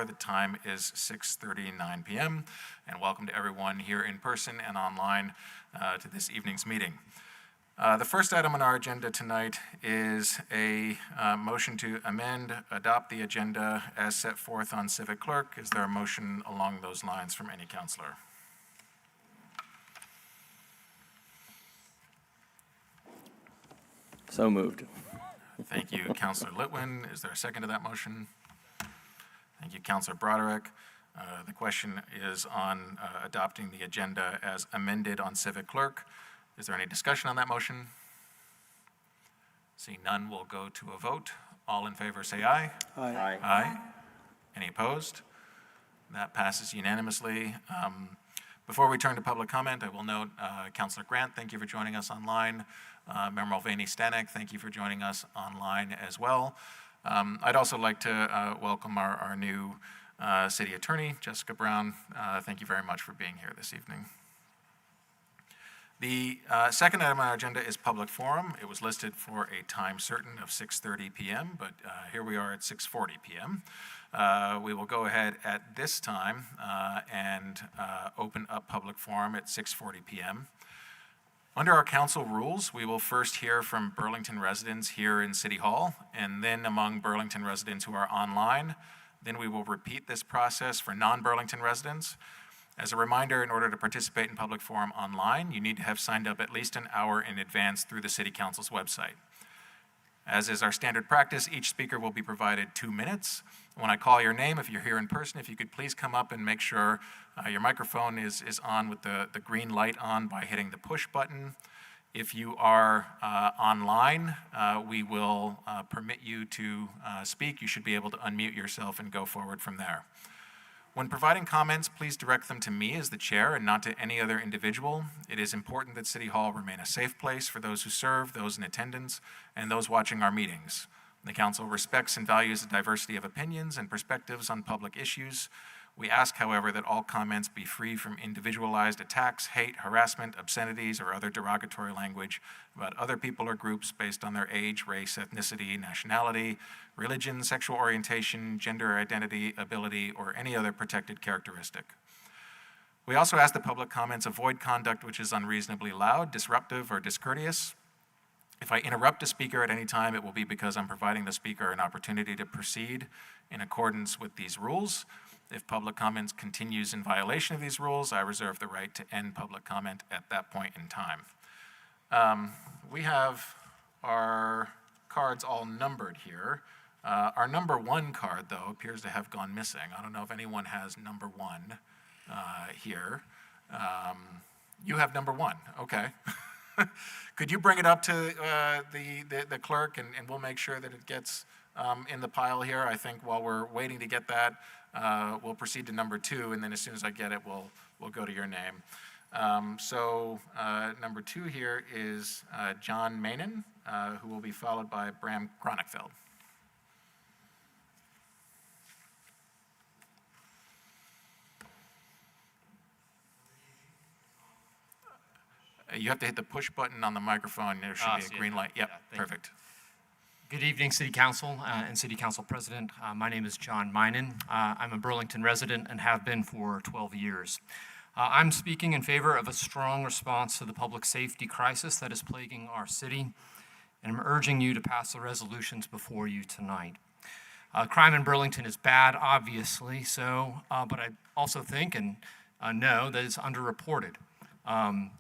The time is 6:39 p.m. and welcome to everyone here in person and online to this evening's meeting. The first item on our agenda tonight is a motion to adopt the agenda as set forth on Civic Clerk. Is there a motion along those lines from any councilor? So moved. Thank you, Councilor Litwin. Is there a second to that motion? Thank you, Councilor Broderick. The question is on adopting the agenda as amended on Civic Clerk. Is there any discussion on that motion? Seeing none, we'll go to a vote. All in favor say aye. Aye. Aye. Aye. Any opposed? That passes unanimously. Before we turn to public comment, I will note Councilor Grant, thank you for joining us online. Member Mulvaney-Stanek, thank you for joining us online as well. I'd also like to welcome our new City Attorney, Jessica Brown. Thank you very much for being here this evening. The second item on our agenda is public forum. It was listed for a time certain of 6:30 p.m., but here we are at 6:40 p.m. We will go ahead at this time and open up public forum at 6:40 p.m. Under our council rules, we will first hear from Burlington residents here in City Hall, and then among Burlington residents who are online. Then we will repeat this process for non-Burlington residents. As a reminder, in order to participate in public forum online, you need to have signed up at least an hour in advance through the City Council's website. As is our standard practice, each speaker will be provided 2 minutes. When I call your name, if you're here in person, if you could please come up and make sure your microphone is on with the green light on by hitting the push button. If you are online, we will permit you to speak. You should be able to unmute yourself and go forward from there. When providing comments, please direct them to me as the chair and not to any other individual. It is important that City Hall remain a safe place for those who serve, those in attendance, and those watching our meetings. The Council respects and values the diversity of opinions and perspectives on public issues. We ask, however, that all comments be free from individualized attacks, hate, harassment, obscenities, or other derogatory language about other people or groups based on their age, race, ethnicity, nationality, religion, sexual orientation, gender identity, ability, or any other protected characteristic. We also ask that public comments avoid conduct which is unreasonably loud, disruptive, or discourteous. If I interrupt a speaker at any time, it will be because I'm providing the speaker an opportunity to proceed in accordance with these rules. If public comments continues in violation of these rules, I reserve the right to end public comment at that point in time. We have our cards all numbered here. Our number 1 card, though, appears to have gone missing. I don't know if anyone has number 1 here. You have number 1, okay. Could you bring it up to the clerk and we'll make sure that it gets in the pile here? I think while we're waiting to get that, we'll proceed to number 2, and then as soon as I get it, we'll go to your name. So number 2 here is John Mainin, who will be followed by Bram Chronickfeld. You have to hit the push button on the microphone. There should be a green light. Yep, yeah, perfect. Good evening, City Council and City Council President. My name is John Mainin. I'm a Burlington resident and have been for 12 years. I'm speaking in favor of a strong response to the public safety crisis that is plaguing our city, and I'm urging you to pass the resolutions before you tonight. Crime in Burlington is bad, obviously, but I also think and know that it's underreported.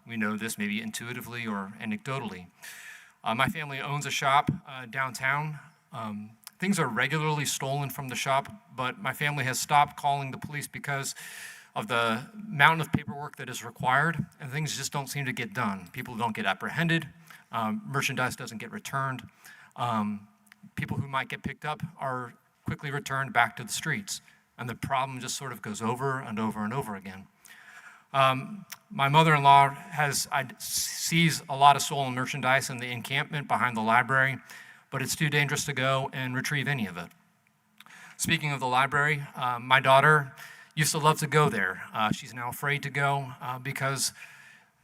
We know this maybe intuitively or anecdotally. My family owns a shop downtown. Things are regularly stolen from the shop, but my family has stopped calling the police because of the mountain of paperwork that is required, and things just don't seem to get done. People don't get apprehended. Merchandise doesn't get returned. People who might get picked up are quickly returned back to the streets, and the problem just sort of goes over and over and over again. My mother-in-law sees a lot of stolen merchandise in the encampment behind the library, but it's too dangerous to go and retrieve any of it. Speaking of the library, my daughter used to love to go there. She's now afraid to go because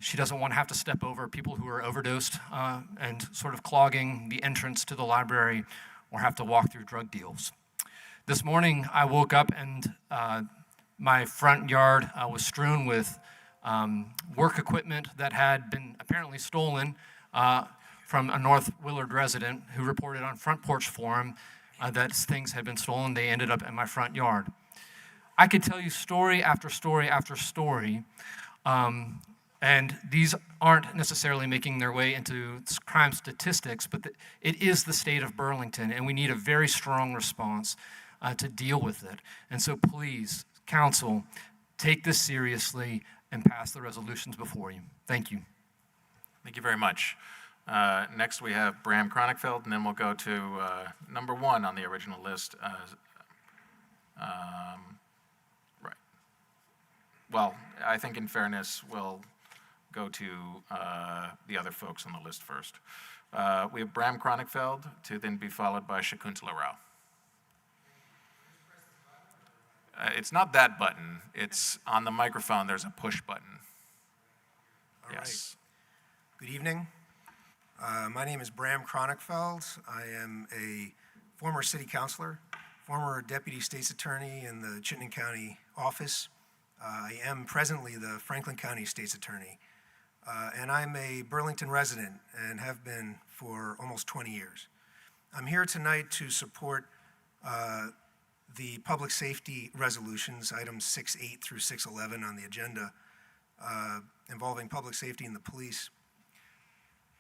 she doesn't want to have to step over people who are overdosed and sort of clogging the entrance to the library or have to walk through drug deals. This morning, I woke up and my front yard was strewn with work equipment that had been apparently stolen from a North Willard resident who reported on Front Porch Forum that things had been stolen. They ended up in my front yard. I could tell you story after story after story, and these aren't necessarily making their way into crime statistics, but it is the state of Burlington, and we need a very strong response to deal with it. And so please, council, take this seriously and pass the resolutions before you. Thank you. Thank you very much. Next, we have Bram Cronenfeld, and then we'll go to number 1 on the original list. Right. Well, I think in fairness, we'll go to the other folks on the list first. We have Bram Cronenfeld to then be followed by Shakuntala Rao. It's not that button. It's on the microphone. There's a push button. All Yes. right. Good evening. My name is Bram Cronenfeld. I am a former city councilor, former deputy state's attorney in the Chittenden County office. I am presently the Franklin County state's attorney. And I'm a Burlington resident and have been for almost 20 years. I'm here tonight to support the public safety resolutions, items 6.8 through 6.11 on the agenda, involving public safety and the police.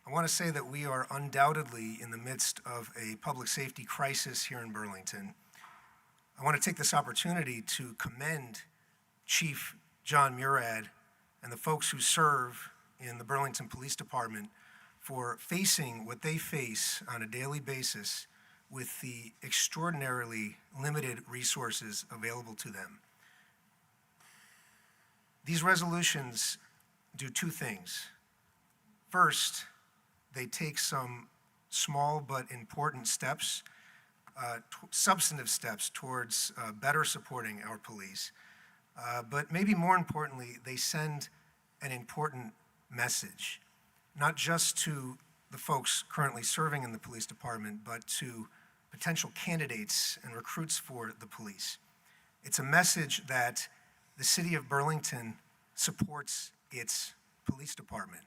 I want to say that we are undoubtedly in the midst of a public safety crisis here in Burlington. I want to take this opportunity to commend Chief John Murad and the folks who serve in the Burlington Police Department for facing what they face on a daily basis with the extraordinarily limited resources available to them. These resolutions do two things. First, they take some small but important steps, substantive steps towards better supporting our police. But maybe more importantly, they send an important message, not just to the folks currently serving in the police department, but to potential candidates and recruits for the police. It's a message that the city of Burlington supports its police department,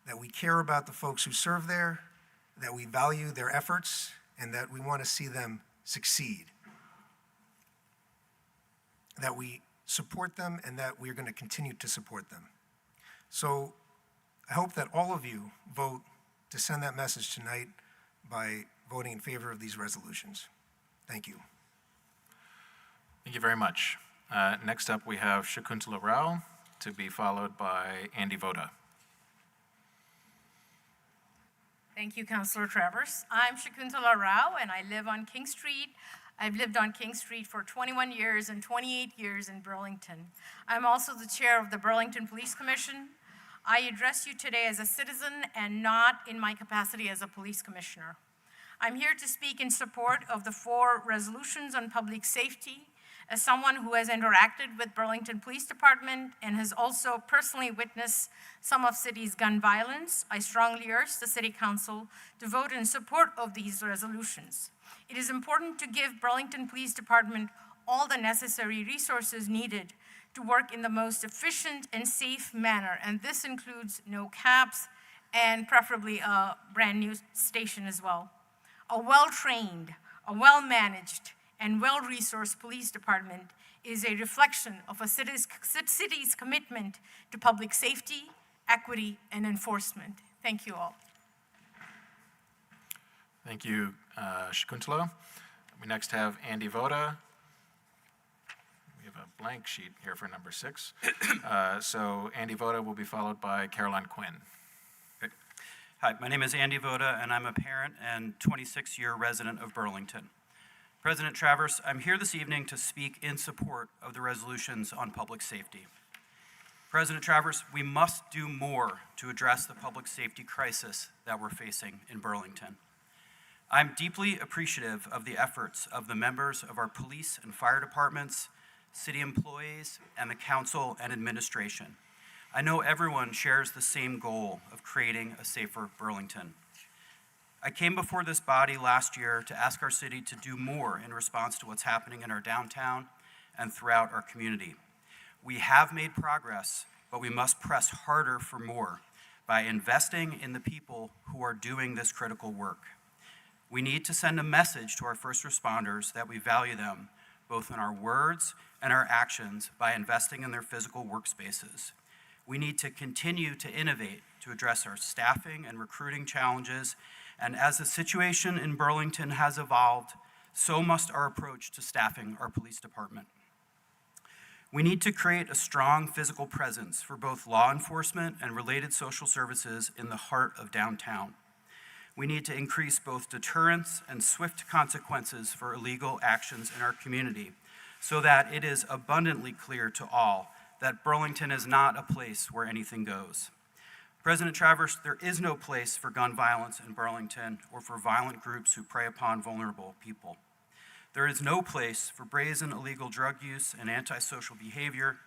that we care about the folks who serve there, that we value their efforts, and that we want to see them succeed, that we support them, and that we're going to continue to support them. So I hope that all of you vote to send that message tonight by voting in favor of these resolutions. Thank you. Thank you very much. Next up, we have Shakuntala Rao to be followed by Andy Voda. Thank you, Councillor Travers. I'm Shakuntala Rao, and I live on King Street. I've lived on King Street for 21 years and 28 years in Burlington. I'm also the chair of the Burlington Police Commission. I address you today as a citizen and not in my capacity as a police commissioner. I'm here to speak in support of the 4 resolutions on public safety. As someone who has interacted with Burlington Police Department and has also personally witnessed some of city's gun violence, I strongly urge the City Council to vote in support of these resolutions. It is important to give Burlington Police Department all the necessary resources needed to work in the most efficient and safe manner, and this includes no caps and preferably a brand new station as well. A well-trained, a well-managed, and well-resourced police department is a reflection of a city's commitment to public safety, equity, and enforcement. Thank you all. Thank you, Shakuntala. We next have Andy Voda. We have a blank sheet here for number 6. So Andy Voda will be followed by Caroline Quinn. Hi, my name is Andy Voda, and I'm a parent and 26-year resident of Burlington. President Travers, I'm here this evening to speak in support of the resolutions on public safety. President Travers, we must do more to address the public safety crisis that we're facing in Burlington. I'm deeply appreciative of the efforts of the members of our police and fire departments, city employees, and the council and administration. I know everyone shares the same goal of creating a safer Burlington. I came before this body last year to ask our city to do more in response to what's happening in our downtown and throughout our community. We have made progress, but we must press harder for more by investing in the people who are doing this critical work. We need to send a message to our first responders that we value them, both in our words and our actions, by investing in their physical workspaces. We need to continue to innovate to address our staffing and recruiting challenges, and as the situation in Burlington has evolved, so must our approach to staffing our police department. We need to create a strong physical presence for both law enforcement and related social services in the heart of downtown. We need to increase both deterrence and swift consequences for illegal actions in our community so that it is abundantly clear to all that Burlington is not a place where anything goes. President Travers, there is no place for gun violence in Burlington or for violent groups who prey upon vulnerable people. There is no place for brazen illegal drug use and antisocial behavior,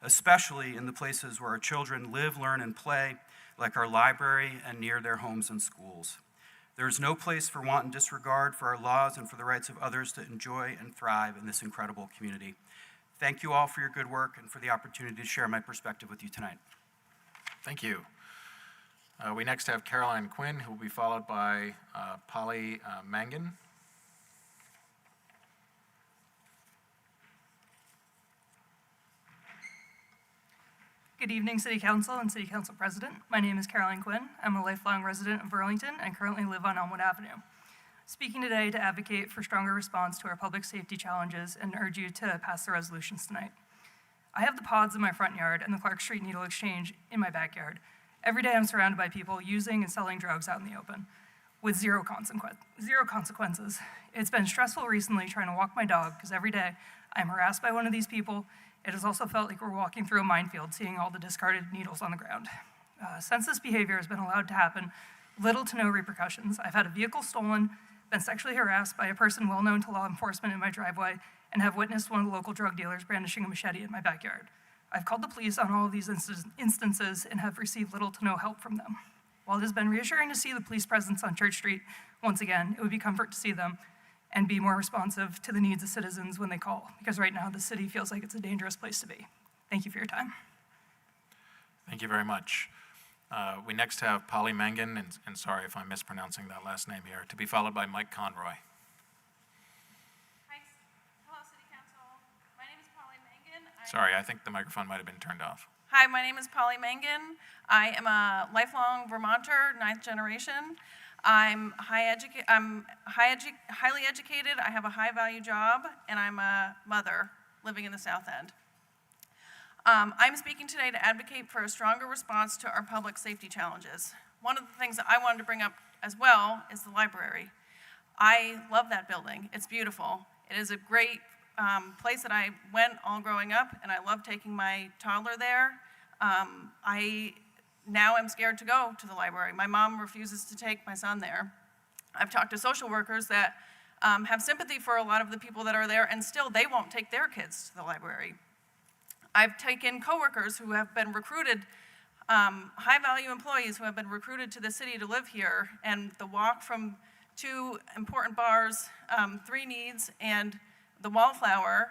especially in the places where our children live, learn, and play, like our library and near their homes and schools. There is no place for wanton disregard for our laws and for the rights of others to enjoy and thrive in this incredible community. Thank you all for your good work and for the opportunity to share my perspective with you tonight. Thank you. We next have Caroline Quinn, who will be followed by Polly Mangan. Good evening, City Council and City Council President. My name is Caroline Quinn. I'm a lifelong resident of Burlington and currently live on Elmwood Avenue. Speaking today to advocate for stronger response to our public safety challenges and urge you to pass the resolutions tonight. I have the pods in my front yard and the Clark Street Needle Exchange in my backyard. Every day I'm surrounded by people using and selling drugs out in the open with zero consequences. It's been stressful recently trying to walk my dog because every day I'm harassed by one of these people. It has also felt like we're walking through a minefield, seeing all the discarded needles on the ground. Since this behavior has been allowed to happen, little to no repercussions. I've had a vehicle stolen, been sexually harassed by a person well known to law enforcement in my driveway, and have witnessed one of the local drug dealers brandishing a machete in my backyard. I've called the police on all of these instances and have received little to no help from them. While it has been reassuring to see the police presence on Church Street, once again, it would be comfort to see them and be more responsive to the needs of citizens when they call, because right now the city feels like it's a dangerous place to be. Thank you for your time. Thank you very much. We next have Polly Mangan, and sorry if I'm mispronouncing that last name here, to be followed by Mike Conroy. Hi, hello, City Council. My name is Polly Mangan. Sorry, I think the microphone might have been turned off. Hi, my name is Polly Mangan. I am a lifelong Vermonter, 9th generation. I'm highly educated. I have a high-value job, and I'm a mother living in the South End. I'm speaking today to advocate for a stronger response to our public safety challenges. One of the things that I wanted to bring up as well is the library. I love that building. It's beautiful. It is a great place that I went all growing up, and I love taking my toddler there. Now I'm scared to go to the library. My mom refuses to take my son there. I've talked to social workers that have sympathy for a lot of the people that are there, and still they won't take their kids to the library. I've taken coworkers who have been recruited, high-value employees who have been recruited to the city to live here, and the walk from 2 important bars, 3 Needs, and the Wallflower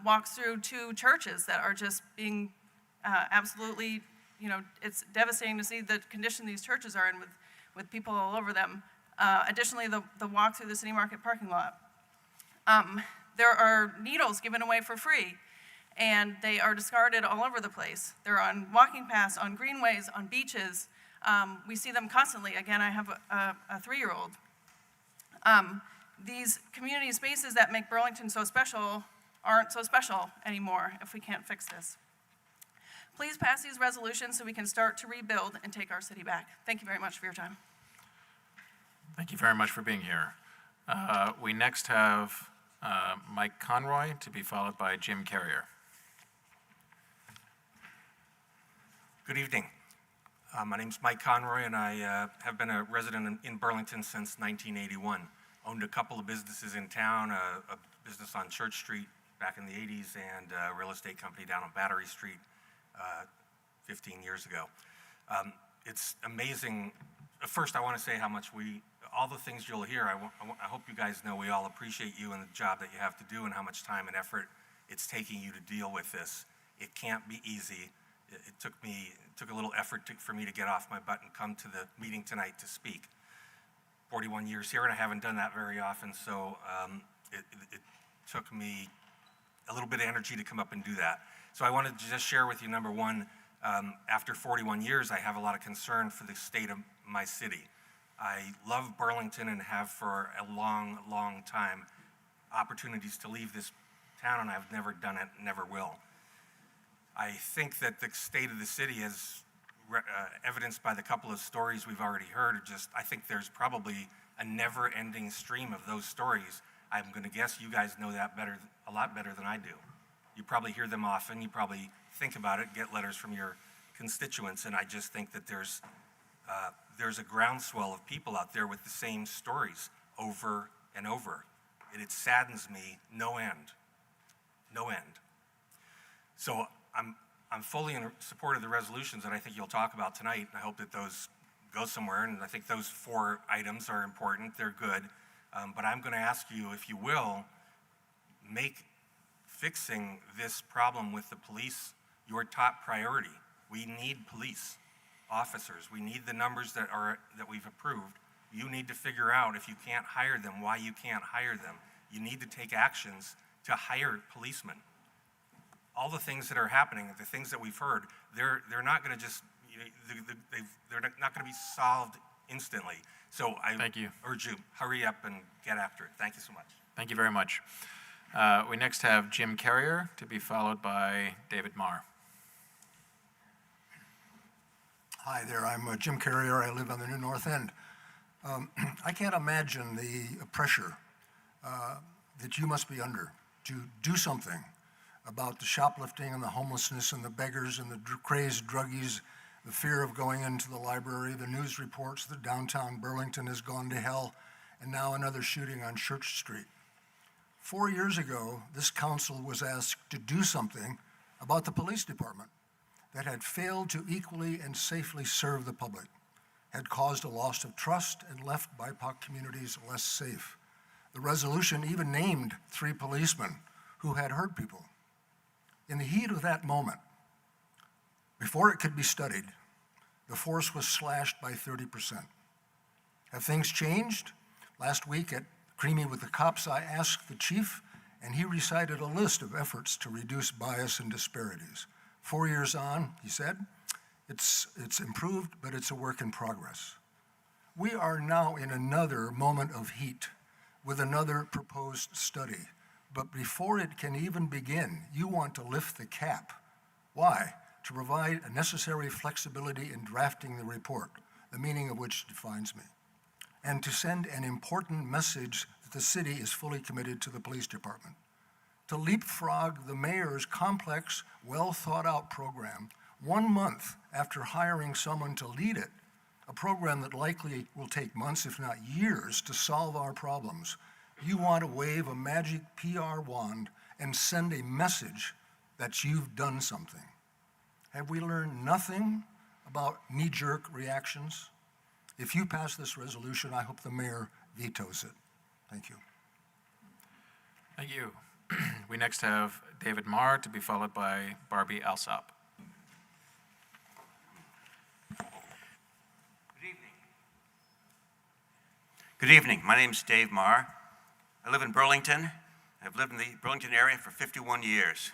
walks through 2 churches that are just being absolutely, it's devastating to see the condition these churches are in with people all over them. Additionally, the walk through the city market parking lot. There are needles given away for free, and they are discarded all over the place. They're on walking paths, on greenways, on beaches. We see them constantly. Again, I have a 3-year-old. These community spaces that make Burlington so special aren't so special anymore if we can't fix this. Please pass these resolutions so we can start to rebuild and take our city back. Thank you very much for your time. Thank you very much for being here. We next have Mike Conroy, to be followed by Jim Carrier. Good evening. My name's Mike Conroy, and I have been a resident in Burlington since 1981. Owned a couple of businesses in town, a business on Church Street back in the 80s, and a real estate company down on Battery Street 15 years ago. It's amazing. First, I want to say how much we all the things you'll hear, I hope you guys know we all appreciate you and the job that you have to do and how much time and effort it's taking you to deal with this. It can't be easy. It took a little effort for me to get off my butt and come to the meeting tonight to speak. 41 years here, and I haven't done that very often, so it took me a little bit of energy to come up and do that. So I wanted to just share with you, number one, after 41 years, I have a lot of concern for the state of my city. I love Burlington and have for a long, long time opportunities to leave this town, and I've never done it, never will. I think that the state of the city is evidenced by the couple of stories we've already heard. I think there's probably a never-ending stream of those stories. I'm going to guess you guys know that a lot better than I do. You probably hear them often. You probably think about it, get letters from your constituents, and I just think that there's a groundswell of people out there with the same stories over and over. And it saddens me no end. No end. So I'm fully in support of the resolutions that I think you'll talk about tonight. I hope that those go somewhere, and I think those 4 items are important. They're good. But I'm going to ask you, if you will, make fixing this problem with the police your top priority. We need police officers. We need the numbers that we've approved. You need to figure out, if you can't hire them, why you can't hire them. You need to take actions to hire policemen. All the things that are happening, the things that we've heard, they're not going to just, they're not going to be solved instantly. So I urge you, hurry up and get after it. Thank you so much. Thank you very much. We next have Jim Carrier, to be followed by David Marr. Hi there, I'm Jim Carrier. I live on the New North End. I can't imagine the pressure that you must be under to do something about the shoplifting and the homelessness and the beggars and the crazed druggies, the fear of going into the library, the news reports that downtown Burlington has gone to hell, and now another shooting on Church Street. 4 years ago, this council was asked to do something about the police department that had failed to equally and safely serve the public, had caused a loss of trust and left BIPOC communities less safe. The resolution even named 3 policemen who had hurt people. In the heat of that moment, before it could be studied, the force was slashed by 30%. Have things changed? Last week at Creamy with the Cops, I asked the chief, and he recited a list of efforts to reduce bias and disparities. 4 years on, he said, it's improved, but it's a work in progress. We are now in another moment of heat with another proposed study. But before it can even begin, you want to lift the cap. Why? To provide a necessary flexibility in drafting the report, the meaning of which defines me, and to send an important message that the city is fully committed to the police department. To leapfrog the mayor's complex, well-thought-out program 1 month after hiring someone to lead it, a program that likely will take months, if not years, to solve our problems. You want to wave a magic PR wand and send a message that you've done something. Have we learned nothing about knee-jerk reactions? If you pass this resolution, I hope the mayor vetoes it. Thank you. Thank you. We next have David Marr, to be followed by Barbie Alsop. Good evening. My name is Dave Marr. I live in Burlington. I've lived in the Burlington area for 51 years.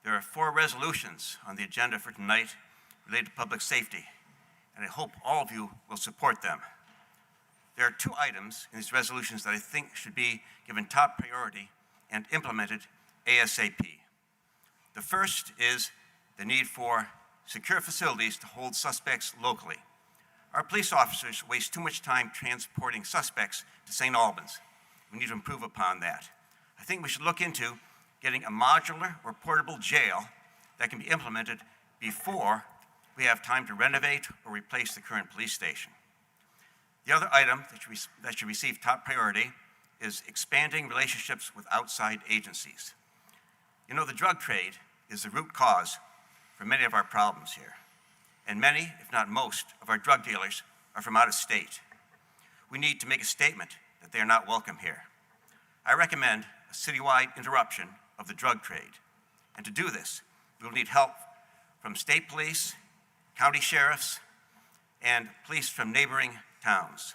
There are 4 resolutions on the agenda for tonight related to public safety, and I hope all of you will support them. There are 2 items in these resolutions that I think should be given top priority and implemented ASAP. The first is the need for secure facilities to hold suspects locally. Our police officers waste too much time transporting suspects to St. Albans. We need to improve upon that. I think we should look into getting a modular or portable jail that can be implemented before we have time to renovate or replace the current police station. The other item that should receive top priority is expanding relationships with outside agencies. You know, the drug trade is the root cause for many of our problems here. And many, if not most, of our drug dealers are from out of state. we need to make a statement that they are not welcome here. I recommend a citywide interruption of the drug trade. And to do this, we will need help from state police, county sheriffs, and police from neighboring towns.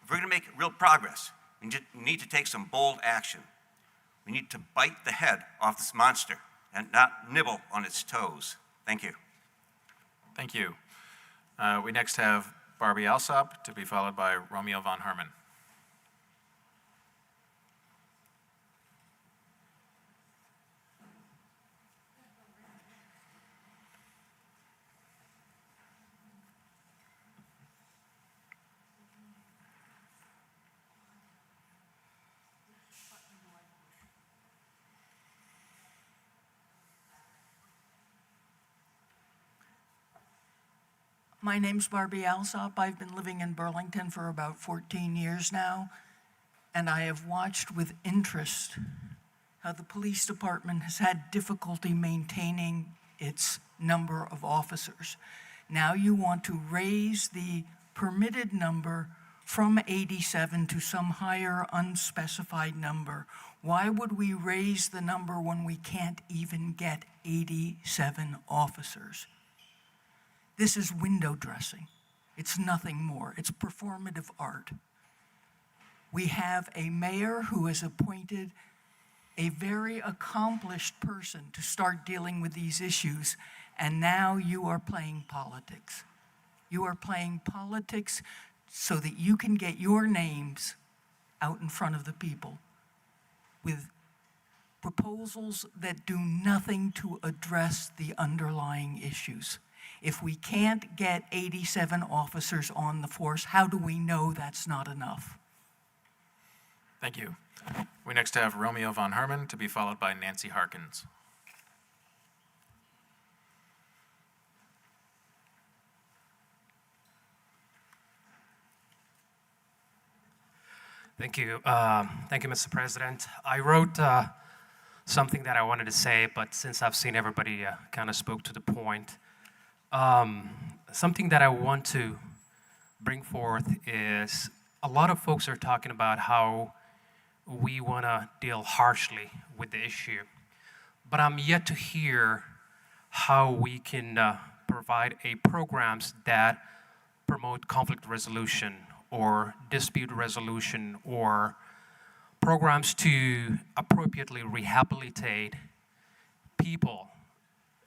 If we're going to make real progress, we need to take some bold action. We need to bite the head off this monster and not nibble on its toes. Thank you. Thank you. We next have Barbie Alsop, to be followed by Romeo von Herman. My name's Barbie Alsop. I've been living in Burlington for about 14 years now, and I have watched with interest how the police department has had difficulty maintaining its number of officers. Now you want to raise the permitted number from 87 to some higher unspecified number. Why would we raise the number when we can't even get 87 officers? This is window dressing. It's nothing more. It's performative art. We have a mayor who has appointed a very accomplished person to start dealing with these issues, and now you are playing politics. You are playing politics so that you can get your names out in front of the people with proposals that do nothing to address the underlying issues. If we can't get 87 officers on the force, how do we know that's not enough? Thank you. We next have Romeo von Herman, to be followed by Nancy Harkins. Thank you. Thank you, Mr. President. I wrote something that I wanted to say, but since I've seen everybody kind of spoke to the point, something that I want to bring forth is a lot of folks are talking about how we want to deal harshly with the issue, but I'm yet to hear how we can provide programs that promote conflict resolution or dispute resolution, or programs to appropriately rehabilitate people.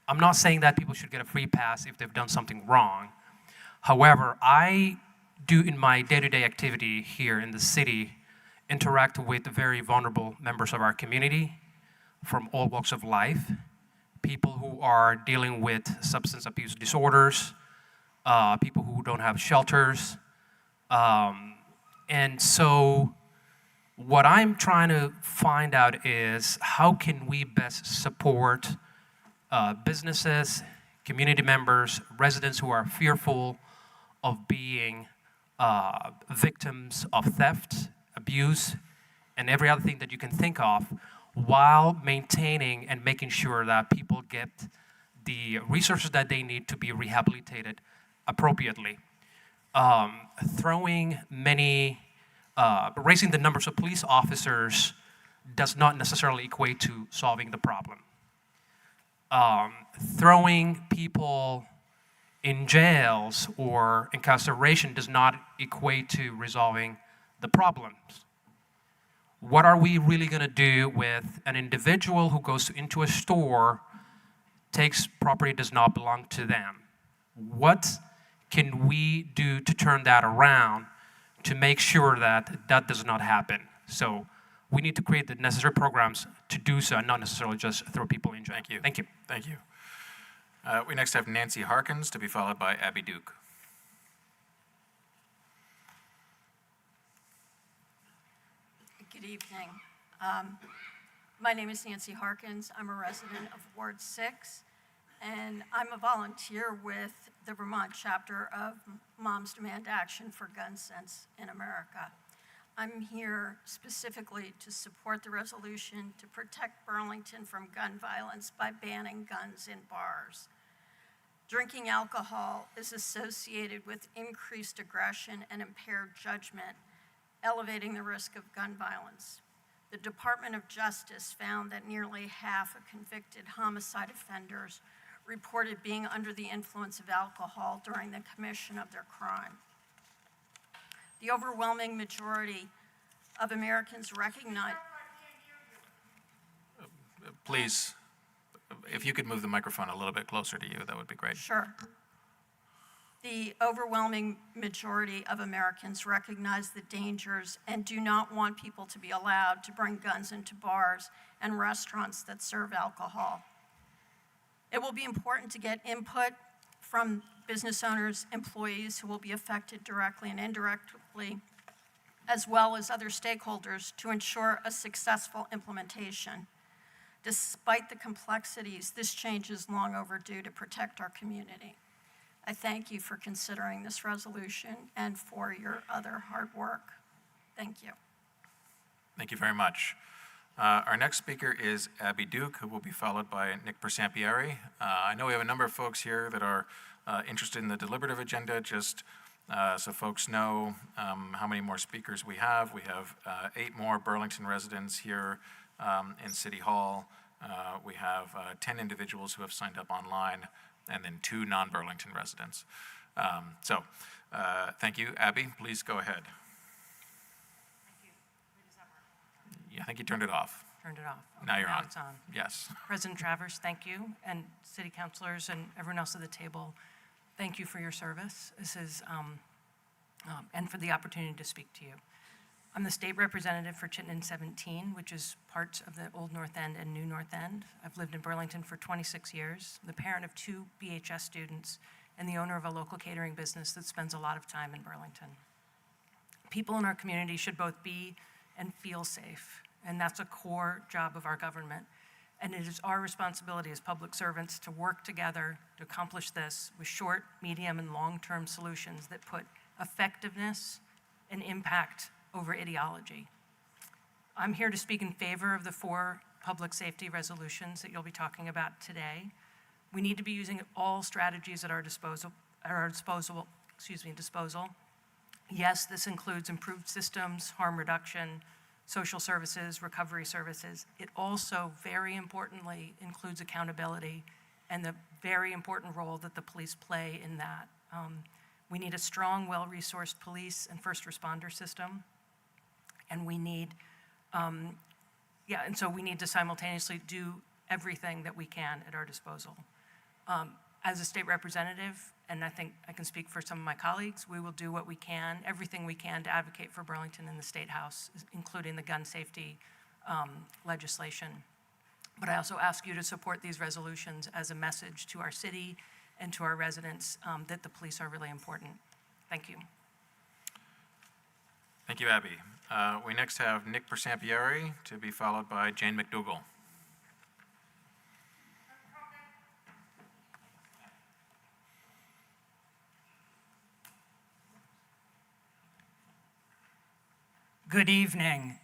I'm not saying that people should get a free pass if they've done something wrong. However, I do in my day-to-day activity here in the city interact with very vulnerable members of our community from all walks of life, people who are dealing with substance abuse disorders, people who don't have shelters. And so what I'm trying to find out is how can we best support businesses, community members, residents who are fearful of being victims of theft, abuse, and every other thing that you can think of, while maintaining and making sure that people get the resources that they need to be rehabilitated appropriately. Raising the numbers of police officers does not necessarily equate to solving the problem. Throwing people in jails or incarceration does not equate to resolving the problems. What are we really going to do with an individual who goes into a store, takes property that does not belong to them? What can we do to turn that around to make sure that that does not happen? So we need to create the necessary programs to do so, and not necessarily just throw people in jail. Thank you. Thank you. Thank you. We next have Nancy Harkins, to be followed by Abby Duke. Good evening. My name is Nancy Harkins. I'm a resident of Ward 6, and I'm a volunteer with the Vermont chapter of Moms Demand Action for Gun Sense in America. I'm here specifically to support the resolution to protect Burlington from gun violence by banning guns in bars. Drinking alcohol is associated with increased aggression and impaired judgment, elevating the risk of gun violence. The Department of Justice found that nearly half of convicted homicide offenders reported being under the influence of alcohol during the commission of their crime. The overwhelming majority of Americans recognize. Please, if you could move the microphone a little bit closer to you, that would be great. Sure. The overwhelming majority of Americans recognize the dangers and do not want people to be allowed to bring guns into bars and restaurants that serve alcohol. It will be important to get input from business owners, employees who will be affected directly and indirectly, as well as other stakeholders, to ensure a successful implementation. Despite the complexities, this change is long overdue to protect our community. I thank you for considering this resolution and for your other hard work. Thank you. Thank you very much. Our next speaker is Abby Duke, who will be followed by Nick Persampieri. I know we have a number of folks here that are interested in the deliberative agenda. Just so folks know how many more speakers we have. We have 8 more Burlington residents here in City Hall. We have 10 individuals who have signed up online, and then 2 non-Burlington residents. Thank you. Abby, please go ahead. Yeah, I think you turned it off. Turned it off. Now you're on. It's on. Yes. President Travers, thank you, and city councilors and everyone else at the table, thank you for your service. This is, and for the opportunity to speak to you. I'm the state representative for Chittenden 17, which is parts of the Old North End and New North End. I've lived in Burlington for 26 years, the parent of 2 BHS students, and the owner of a local catering business that spends a lot of time in Burlington. People in our community should both be and feel safe, and that's a core job of our government. And it is our responsibility as public servants to work together to accomplish this with short, medium, and long-term solutions that put effectiveness and impact over ideology. I'm here to speak in favor of the 4 public safety resolutions that you'll be talking about today. We need to be using all strategies at our disposal. Yes, this includes improved systems, harm reduction, social services, recovery services. It also, very importantly, includes accountability and the very important role that the police play in that. We need a strong, well-resourced police and first responder system. And we need, so we need to simultaneously do everything that we can at our disposal. As a state representative, and I think I can speak for some of my colleagues, we will do what we can, everything we can to advocate for Burlington in the State House, including the gun safety legislation. But I also ask you to support these resolutions as a message to our city and to our residents that the police are really important. Thank you. Thank you, Abby. We next have Nick Persampieri to be followed by Jane McDougall. Good evening.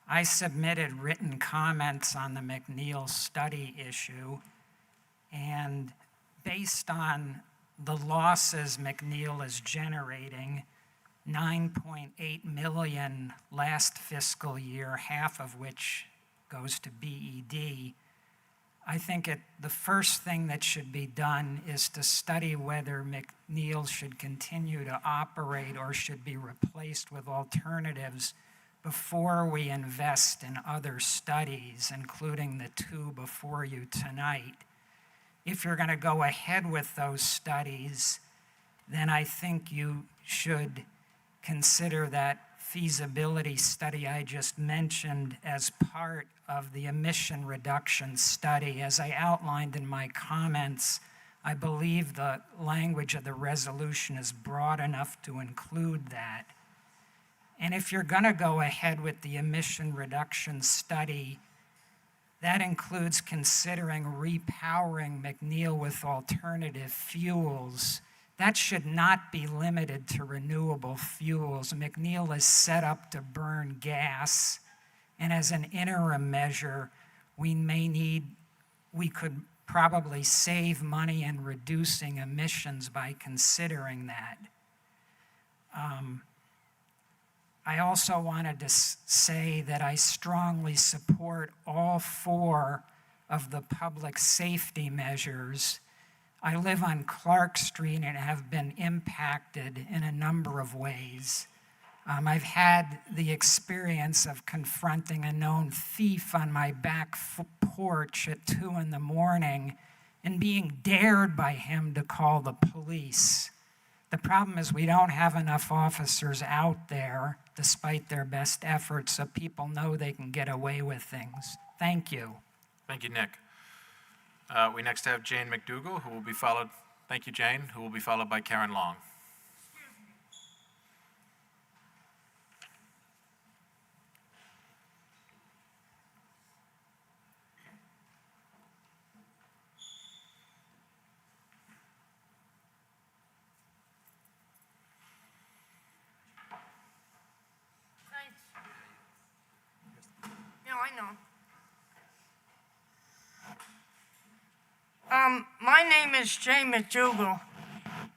I submitted written comments on the McNeil study issue, and based on the losses McNeil is generating, 9.8 million last fiscal year, half of which goes to BED. I think the first thing that should be done is to study whether McNeil should continue to operate or should be replaced with alternatives before we invest in other studies, including the 2 before you tonight. If you're going to go ahead with those studies, then I think you should consider that feasibility study I just mentioned as part of the emission reduction study. As I outlined in my comments, I believe the language of the resolution is broad enough to include that. And if you're going to go ahead with the emission reduction study, that includes considering repowering McNeil with alternative fuels. That should not be limited to renewable fuels. McNeil is set up to burn gas, and as an interim measure, we could probably save money in reducing emissions by considering that. I also wanted to say that I strongly support all 4 of the public safety measures. I live on Clark Street and have been impacted in a number of ways. I've had the experience of confronting a known thief on my back porch at 2 in the morning and being dared by him to call the police. The problem is we don't have enough officers out there, despite their best efforts, so people know they can get away with things. Thank you. Thank you, Nick. We next have Jane McDougall, who will be followed, thank you, Jane, who will be followed by Karen Long. Yeah, I know. My name is Jane McDougall,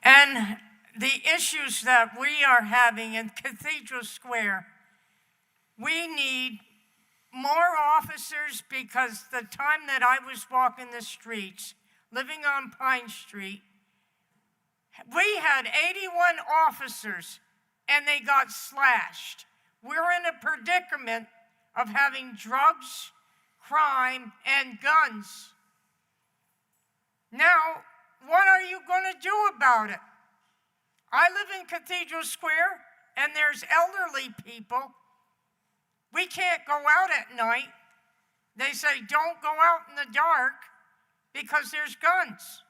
and the issues that we are having in Cathedral Square, we need more officers because the time that I was walking the streets, living on Pine Street, we had 81 officers and they got slashed. We're in a predicament of having drugs, crime, and guns. Now, what are you going to do about it? I live in Cathedral Square, and there's elderly people. We can't go out at night. They say, don't go out in the dark because there's guns.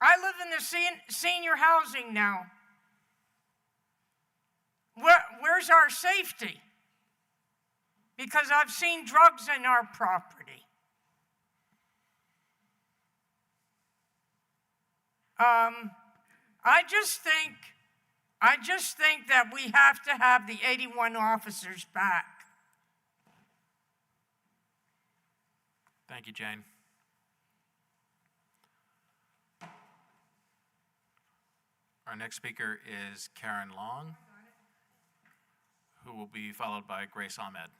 I live in the senior housing now. Where's our safety? Because I've seen drugs in our property. I just think that we have to have the 81 officers back. Thank you, Jane. Our next speaker is Karen Long, who will be followed by Grace Ahmed.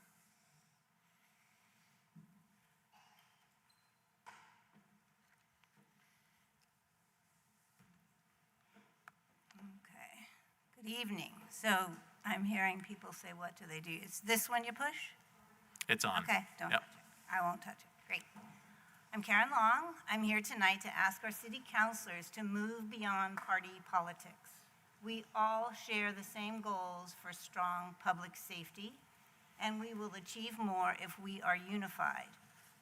Good evening. So I'm hearing people say, what do they do? Is this one you push? It's on. Okay, don't touch it. I won't touch it. Great. I'm Karen Long. I'm here tonight to ask our city councilors to move beyond party politics. We all share the same goals for strong public safety, and we will achieve more if we are unified.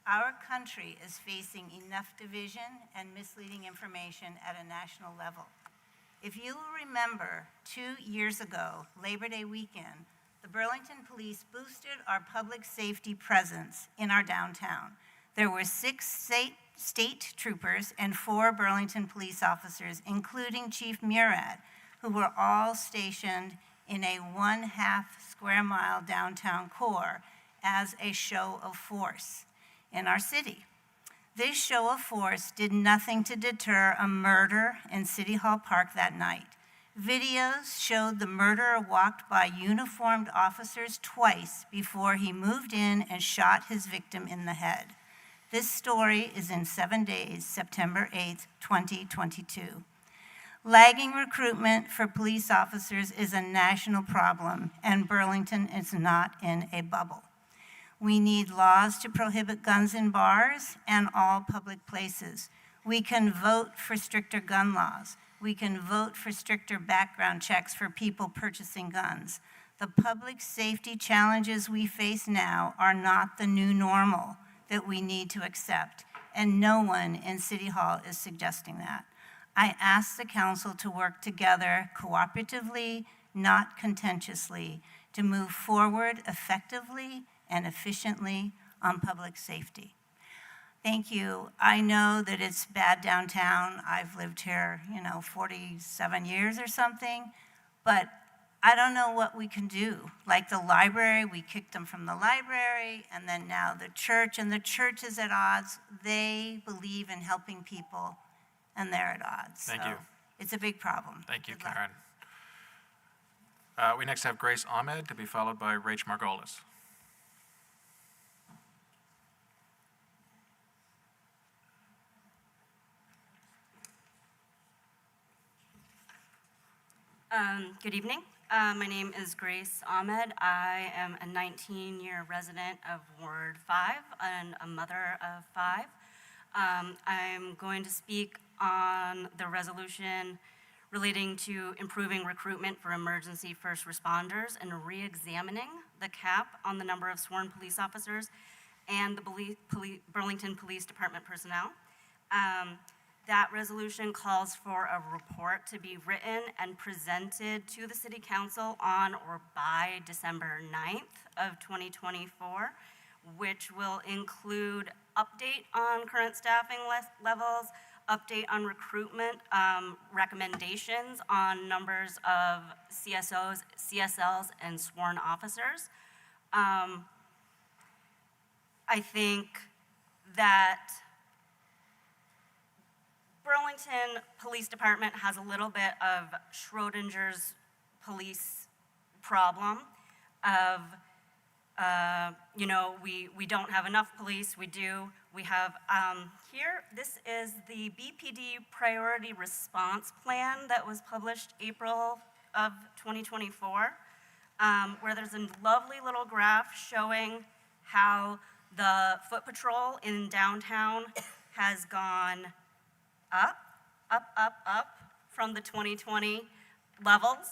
Our country is facing enough division and misleading information at a national level. If you will remember, 2 years ago, Labor Day weekend, the Burlington Police boosted our public safety presence in our downtown. There were 6 state troopers and 4 Burlington police officers, including Chief Murad, who were all stationed in a 1/2 square mile downtown core as a show of force in our city. This show of force did nothing to deter a murder in City Hall Park that night. Videos showed the murderer walked by uniformed officers twice before he moved in and shot his victim in the head. This story is in 7 days, September 8th, 2022. Lagging recruitment for police officers is a national problem, and Burlington is not in a bubble. We need laws to prohibit guns in bars and all public places. We can vote for stricter gun laws. We can vote for stricter background checks for people purchasing guns. The public safety challenges we face now are not the new normal that we need to accept, and no one in City Hall is suggesting that. I ask the council to work together cooperatively, not contentiously, to move forward effectively and efficiently on public safety. Thank you. I know that it's bad downtown. I've lived here, 47 years or something, but I don't know what we can do. Like the library, we kicked them from the library, and then now the church, and the church is at odds. They believe in helping people, and they're at odds. Thank So you. it's a big problem. Thank you, Good luck. Karen. We next have Grace Ahmed, to be followed by Rach Margolis. Good evening. My name is Grace Ahmed. I am a 19-year resident of Ward 5 and a mother of 5. I'm going to speak on the resolution relating to improving recruitment for emergency first responders and re-examining the cap on the number of sworn police officers and the Burlington Police Department personnel. That resolution calls for a report to be written and presented to the City Council on or by December 9th of 2024, which will include update on current staffing levels, update on recruitment, recommendations on numbers of CSOs, CSLs, and sworn officers. I think that Burlington Police Department has a little bit of Schrodinger's police problem of, we don't have enough police, we do. We have here, this is the BPD Priority Response Plan that was published April of 2024, where there's a lovely little graph showing how the foot patrol in downtown has gone up from the 2020 levels.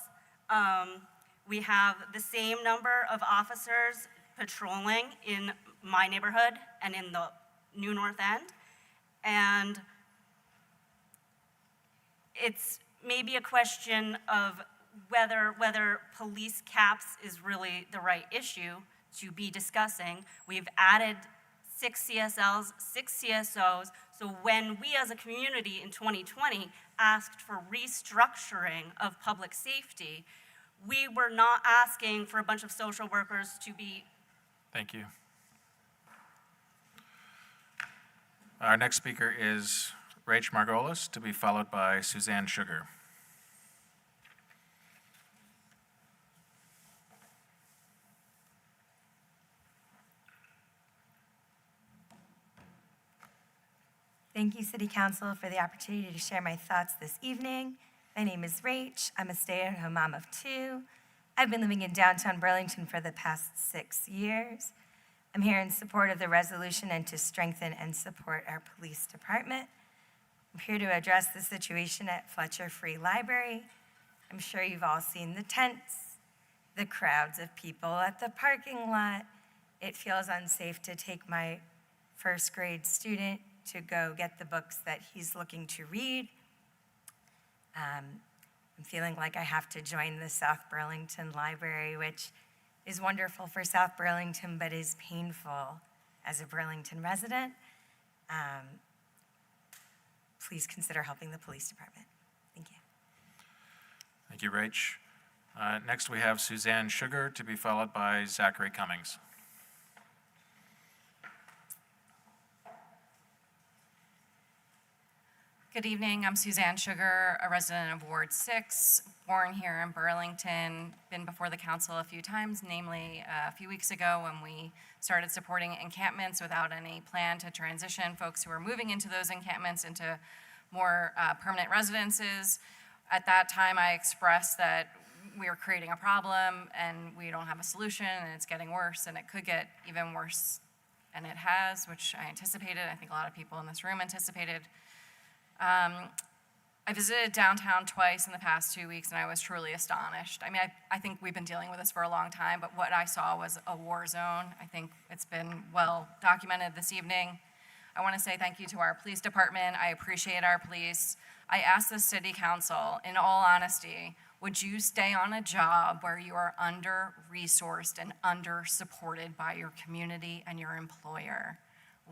We have the same number of officers patrolling in my neighborhood and in the New North End. And it's maybe a question of whether police caps is really the right issue to be discussing. We've added 6 CSLs, 6 CSOs. So when we as a community in 2020 asked for restructuring of public safety, we were not asking for a bunch of social workers to be. Thank you. Our next speaker is Rach Margolis, to be followed by Suzanne Sugar. Thank you, City Council, for the opportunity to share my thoughts this evening. My name is Rach. I'm a stay-at-home mom of 2. I've been living in downtown Burlington for the past 6 years. I'm here in support of the resolution and to strengthen and support our police department. I'm here to address the situation at Fletcher Free Library. I'm sure you've all seen the tents, the crowds of people at the parking lot. It feels unsafe to take my first grade student to go get the books that he's looking to read. I'm feeling like I have to join the South Burlington Library, which is wonderful for South Burlington, but is painful as a Burlington resident. Please consider helping the police department. Thank you. Thank you, Rach. Next, we have Suzanne Sugar, to be followed by Zachary Cummings. Good evening, I'm Suzanne Sugar, a resident of Ward 6, born here in Burlington, been before the council a few times, namely a few weeks ago when we started supporting encampments without any plan to transition folks who are moving into those encampments into more permanent residences. At that time, I expressed that we were creating a problem and we don't have a solution and it's getting worse and it could get even worse, and it has, which I anticipated. I think a lot of people in this room anticipated. I visited downtown twice in the past 2 weeks, and I was truly astonished. I mean, I think we've been dealing with this for a long time, but what I saw was a war zone. I think it's been well documented this evening. I want to say thank you to our police department. I appreciate our police. I ask the city council, in all honesty, would you stay on a job where you are under-resourced and under-supported by your community and your employer?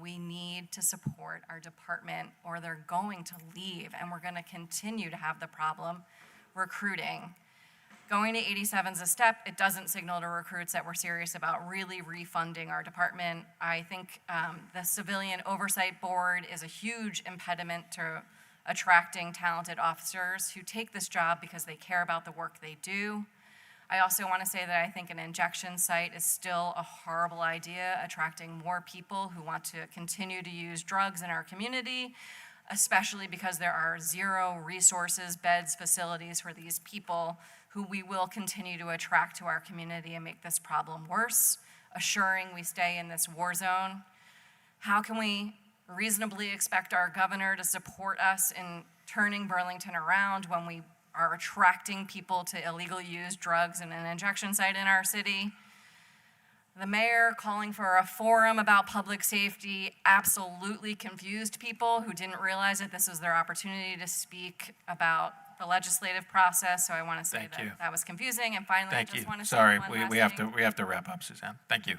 We need to support our department or they're going to leave, and we're going to continue to have the problem recruiting. Going to 87 is a step. It doesn't signal to recruits that we're serious about really refunding our department. I think the Civilian Oversight Board is a huge impediment to attracting talented officers who take this job because they care about the work they do. I also want to say that I think an injection site is still a horrible idea, attracting more people who want to continue to use drugs in our community, especially because there are zero resources, beds, facilities for these people who we will continue to attract to our community and make this problem worse, assuring we stay in this war zone. How can we reasonably expect our governor to support us in turning Burlington around when we are attracting people to illegally use drugs in an injection site in our city? The mayor calling for a forum about public safety absolutely confused people who didn't realize that this was their opportunity to speak about the legislative process. So I want to say that was confusing. And finally, I just want to say Sorry, one we last have thing. we have to wrap up, Suzanne. Thank you.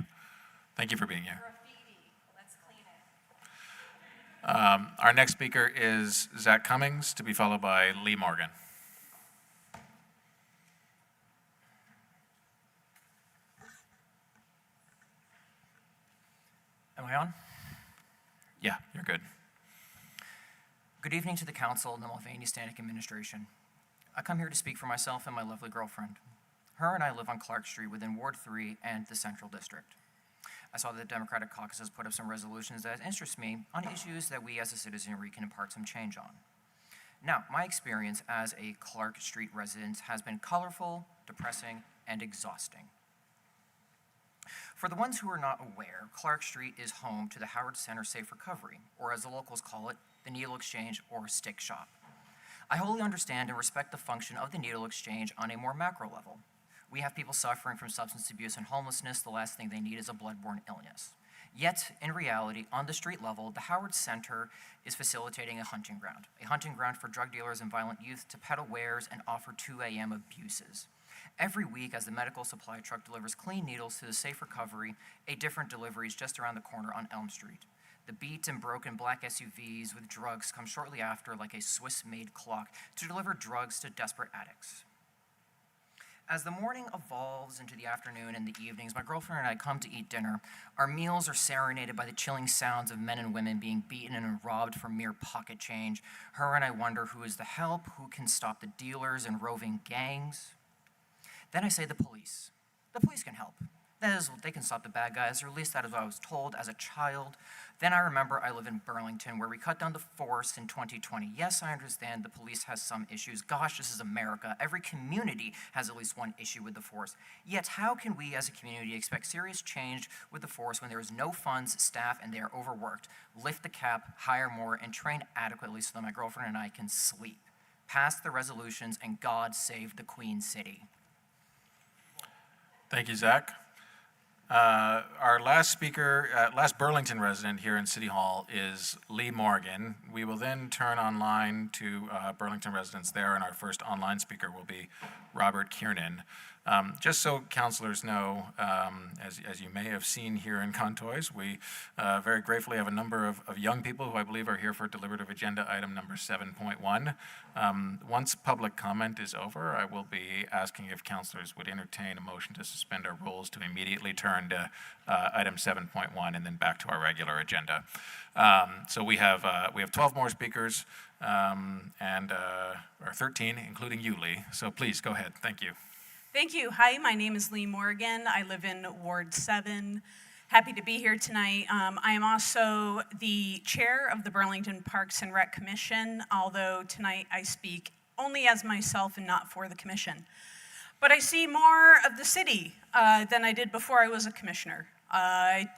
Thank you for being here. Let's clean it. Our next speaker is Zach Cummings, to be followed by Lee Morgan. Am I on? Yeah, you're good. Good evening to the council and the Mulvaney Stanek administration. I come here to speak for myself and my lovely girlfriend. Her and I live on Clark Street within Ward 3 and the Central District. I saw that the Democratic caucus has put up some resolutions that interest me on issues that we as a citizenry can impart some change on. Now, my experience as a Clark Street resident has been colorful, depressing, and exhausting. For the ones who are not aware, Clark Street is home to the Howard Center Safe Recovery, or as the locals call it, the Needle Exchange or Stick Shop. I wholly understand and respect the function of the Needle Exchange on a more macro level. We have people suffering from substance abuse and homelessness. The last thing they need is a bloodborne illness. Yet, in reality, on the street level, the Howard Center is facilitating a hunting ground for drug dealers and violent youth to peddle wares and offer 2 a.m. abuses. Every week, as the medical supply truck delivers clean needles to the Safe Recovery, a different delivery is just around the corner on Elm Street. The beat and broken black SUVs with drugs come shortly after like a Swiss-made clock to deliver drugs to desperate addicts. As the morning evolves into the afternoon and the evenings, my girlfriend and I come to eat dinner. Our meals are serenaded by the chilling sounds of men and women being beaten and robbed for mere pocket change. Her and I wonder who is the help, who can stop the dealers and roving gangs. Then I say the police. The police can help. That is, they can stop the bad guys, or at least that is what I was told as a child. Then I remember I live in Burlington, where we cut down the force in 2020. Yes, I understand the police has some issues. Gosh, this is America. Every community has at least one issue with the force. Yet how can we as a community expect serious change with the force when there is no funds, staff, and they are overworked? Lift the cap, hire more, and train adequately so that my girlfriend and I can sleep. Pass the resolutions, and God save the Queen City. Thank you, Zach. Our last speaker, last Burlington resident here in City Hall is Lee Morgan. We will then turn online to Burlington residents there, and our first online speaker will be Robert Kiernan. Just so councilors know, as you may have seen here in Contoys, we very gratefully have a number of young people who I believe are here for deliberative agenda item number 7.1. Once public comment is over, I will be asking if councilors would entertain a motion to suspend our rules to immediately turn to item 7.1 and then back to our regular agenda. So we have 12 more speakers or 13, including you, Lee. So please go ahead. Thank you. Thank you. Hi, my name is Lee Morgan. I live in Ward 7. Happy to be here tonight. I am also the chair of the Burlington Parks and Rec Commission, although tonight I speak only as myself and not for the commission. But I see more of the city than I did before I was a commissioner. I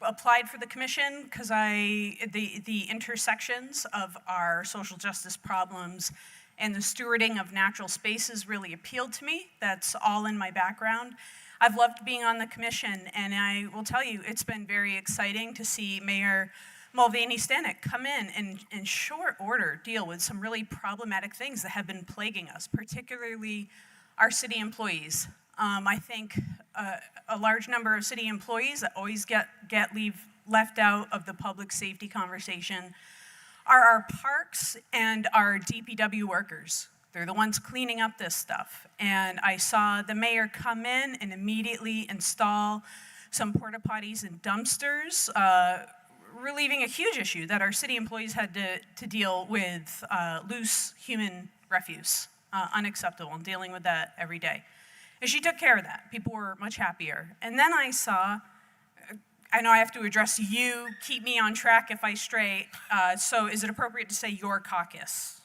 applied for the commission because the intersections of our social justice problems and the stewarding of natural spaces really appealed to me. That's all in my background. I've loved being on the commission, and I will tell you, it's been very exciting to see Mayor Mulvaney Stanek come in short order, deal with some really problematic things that have been plaguing us, particularly our city employees. I think a large number of city employees that always get left out of the public safety conversation are our parks and our DPW workers. They're the ones cleaning up this stuff. And I saw the mayor come in and immediately install some porta potties and dumpsters, relieving a huge issue that our city employees had to deal with, loose human refuse, unacceptable, and dealing with that every day. And she took care of that. People were much happier. And then I saw, I know I have to address you, keep me on track if I stray, so is it appropriate to say your caucus?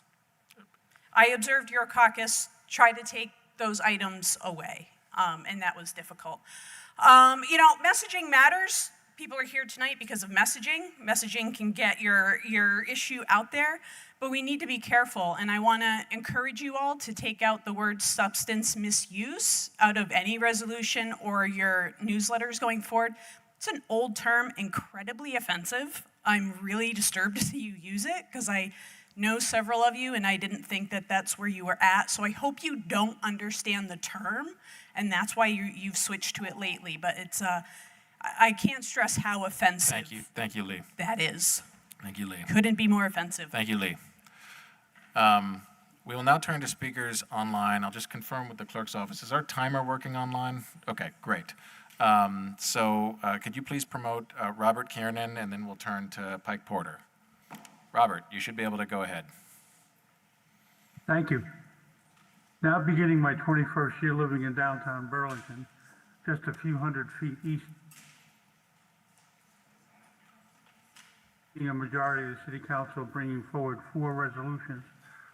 I observed your caucus try to take those items away, and that was difficult. You know, messaging matters. People are here tonight because of messaging. Messaging can get your issue out there, but we need to be careful. And I want to encourage you all to take out the word substance misuse out of any resolution or your newsletters going forward. It's an old term, incredibly offensive. I'm really disturbed to see you use it because I know several of you and I didn't think that that's where you were at. So I hope you don't understand the term and that's why you've switched to it lately. But it's I can't stress how offensive Thank you, Lee. that is. Thank you, Lee. Couldn't be more offensive. Thank you, Lee. We will now turn to speakers online. I'll just confirm with the clerk's office. Is our timer working online? Okay, great. Could you please promote Robert Kiernan, and then we'll turn to Pike Porter. Robert, you should be able to go ahead. Thank you. Now beginning my 21st year living in downtown Burlington, just a few hundred feet east, a majority of the City Council bringing forward 4 resolutions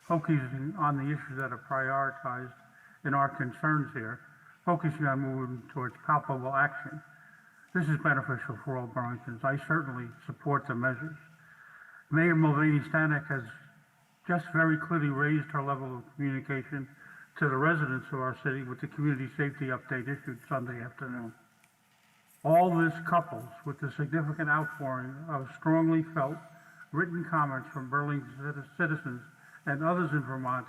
focusing on the issues that are prioritized in our concerns here, focusing on moving towards palpable action. This is beneficial for all Burlingtons. I certainly support the measures. Mayor Mulvaney Stanek has just very clearly raised her level of communication to the residents of our city with the community safety update issued Sunday afternoon. All this couples with the significant outpouring of strongly felt written comments from Burlington citizens and others in Vermont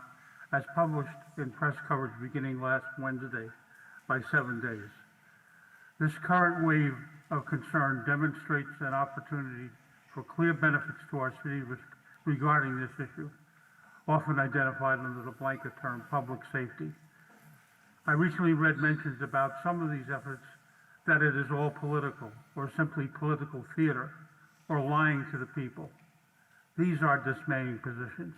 as published in press coverage beginning last Wednesday by 7 days. This current wave of concern demonstrates an opportunity for clear benefits to our city regarding this issue, often identified under the blanket term public safety. I recently read mentions about some of these efforts that it is all political or simply political theater or lying to the people. These are dismaying positions.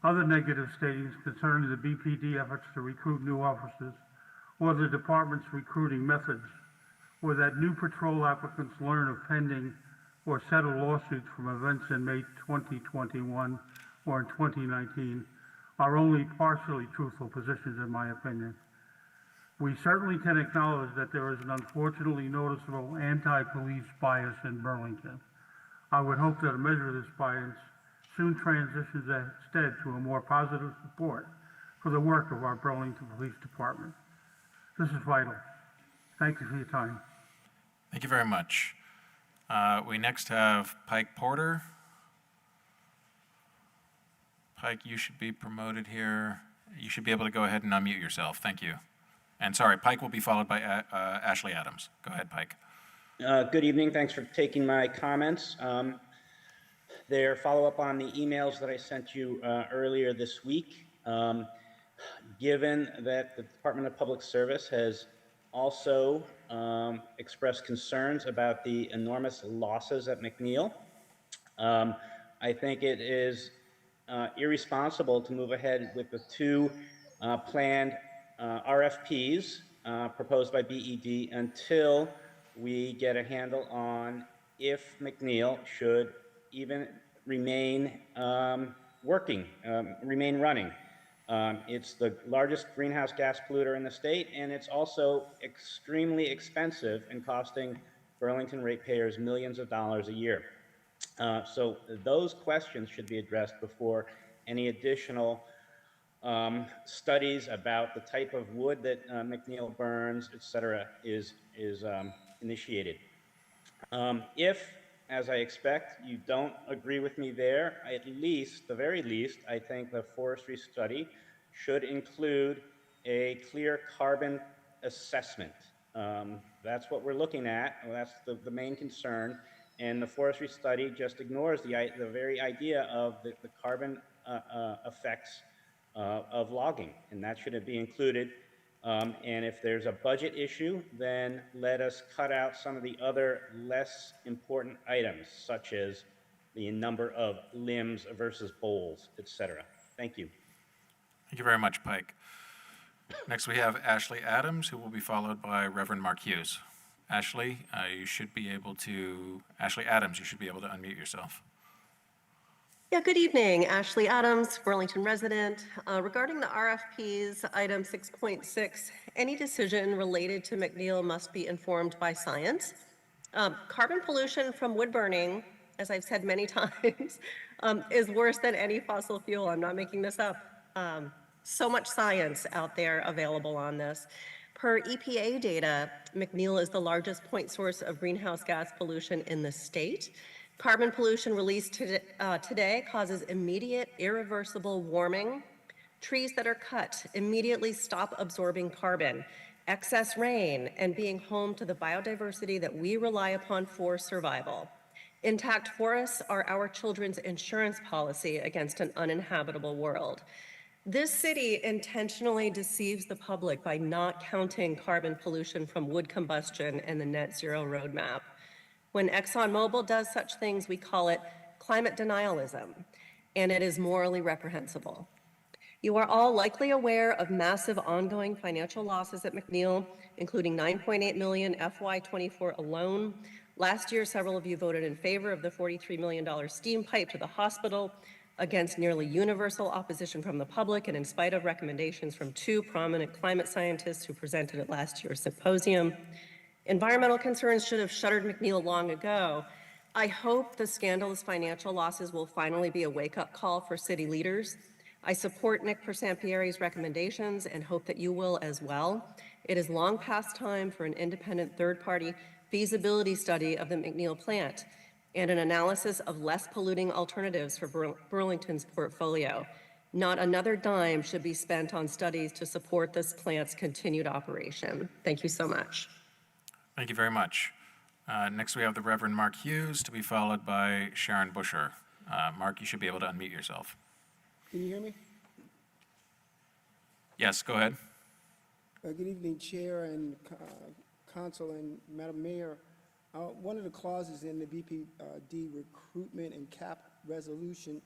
Other negative statings concerning the BPD efforts to recruit new officers or the department's recruiting methods, or that new patrol applicants learn of pending or settle lawsuits from events in May 2021 or in 2019 are only partially truthful positions in my opinion. We certainly can acknowledge that there is an unfortunately noticeable anti-police bias in Burlington. I would hope that a measure of this bias soon transitions instead to a more positive support for the work of our Burlington Police Department. This is vital. Thank you for your time. Thank you very much. We next have Pike Porter. Pike, you should be promoted here. You should be able to go ahead and unmute yourself. Thank you. And sorry, Pike will be followed by Ashley Adams. Go ahead, Pike. Good evening. Thanks for taking my comments. They're follow-up on the emails that I sent you earlier this week. Given that the Department of Public Service has also expressed concerns about the enormous losses at McNeil, I think it is irresponsible to move ahead with the 2 planned RFPs proposed by BED until we get a handle on if McNeil should even remain remain running. It's the largest greenhouse gas polluter in the state, and it's also extremely expensive and costing Burlington ratepayers millions of dollars a year. So those questions should be addressed before any additional studies about the type of wood that McNeil burns, et cetera, is initiated. If, as I expect, you don't agree with me there, at least, the very least, I think the forestry study should include a clear carbon assessment. That's what we're looking at, and that's the main concern. And the forestry study just ignores the very idea of the carbon effects of logging, and that shouldn't be included. And if there's a budget issue, then let us cut out some of the other less important items, such as the number of limbs versus bowls, etc. Thank you. Thank you very much, Pike. Next, we have Ashley Adams, who will be followed by Reverend Mark Hughes. Ashley, Ashley Adams, you should be able to unmute yourself. Yeah, good evening. Ashley Adams, Burlington resident. Regarding the RFPs, item 6.6, any decision related to McNeil must be informed by science. Carbon pollution from wood burning, as I've said many times, is worse than any fossil fuel. I'm not making this up. So much science out there available on this. Per EPA data, McNeil is the largest point source of greenhouse gas pollution in the state. Carbon pollution released today causes immediate, irreversible warming. Trees that are cut immediately stop absorbing carbon. Excess rain and being home to the biodiversity that we rely upon for survival. Intact forests are our children's insurance policy against an uninhabitable world. This city intentionally deceives the public by not counting carbon pollution from wood combustion in the net zero roadmap. When ExxonMobil does such things, we call it climate denialism, and it is morally reprehensible. You are all likely aware of massive ongoing financial losses at McNeil, including $9.8 million FY24 alone. Last year, several of you voted in favor of the $43 million steam pipe to the hospital, against nearly universal opposition from the public and in spite of recommendations from 2 prominent climate scientists who presented at last year's symposium. Environmental concerns should have shuttered McNeil long ago. I hope the scandalous financial losses will finally be a wake-up call for city leaders. I support Nick Persampieri's recommendations and hope that you will as well. It is long past time for an independent third-party feasibility study of the McNeil plant and an analysis of less polluting alternatives for Burlington's portfolio. Not another dime should be spent on studies to support this plant's continued operation. Thank you so much. Thank you very much. Next, we have the Reverend Mark Hughes to be followed by Sharon Busher. Mark, you should be able to unmute yourself. Can you hear me? Yes, go ahead. Good evening, Chair and Council and Madam Mayor. One of the clauses in the BPD recruitment and cap resolution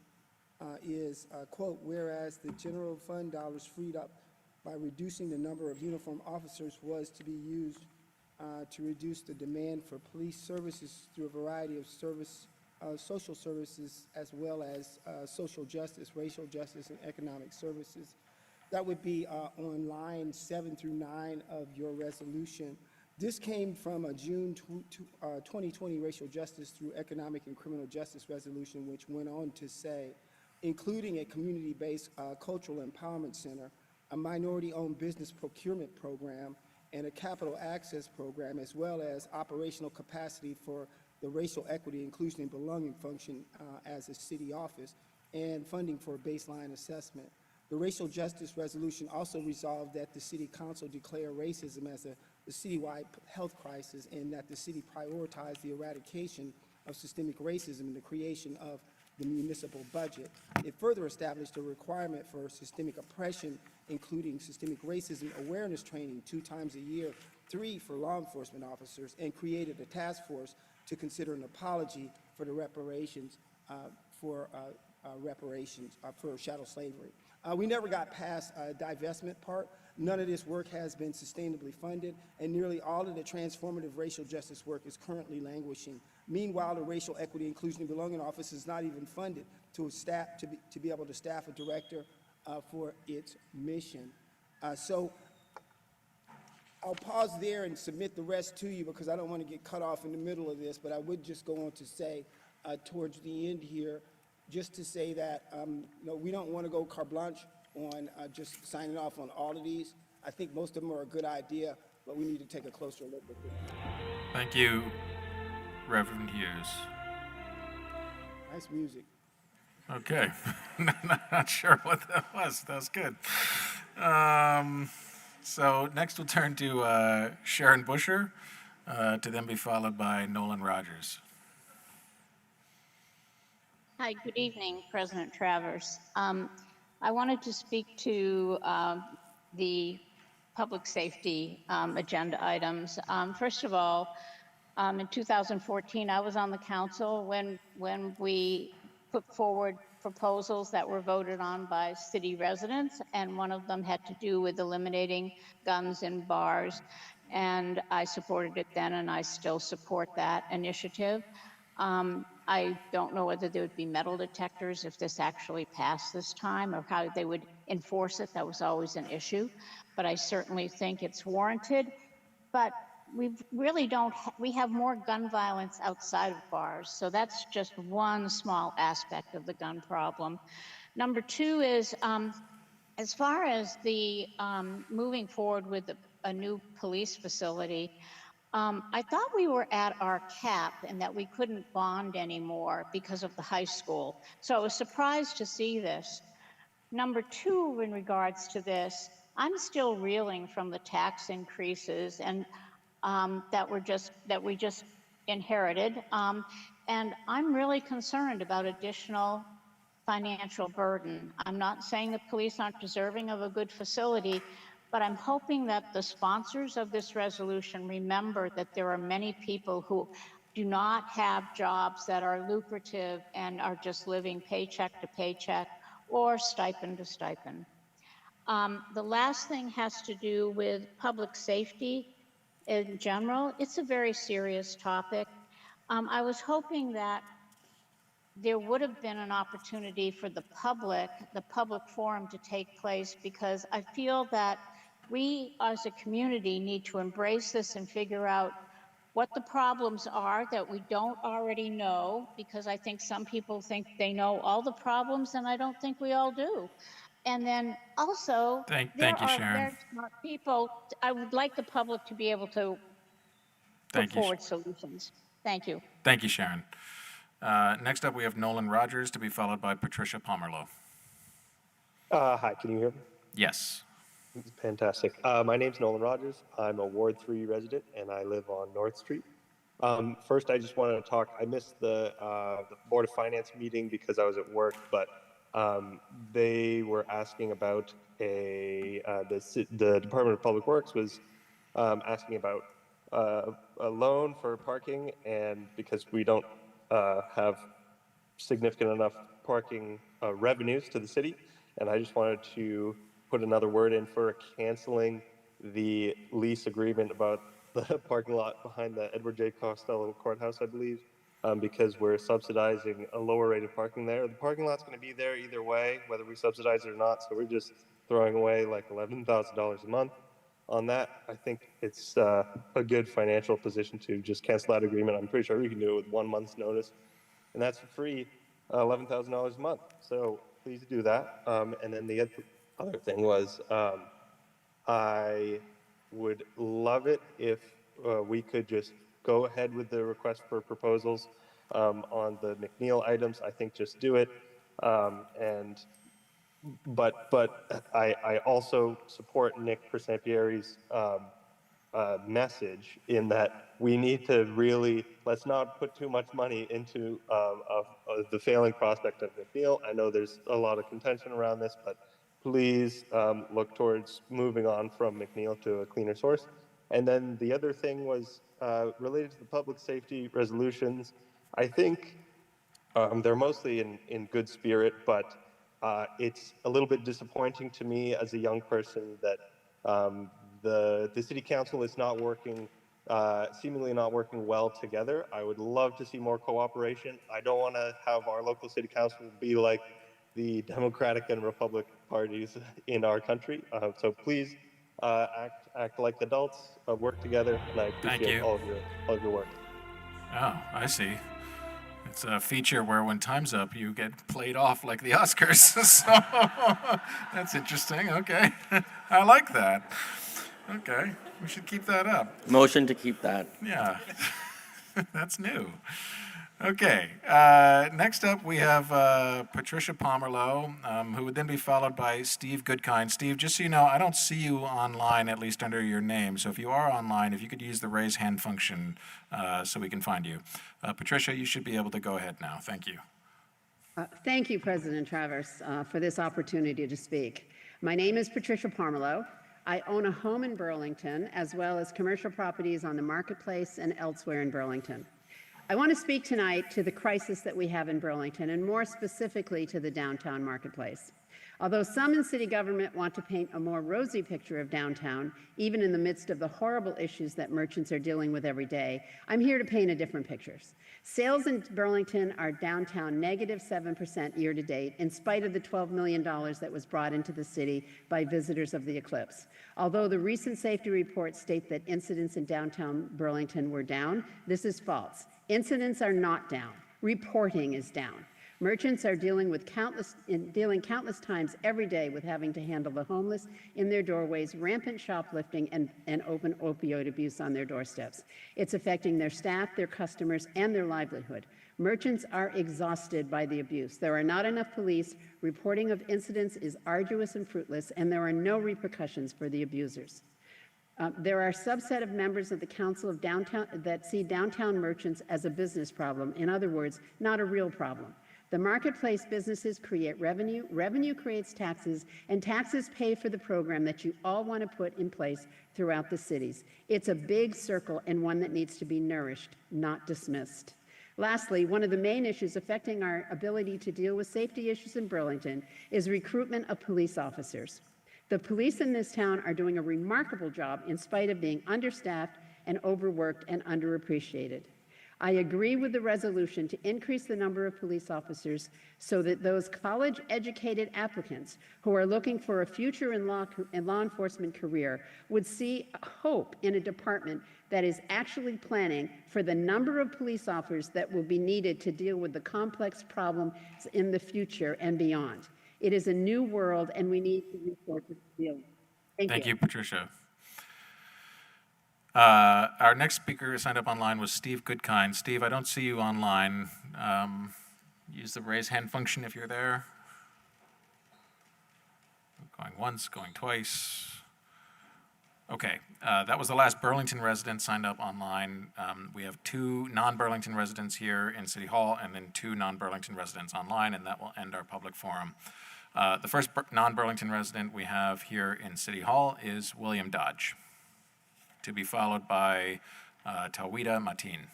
is, quote, whereas the general fund dollars freed up by reducing the number of uniformed officers was to be used to reduce the demand for police services through a variety of social services, as well as social justice, racial justice, and economic services. That would be on line 7 through 9 of your resolution. This came from a June 2020 racial justice through economic and criminal justice resolution, which went on to say, including a community-based cultural empowerment center, a minority-owned business procurement program, and a capital access program, as well as operational capacity for the racial equity, inclusion, and belonging function as a city office, and funding for a baseline assessment. The racial justice resolution also resolved that the city council declare racism as a citywide health crisis, and that the city prioritize the eradication of systemic racism and the creation of the municipal budget. It further established a requirement for systemic oppression, including systemic racism awareness training 2 times a year, 3 for law enforcement officers, and created a task force to consider an apology for the reparations for chattel slavery. We never got past divestment part. None of this work has been sustainably funded, and nearly all of the transformative racial justice work is currently languishing. Meanwhile, the Racial Equity, Inclusion, and Belonging Office is not even funded to be able to staff a director for its mission. So I'll pause there and submit the rest to you because I don't want to get cut off in the middle of this, but I would just go on to say towards the end here, just to say that we don't want to go carte blanche on just signing off on all of these. I think most of them are a good idea, but we need to take a closer look at them. Thank you, Reverend Hughes. Nice music. Okay. Not sure what that was. That was good. So next we'll turn to Sharon Busher, to then be followed by Nolan Rogers. Hi, good evening, President Travers. I wanted to speak to the public safety agenda items. First of all, in 2014, I was on the council when we put forward proposals that were voted on by city residents, and one of them had to do with eliminating guns in bars. And I supported it then, and I still support that initiative. I don't know whether there would be metal detectors if this actually passed this time, or how they would enforce it. That was always an issue, but I certainly think it's warranted. But we really don't, we have more gun violence outside of bars. So that's just one small aspect of the gun problem. Number two is, as far as the moving forward with a new police facility, I thought we were at our cap and that we couldn't bond anymore because of the high school. So I was surprised to see this. Number two, in regards to this, I'm still reeling from the tax increases and that we just inherited. And I'm really concerned about additional financial burden. I'm not saying the police aren't deserving of a good facility, but I'm hoping that the sponsors of this resolution remember that there are many people who do not have jobs that are lucrative and are just living paycheck to paycheck or stipend to stipend. The last thing has to do with public safety in general. It's a very serious topic. I was hoping that there would have been an opportunity for the public forum to take place, because I feel that we as a community need to embrace this and figure out what the problems are that we don't already know, because I think some people think they know all the problems, and I don't think we all do. And then also, Thank there you, are Sharon. very smart people. I would like the public to be able to put Thank you. forward solutions. Thank you. Thank you, Sharon. Next up, we have Nolan Rogers, to be followed by Patricia Pomerlow. Hi, can you hear me? Yes. Fantastic. My name's Nolan Rogers. I'm a Ward 3 resident, and I live on North Street. First, I just wanted to talk. I missed the Board of Finance meeting because I was at work, but they were asking about the Department of Public Works was asking about a loan for parking, and because we don't have significant enough parking revenues to the city, and I just wanted to put another word in for canceling the lease agreement about the parking lot behind the Edward J. Costello Courthouse, I believe, because we're subsidizing a lower rate of parking there. The parking lot's going to be there either way, whether we subsidize it or not, so we're just throwing away like $11,000 a month on that. I think it's a good financial position to just cancel that agreement. I'm pretty sure we can do it with 1 month's notice, and that's free, $11,000 a month. So please do that. And then the other thing was, I would love it if we could just go ahead with the request for proposals on the McNeil items. I think just do it. But I also support Nick Presampieri's message in that we need to really, let's not put too much money into the failing prospect of McNeil. I know there's a lot of contention around this, but please look towards moving on from McNeil to a cleaner source. And then the other thing was related to the public safety resolutions. I think they're mostly in good spirit, but it's a little bit disappointing to me as a young person that the city council is not working, seemingly not working well together. I would love to see more cooperation. I don't want to have our local city council be like the Democratic and Republican parties in our country. So please act like adults, work together, and I appreciate all of your work. Oh, I see. It's a feature where when time's up, you get played off like the Oscars. So that's interesting. Okay. I like that. Okay. We should keep that up. Motion to keep that. Yeah. That's new. Okay. Next up, we have Patricia Pomerlow, who would then be followed by Steve Goodkind. Steve, just so you know, I don't see you online, at least under your name. So if you are online, if you could use the raise hand function so we can find you. Patricia, you should be able to go ahead now. Thank you. Thank you, President Travers, for this opportunity to speak. My name is Patricia Parmelo. I own a home in Burlington, as well as commercial properties on the marketplace and elsewhere in Burlington. I want to speak tonight to the crisis that we have in Burlington, and more specifically to the downtown marketplace. Although some in city government want to paint a more rosy picture of downtown, even in the midst of the horrible issues that merchants are dealing with every day, I'm here to paint a different picture. Sales in Burlington are downtown -7% year to date, in spite of the $12 million that was brought into the city by visitors of the eclipse. Although the recent safety reports state that incidents in downtown Burlington were down, this is false. Incidents are not down. Reporting is down. Merchants are dealing countless times every day with having to handle the homeless in their doorways, rampant shoplifting, and open opioid abuse on their doorsteps. It's affecting their staff, their customers, and their livelihood. Merchants are exhausted by the abuse. There are not enough police. Reporting of incidents is arduous and fruitless, and there are no repercussions for the abusers. There are a subset of members of the Council of Downtown that see downtown merchants as a business problem. In other words, not a real problem. The marketplace businesses create revenue, revenue creates taxes, and taxes pay for the program that you all want to put in place throughout the cities. It's a big circle and one that needs to be nourished, not dismissed. Lastly, one of the main issues affecting our ability to deal with safety issues in Burlington is recruitment of police officers. The police in this town are doing a remarkable job in spite of being understaffed and overworked and underappreciated. I agree with the resolution to increase the number of police officers so that those college-educated applicants who are looking for a future in law enforcement career would see hope in a department that is actually planning for the number of police officers that will be needed to deal with the complex problems in the future and beyond. It is a new world, and we need the resources to deal with it. Thank you, Patricia. Our next speaker signed up online was Steve Goodkind. Steve, I don't see you online. Use the raise hand function if you're there. Going once, going twice. Okay, that was the last Burlington resident signed up online. We have 2 non-Burlington residents here in City Hall and then 2 non-Burlington residents online, and that will end our public forum. The first non-Burlington resident we have here in City Hall is William Dodge, to be followed by Tawida Mateen.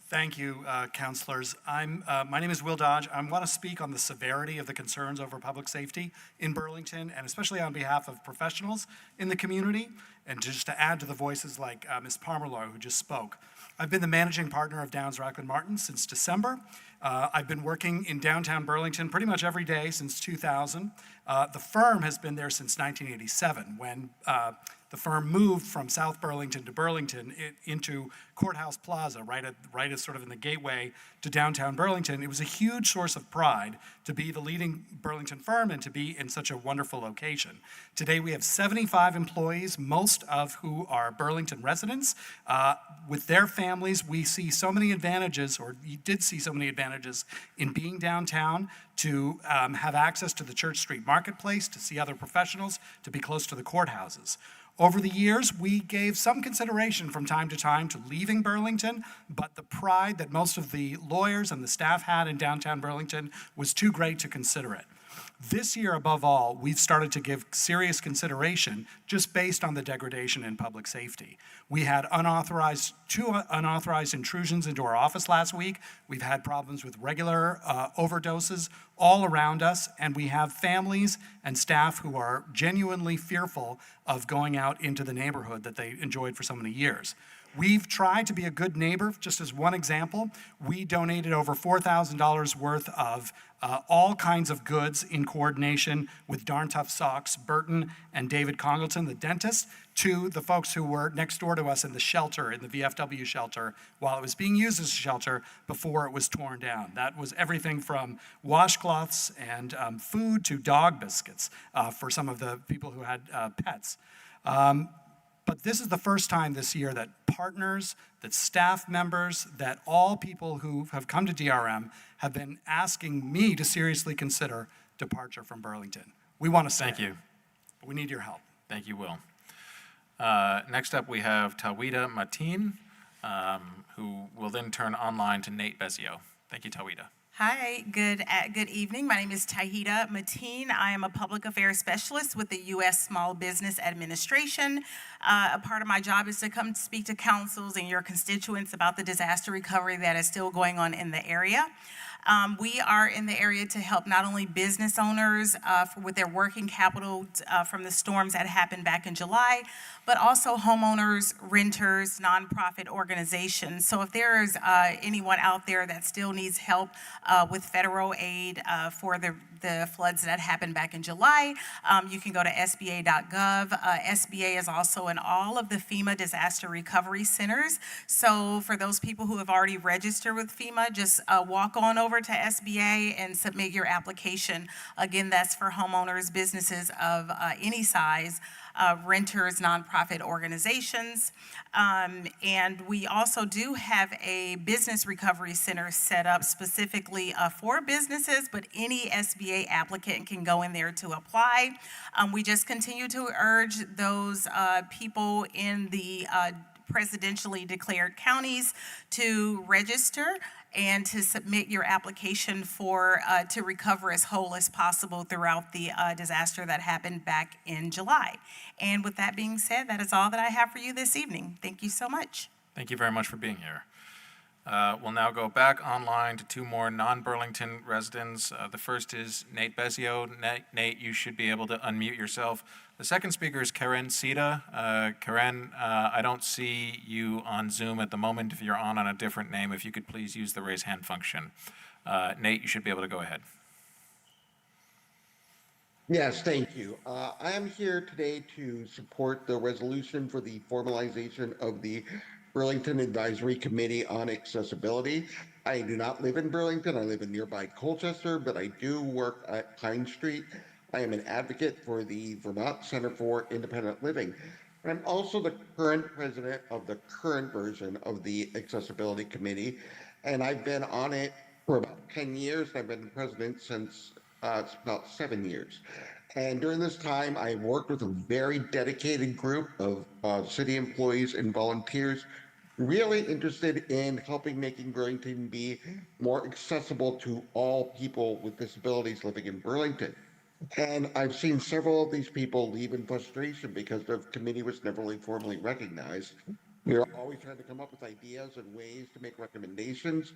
Thank you, councilors. My name is Will Dodge. I want to speak on the severity of the concerns over public safety in Burlington, and especially on behalf of professionals in the community, and just to add to the voices like Ms. Parmelo, who just spoke. I've been the managing partner of Downs Rockland Martin since December. I've been working in downtown Burlington pretty much every day since 2000. The firm has been there since 1987, when the firm moved from South Burlington to Burlington into Courthouse Plaza, right as sort of in the gateway to downtown Burlington. It was a huge source of pride to be the leading Burlington firm and to be in such a wonderful location. Today we have 75 employees, most of who are Burlington residents. With their families, we see so many advantages, or you did see so many advantages in being downtown, to have access to the Church Street Marketplace, to see other professionals, to be close to the courthouses. Over the years, we gave some consideration from time to time to leaving Burlington, but the pride that most of the lawyers and the staff had in downtown Burlington was too great to consider it. This year, above all, we've started to give serious consideration just based on the degradation in public safety. We had two unauthorized intrusions into our office last week. We've had problems with regular overdoses all around us, and we have families and staff who are genuinely fearful of going out into the neighborhood that they enjoyed for so many years. We've tried to be a good neighbor. Just as one example, we donated over $4,000 worth of all kinds of goods in coordination with Darn Tough Socks, Burton, and David Congleton, the dentist, to the folks who were next door to us in the shelter, in the VFW shelter, while it was being used as a shelter before it was torn down. That was everything from washcloths and food to dog biscuits for some of the people who had pets. But this is the first time this year that partners, that staff members, that all people who have come to DRM have been asking me to seriously consider departure from Burlington. We want to stay. Thank you. But we need your help. Thank you, Will. Next up, we have Tawida Mateen, who will then turn online to Nate Bezio. Thank you, Tawida. Hi, good evening. My name is Tahita Mateen. I am a public affairs specialist with the U.S. Small Business Administration. A part of my job is to come speak to councils and your constituents about the disaster recovery that is still going on in the area. We are in the area to help not only business owners with their working capital from the storms that happened back in July, but also homeowners, renters, nonprofit organizations. So if there is anyone out there that still needs help with federal aid for the floods that happened back in July, you can go to SBA.gov. SBA is also in all of the FEMA disaster recovery centers. So for those people who have already registered with FEMA, just walk on over to SBA and submit your application. Again, that's for homeowners, businesses of any size, renters, nonprofit organizations. And we also do have a business recovery center set up specifically for businesses, but any SBA applicant can go in there to apply. We just continue to urge those people in the presidentially declared counties to register and to submit your application for to recover as whole as possible throughout the disaster that happened back in July. And with that being said, that is all that I have for you this evening. Thank you so much. Thank you very much for being here. We'll now go back online to two more non-Burlington residents. The first is Nate Bezio. Nate, you should be able to unmute yourself. The second speaker is Karen Sita. Karen, I don't see you on Zoom at the moment. If you're on a different name, if you could please use the raise hand function. Nate, you should be able to go ahead. Yes, thank you. I am here today to support the resolution for the formalization of the Burlington Advisory Committee on Accessibility. I do not live in Burlington. I live in nearby Colchester, but I do work at Pine Street. I am an advocate for the Vermont Center for Independent Living. I'm also the current president of the current version of the Accessibility Committee, and I've been on it for about 10 years. I've been president since about 7 years. And during this time, I've worked with a very dedicated group of city employees and volunteers really interested in helping making Burlington be more accessible to all people with disabilities living in Burlington. And I've seen several of these people leave in frustration because the committee was never really formally recognized. We are always trying to come up with ideas and ways to make recommendations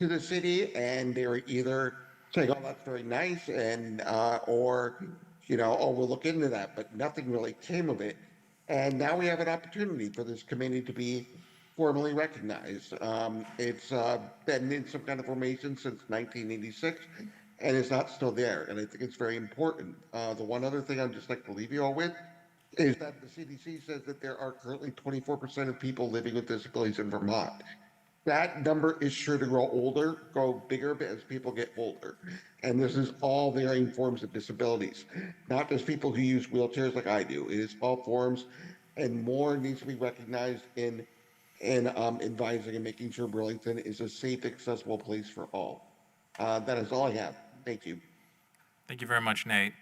to the city, and they're either saying, oh, that's very nice, and or, you know, oh, we'll look into that, but nothing really came of it. And now we have an opportunity for this committee to be formally recognized. It's been in some kind of formation since 1986, and it's not still there, and I think it's very important. The one other thing I'd just like to leave you all with is that the CDC says that there are currently 24% of people living with disabilities in Vermont. That number is sure to grow bigger as people get older. And this is all varying forms of disabilities, not just people who use wheelchairs like I do. It is all forms, and more needs to be recognized in advising and making sure Burlington is a safe, accessible place for all. That is all I have. Thank you. Thank you very much, Nate.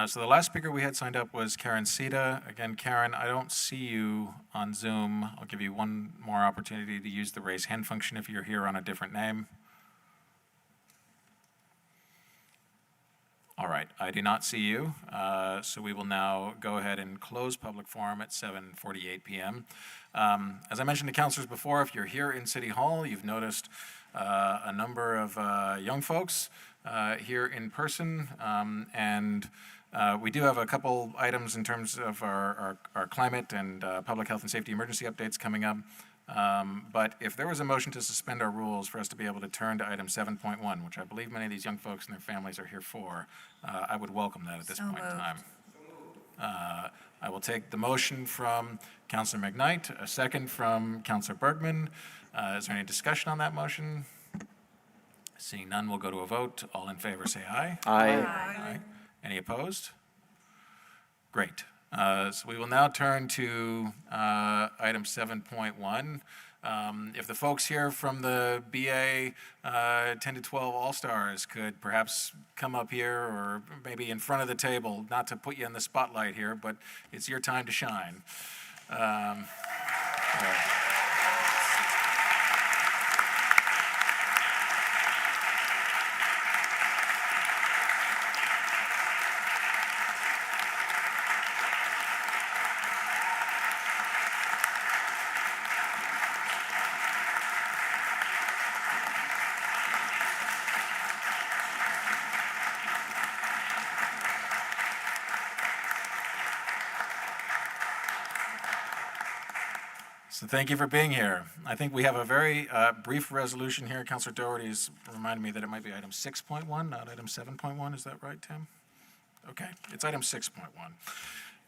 So the last speaker we had signed up was Karen Sita. Again, Karen, I don't see you on Zoom. I'll give you one more opportunity to use the raise hand function if you're here on a different name. All right, I do not see you. So we will now go ahead and close public forum at 7:48 p.m. As I mentioned to councilors before, if you're here in City Hall, you've noticed a number of young folks here in person, and we do have a couple items in terms of our climate and public health and safety emergency updates coming up. But if there was a motion to suspend our rules for us to be able to turn to item 7.1, which I believe many of these young folks and their families are here for, I would welcome that at this point in time. I will take the motion from Councilor McKnight, a second from Councilor Bergman. Is there any discussion on that motion? Seeing none, we'll go to a vote. All in favor, say aye. Aye. Aye. Any opposed? Great. So we will now turn to item 7.1. If the folks here from the BA 10 to 12 All-Stars could perhaps come up here or maybe in front of the table, not to put you in the spotlight here, but it's your time to shine. So thank you for being here. I think we have a very brief resolution here. Councilor Doherty's reminded me that it might be item 6.1, not item 7.1. Is that right, Tim? Okay, it's item 6.1.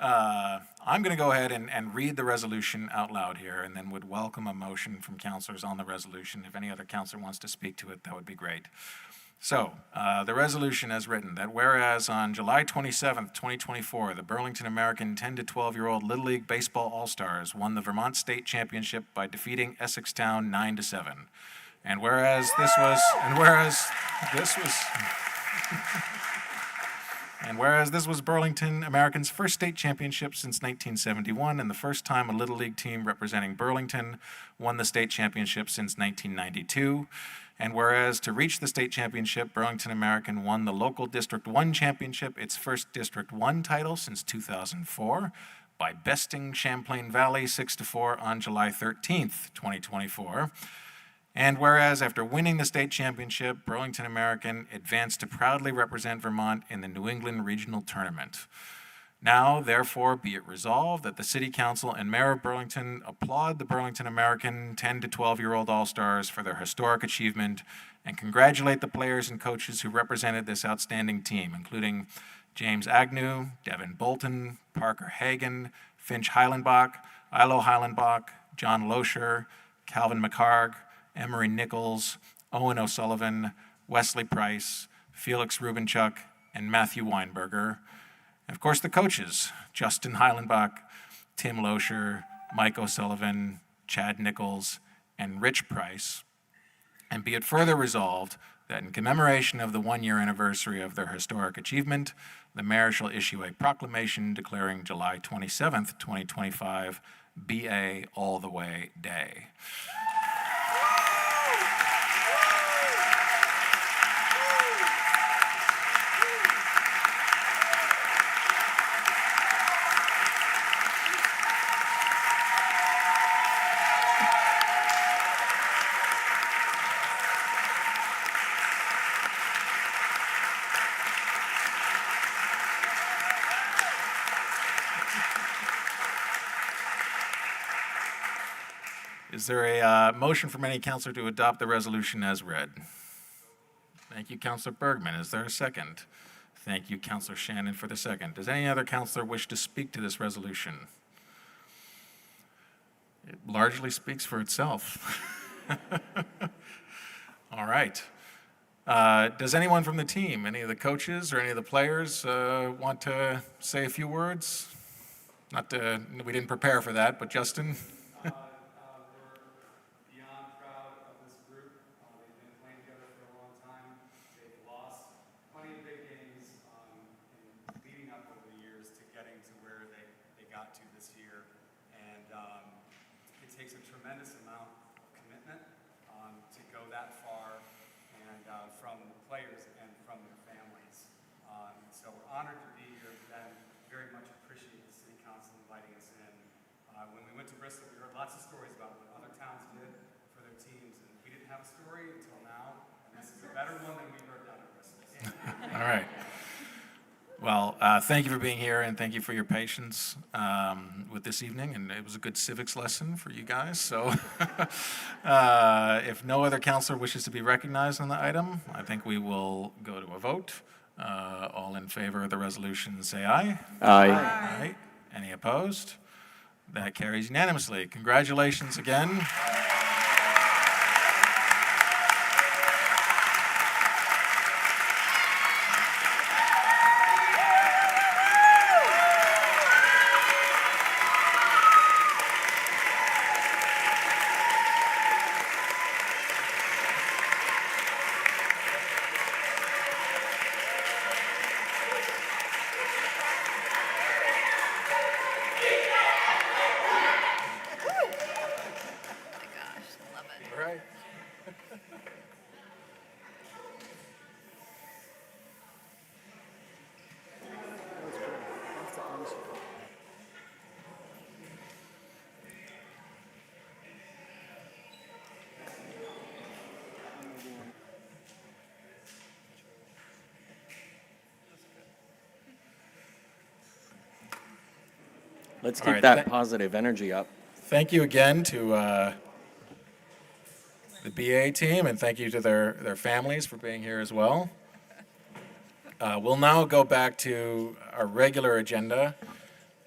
I'm going to go ahead and read the resolution out loud here, and then would welcome a motion from councilors on the resolution. If any other councilor wants to speak to it, that would be great. So, the resolution as written, that whereas on July 27th, 2024, the Burlington American 10 to 12-year-old Little League Baseball All-Stars won the Vermont State Championship by defeating Essex Town 9-7. And whereas this was Burlington American's first state championship since 1971, and the first time a Little League team representing Burlington won the state championship since 1992. And whereas to reach the state championship, Burlington American won the local District 1 championship, its first District 1 title since 2004, by besting Champlain Valley 6-4 on July 13th, 2024. And whereas after winning the state championship, Burlington American advanced to proudly represent Vermont in the New England Regional Tournament. Now, therefore, be it resolved that the City Council and Mayor of Burlington applaud the Burlington American 10 to 12-year-old All-Stars for their historic achievement and congratulate the players and coaches who represented this outstanding team, including James Agnew, Devin Bolton, Parker Hagan, Finch Heilenbach, Ilo Heilenbach, John Loescher, Calvin McHarg, Emery Nichols, Owen O'Sullivan, Wesley Price, Felix Rubenchuk, and Matthew Weinberger. And of course, the coaches, Justin Heilenbach, Tim Loescher, Mike O'Sullivan, Chad Nichols, and Rich Price. And be it further resolved that in commemoration of the one-year anniversary of their historic achievement, the mayor shall issue a proclamation declaring July 27th, 2025, BA All the Way Day. Is there a motion from any councilor to adopt the resolution as read? Thank you, Councilor Bergman. Is there a second? Thank you, Councilor Shannon, for the second. Does any other councilor wish to speak to this resolution? It largely speaks for itself. All right. Does anyone from the team, any of the coaches or any of the players want to say a few words? We didn't prepare for that, but Justin? Lots of stories about what other towns did for their teams, and we didn't have a story until now, and this is a better one than we've heard down at Bristol. All right. Well, thank you for being here, and thank you for your patience with this evening, and it was a good civics lesson for you guys. So if no other councilor wishes to be recognized on the item, I think we will go to a vote. All in favor of the resolution, say aye. Aye. Aye. Any opposed? That carries unanimously. Congratulations again. Let's All keep right, that positive energy up. Thank you again to the BA team, and thank you to their families for being here as well. We'll now go back to our regular agenda,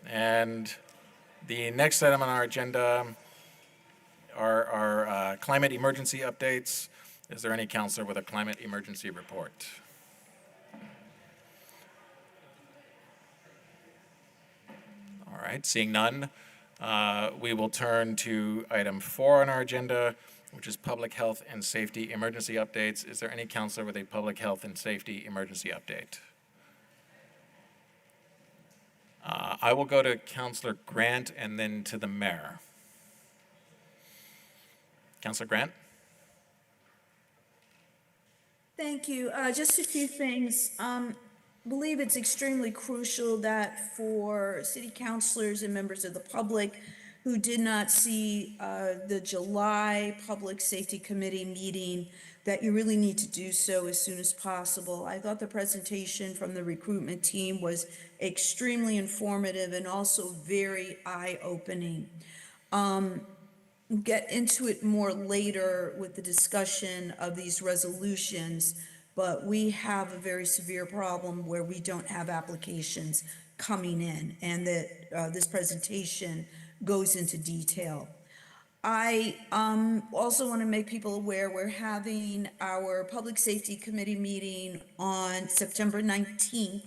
and the next item on our agenda are our climate emergency updates. Is there any counselor with a climate emergency report? All right, seeing none, we will turn to item 4 on our agenda, which is public health and safety emergency updates. Is there any counselor with a public health and safety emergency update? I will go to Counselor Grant and then to the mayor. Counselor Grant? Thank you. Just a few things. Believe it's extremely crucial that for city councilors and members of the public who did not see the July Public Safety Committee meeting, that you really need to do so as soon as possible. I thought the presentation from the recruitment team was extremely informative and also very eye-opening. Get into it more later with the discussion of these resolutions, but we have a very severe problem where we don't have applications coming in, and that this presentation goes into detail. I also want to make people aware we're having our Public Safety Committee meeting on September 19th,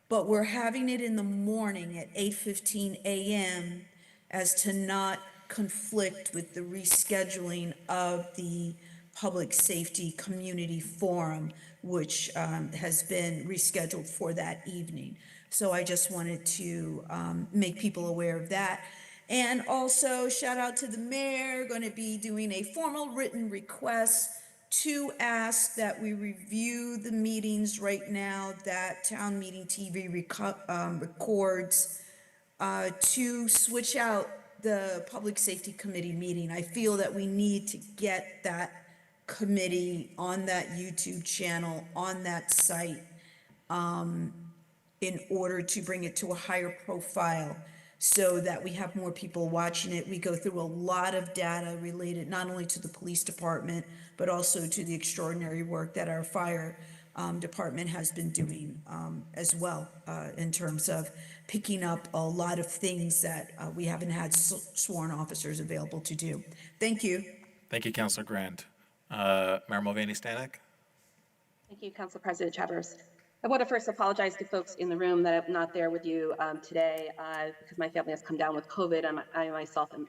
but we're having it in the morning at 8:15 a.m. as to not conflict with the rescheduling of the Public Safety Community Forum, which has been rescheduled for that evening. So I just wanted to make people aware of that. And also shout out to the mayor, going to be doing a formal written request to ask that we review the meetings right now that Town Meeting TV records to switch out the Public Safety Committee meeting. I feel that we need to get that committee on that YouTube channel, on that site, in order to bring it to a higher profile so that we have more people watching it. We go through a lot of data related not only to the police department, but also to the extraordinary work that our fire department has been doing as well in terms of picking up a lot of things that we haven't had sworn officers available to do. Thank you. Thank you, Councilor Grant. Mayor Mulvaney-Stanek? Thank you, Council President Travers. I want to first apologize to folks in the room that I'm not there with you today because my family has come down with COVID. I myself am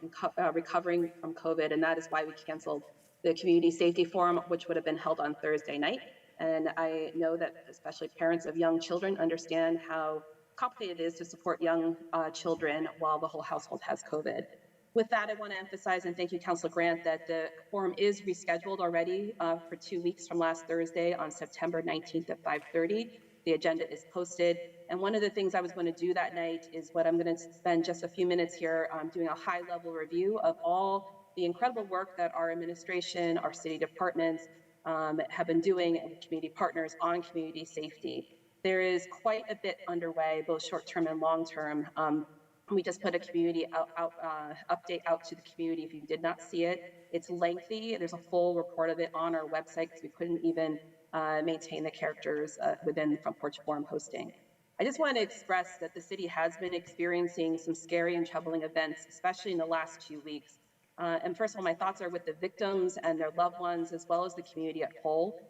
recovering from COVID, and that is why we canceled the Community Safety Forum, which would have been held on Thursday night. And I know that especially parents of young children understand how complicated it is to support young children while the whole household has COVID. With that, I want to emphasize, and thank you, Councilor Grant, that the forum is rescheduled already for 2 weeks from last Thursday on September 19th at 5:30. The agenda is posted. And one of the things I was going to do that night is what I'm going to spend just a few minutes here doing a high-level review of all the incredible work that our administration, our city departments have been doing with community partners on community safety. There is quite a bit underway, both short-term and long-term. We just put a community update out to the community. If you did not see it, it's lengthy. There's a full report of it on our website because we couldn't even maintain the characters within Front Porch Forum hosting. I just want to express that the city has been experiencing some scary and troubling events, especially in the last 2 weeks. And first of all, my thoughts are with the victims and their loved ones, as well as the community at whole.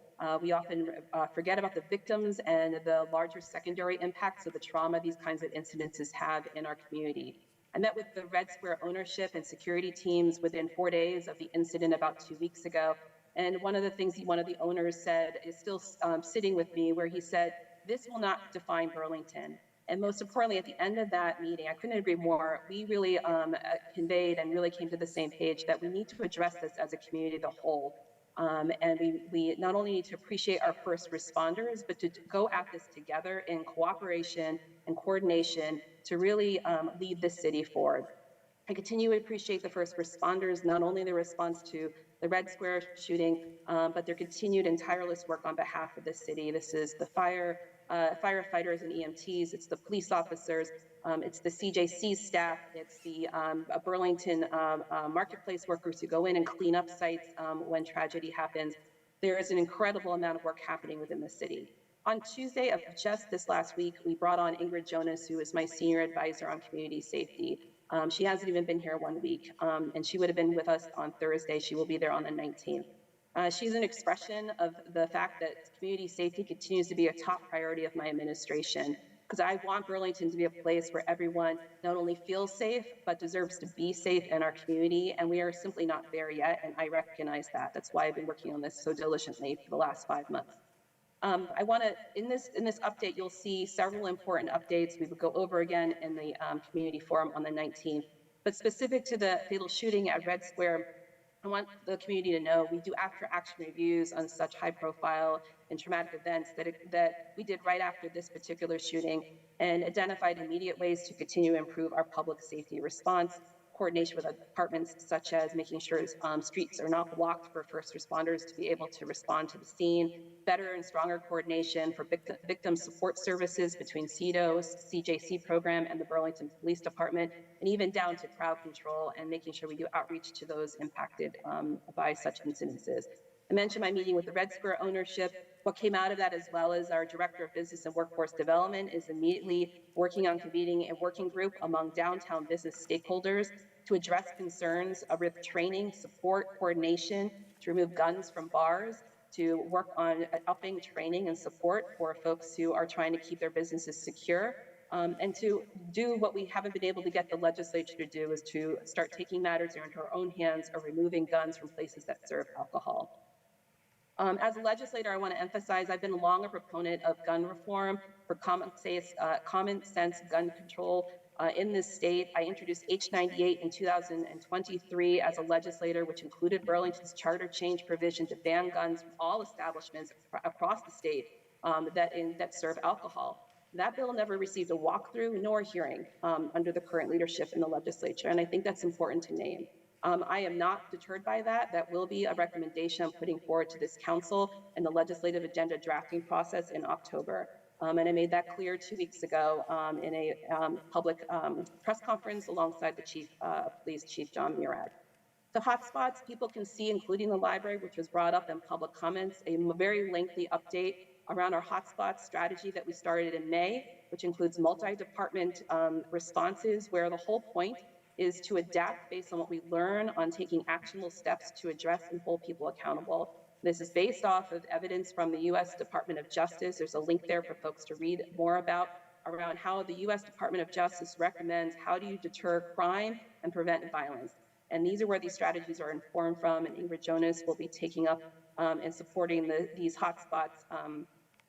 We often forget about the victims and the larger secondary impacts of the trauma these kinds of incidences have in our community. I met with the Red Square ownership and security teams within 4 days of the incident about 2 weeks ago. And one of the things one of the owners said is still sitting with me, where he said, "This will not define Burlington." And most importantly, at the end of that meeting, I couldn't agree more. We really conveyed and really came to the same page that we need to address this as a community as a whole. And we not only need to appreciate our first responders, but to go at this together in cooperation and coordination to really lead the city forward. I continue to appreciate the first responders, not only their response to the Red Square shooting, but their continued and tireless work on behalf of the city. This is the firefighters and EMTs, it's the police officers, It's the CJC staff, it's the Burlington marketplace workers who go in and clean up sites when tragedy happens. There is an incredible amount of work happening within the city. On Tuesday of just this last week, we brought on Ingrid Jonas, who is my senior advisor on community safety. She hasn't even been here 1 week, and she would have been with us on Thursday. She will be there on the 19th. She's an expression of the fact that community safety continues to be a top priority of my administration, because I want Burlington to be a place where everyone not only feels safe, but deserves to be safe in our community, and we are simply not there yet, and I recognize that. That's why I've been working on this so diligently for the last 5 months. I want to, in this update, you'll see several important updates we will go over again in the community forum on the 19th. But specific to the fatal shooting at Red Square, I want the community to know we do after-action reviews on such high-profile and traumatic events that we did right after this particular shooting, and identified immediate ways to continue to improve our public safety response, coordination with departments such as making sure streets are not blocked for first responders to be able to respond to the scene, better and stronger coordination for victim support services between CEDO's CJC program and the Burlington Police Department, and even down to crowd control and making sure we do outreach to those impacted by such incidences. I mentioned my meeting with the Red Square ownership. What came out of that, as well as our Director of Business and Workforce Development, is immediately working on convening a working group among downtown business stakeholders to address concerns with training, support, coordination, to remove guns from bars, to work on upping training and support for folks who are trying to keep their businesses secure, and to do what we haven't been able to get the legislature to do, is to start taking matters into our own hands or removing guns from places that serve alcohol. As a legislator, I want to emphasize I've been long a proponent of gun reform for common sense gun control in this state. I introduced H98 in 2023 as a legislator, which included Burlington's charter change provision to ban guns from all establishments across the state that serve alcohol. That bill never received a walkthrough nor hearing under the current leadership in the legislature, and I think that's important to name. I am not deterred by that. That will be a recommendation I'm putting forward to this council in the legislative agenda drafting process in October. And I made that clear 2 weeks ago in a public press conference alongside the Chief of Police, Chief John Murad. The hotspots people can see, including the library, which was brought up in public comments, a very lengthy update around our hotspot strategy that we started in May, which includes multi-department responses, where the whole point is to adapt based on what we learn on taking actionable steps to address and hold people accountable. This is based off of evidence from the U.S. Department of Justice. There's a link there for folks to read more about around how the U.S. Department of Justice recommends how do you deter crime and prevent violence. And these are where these strategies are informed from, and Ingrid Jonas will be taking up and supporting these hotspots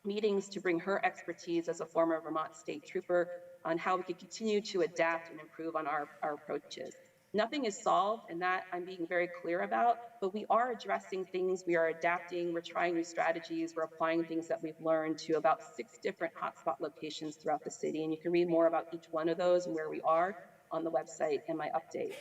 meetings to bring her expertise as a former Vermont state trooper on how we can continue to adapt and improve on our approaches. Nothing is solved, and that I'm being very clear about, but we are addressing things, we are adapting, we're trying new strategies, we're applying things that we've learned to about 6 different hotspot locations throughout the city, and you can read more about each one of those and where we are on the website in my update.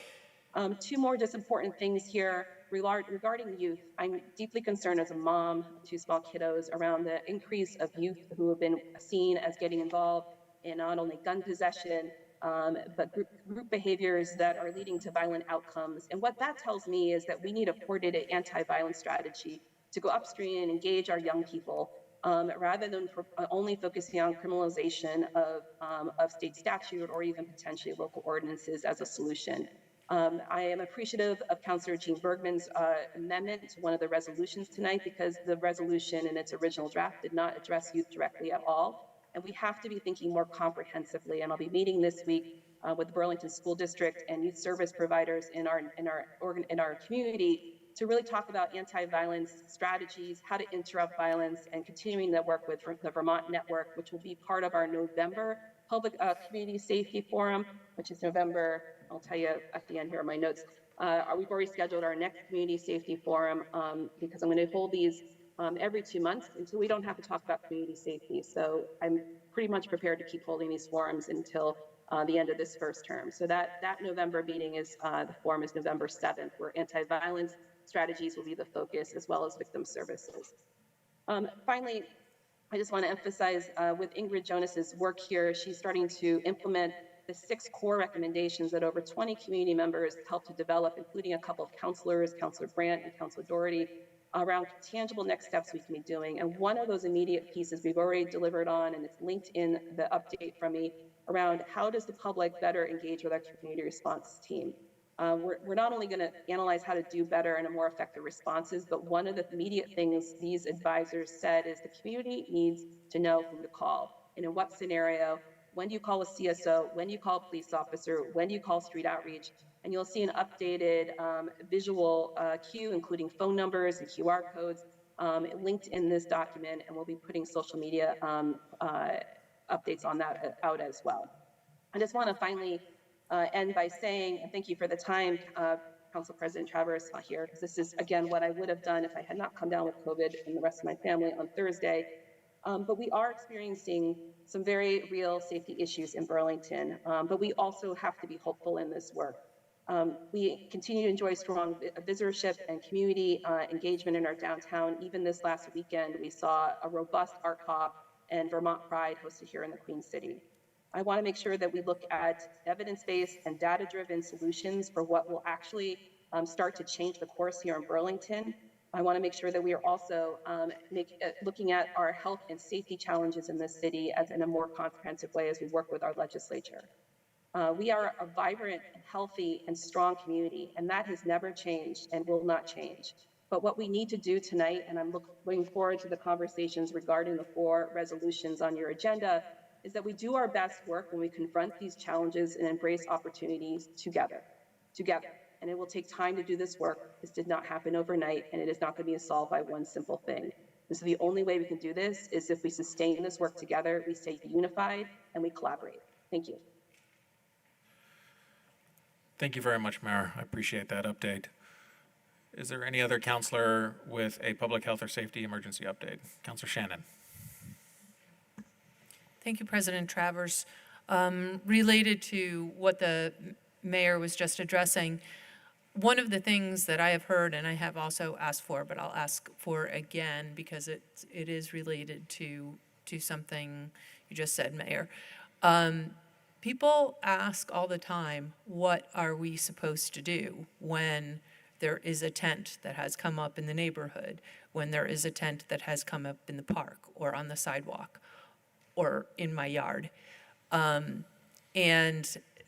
2 more just important things here regarding youth. I'm deeply concerned as a mom, 2 small kiddos, around the increase of youth who have been seen as getting involved in not only gun possession, but group behaviors that are leading to violent outcomes. And what that tells me is that we need a coordinated anti-violence strategy to go upstream and engage our young people, rather than only focusing on criminalization of state statute or even potentially local ordinances as a solution. I am appreciative of Councilor Jean Bergman's amendment to one of the resolutions tonight, because the resolution in its original draft did not address youth directly at all. And we have to be thinking more comprehensively. And I'll be meeting this week with the Burlington School District and youth service providers in our community to really talk about anti-violence strategies, how to interrupt violence, and continuing to work with the Vermont Network, which will be part of our November Public Community Safety Forum, which is November. I'll tell you at the end here in my notes. We've already scheduled our next Community Safety Forum because I'm going to hold these every 2 months until we don't have to talk about community safety. So I'm pretty much prepared to keep holding these forums until the end of this first term. So that November meeting is, the forum is November 7th, where anti-violence strategies will be the focus, as well as victim services. Finally, I just want to emphasize with Ingrid Jonas's work here, she's starting to implement the 6 core recommendations that over 20 community members helped to develop, including a couple of counselors, Counselor Brandt and Counselor Doherty, around tangible next steps we can be doing. And one of those immediate pieces we've already delivered on, and it's linked in the update from me, around how does the public better engage with our community response team. We're not only going to analyze how to do better and a more effective responses, but one of the immediate things these advisors said is the community needs to know who to call and in what scenario. When do you call a CSO? When do you call a police officer? When do you call street outreach? And you'll see an updated visual cue, including phone numbers and QR codes linked in this document, and we'll be putting social media updates on that out as well. I just want to finally end by saying, and thank you for the time, Council President Travers here, because this is, again, what I would have done if I had not come down with COVID and the rest of my family on Thursday. But we are experiencing some very real safety issues in Burlington, but we also have to be hopeful in this work. We continue to enjoy strong visitorship and community engagement in our downtown. Even this last weekend, we saw a robust art hop and Vermont Pride hosted here in the Queen City. I want to make sure that we look at evidence-based and data-driven solutions for what will actually start to change the course here in Burlington. I want to make sure that we are also looking at our health and safety challenges in this city as in a more comprehensive way as we work with our legislature. We are a vibrant, healthy, and strong community, and that has never changed and will not change. But what we need to do tonight, and I'm looking forward to the conversations regarding the 4 resolutions on your agenda, is that we do our best work when we confront these challenges and embrace opportunities together. And it will take time to do this work. This did not happen overnight, and it is not going to be solved by one simple thing. And so the only way we can do this is if we sustain this work together, we stay unified, and we collaborate. Thank you. Thank you very much, Mayor. I appreciate that update. Is there any other counselor with a public health or safety emergency update? Counselor Shannon. Thank you, President Travers. Related to what the mayor was just addressing, one of the things that I have heard, and I have also asked for, but I'll ask for again because it is related to something you just said, Mayor. People ask all the time, what are we supposed to do when there is a tent that has come up in the neighborhood, when there is a tent that has come up in the park or on the sidewalk or in my yard? And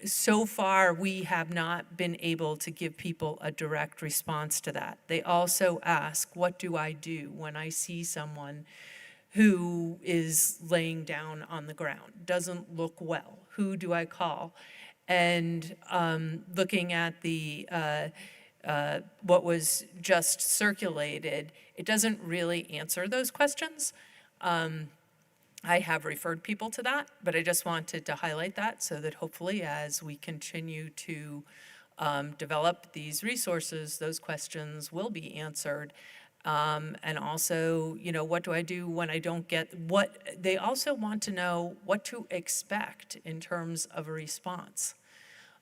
so far, we have not been able to give people a direct response to that. They also ask, what do I do when I see someone who is laying down on the ground, doesn't look well? Who do I call? And looking at the what was just circulated, it doesn't really answer those questions. I have referred people to that, but I just wanted to highlight that so that hopefully as we continue to develop these resources, those questions will be answered. And also, what do I do when I don't get what they also want to know what to expect in terms of a response.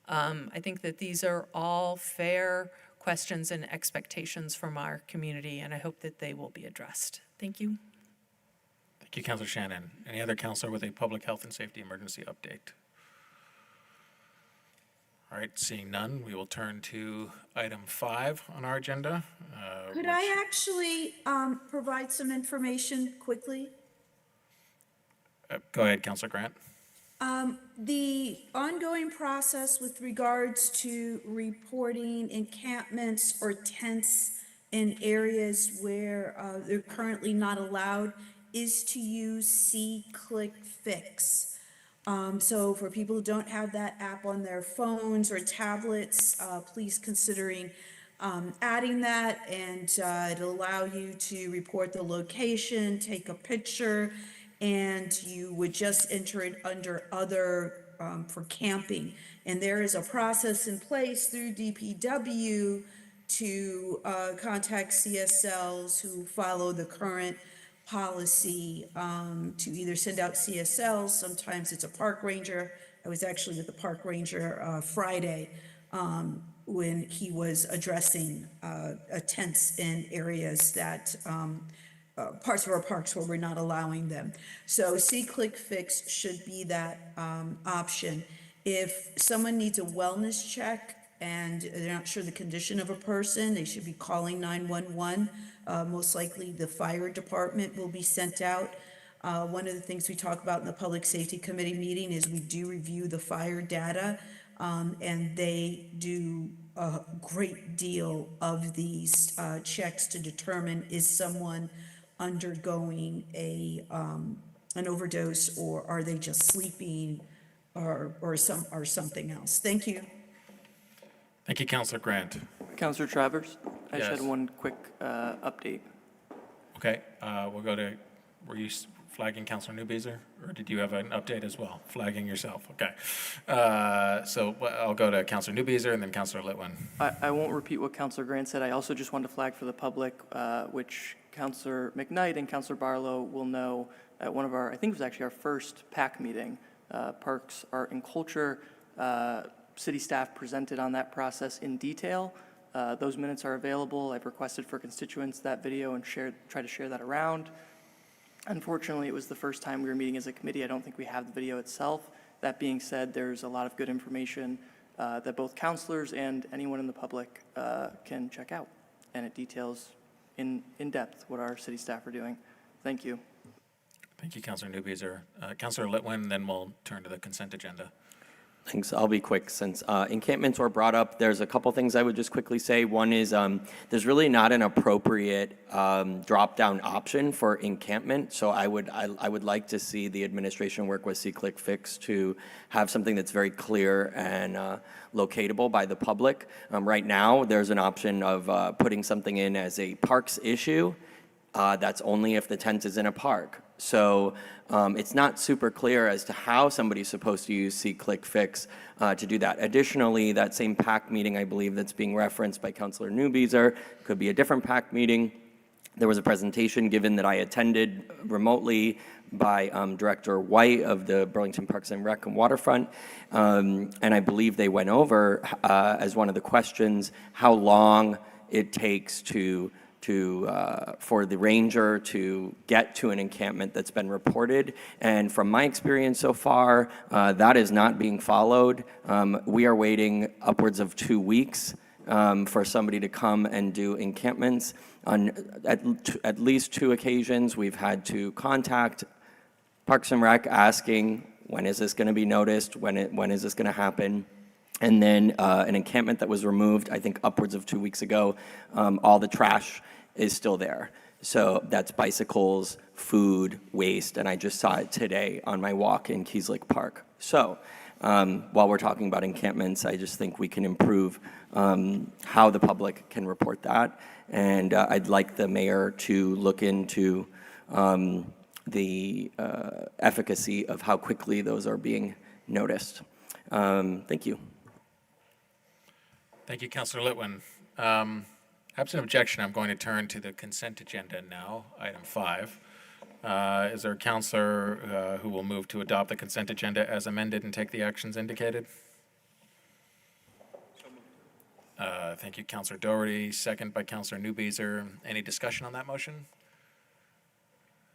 I think that these are all fair questions and expectations from our community, and I hope that they will be addressed. Thank you. Thank you, Councilor Shannon. Any other counselor with a public health and safety emergency update? All right, seeing none, we will turn to item 5 on our agenda. Could I actually provide some information quickly? Go ahead, Councilor Grant. The ongoing process with regards to reporting encampments or tents in areas where they're currently not allowed is to use See-Click-Fix. So for people who don't have that app on their phones or tablets, please considering adding that, and it'll allow you to report the location, take a picture, and you would just enter it under other for camping. And there is a process in place through DPW to contact CSLs who follow the current policy to either send out CSLs. Sometimes it's a park ranger. I was actually with the park ranger Friday when he was addressing tents in areas that parts of our parks where we're not allowing them. So See-Click-Fix should be that option. If someone needs a wellness check and they're not sure the condition of a person, they should be calling 911. Most likely, the fire department will be sent out. One of the things we talk about in the Public Safety Committee meeting is we do review the fire data, and they do a great deal of these checks to determine is someone undergoing an overdose, or are they just sleeping, or something else. Thank you. Thank you, Councilor Grant. Councilor Travers, I just Yes. had one quick update. Okay, we'll go to, were you flagging Councilor Newbeezer, or did you have an update as well? Flagging yourself, okay. So I'll go to Councilor Newbeezer and then Councilor Litwin. I won't repeat what Councilor Grant said. I also just wanted to flag for the public, which Councilor McKnight and Councilor Barlow will know at one of our, I think it was actually our first PAC meeting, Parks, Art, and Culture. City staff presented on that process in detail. Those minutes are available. I've requested for constituents that video and try to share that around. Unfortunately, it was the first time we were meeting as a committee. I don't think we have the video itself. That being said, there's a lot of good information that both councilors and anyone in the public can check out. And it details in depth what our city staff are doing. Thank you. Thank you, Councilor Newbeezer. Councilor Litwin, then we'll turn to the consent agenda. Thanks. I'll be quick since encampments were brought up. There's a couple things I would just quickly say. One is there's really not an appropriate drop-down option for encampment. So I would like to see the administration work with SeeClickFix to have something that's very clear and locatable by the public. Right now, there's an option of putting something in as a parks issue. That's only if the tent is in a park. So it's not super clear as to how somebody's supposed to use SeeClickFix to do that. Additionally, that same PAC meeting, I believe, that's being referenced by Councilor Newbeezer, could be a different PAC meeting. There was a presentation given that I attended remotely by Director White of the Burlington Parks and Rec and Waterfront, and I believe they went over as one of the questions how long it takes for the ranger to get to an encampment that's been reported. And from my experience so far, that is not being followed. We are waiting upwards of 2 weeks for somebody to come and do encampments. On at least 2 occasions, we've had to contact Parks and Rec asking, when is this going to be noticed? When is this going to happen? And then an encampment that was removed, I think upwards of 2 weeks ago, all the trash is still there. So that's bicycles, food, waste, and I just saw it today on my walk in Keyslick Park. So while we're talking about encampments, I just think we can improve how the public can report that. And I'd like the mayor to look into the efficacy of how quickly those are being noticed. Thank you. Thank you, Councilor Litwin. Absent objection, I'm going to turn to the consent agenda now, item 5. Is there a councilor who will move to adopt the consent agenda as amended and take the actions indicated? Thank you, Councilor Doherty. Second by Councilor Newbeezer. Any discussion on that motion?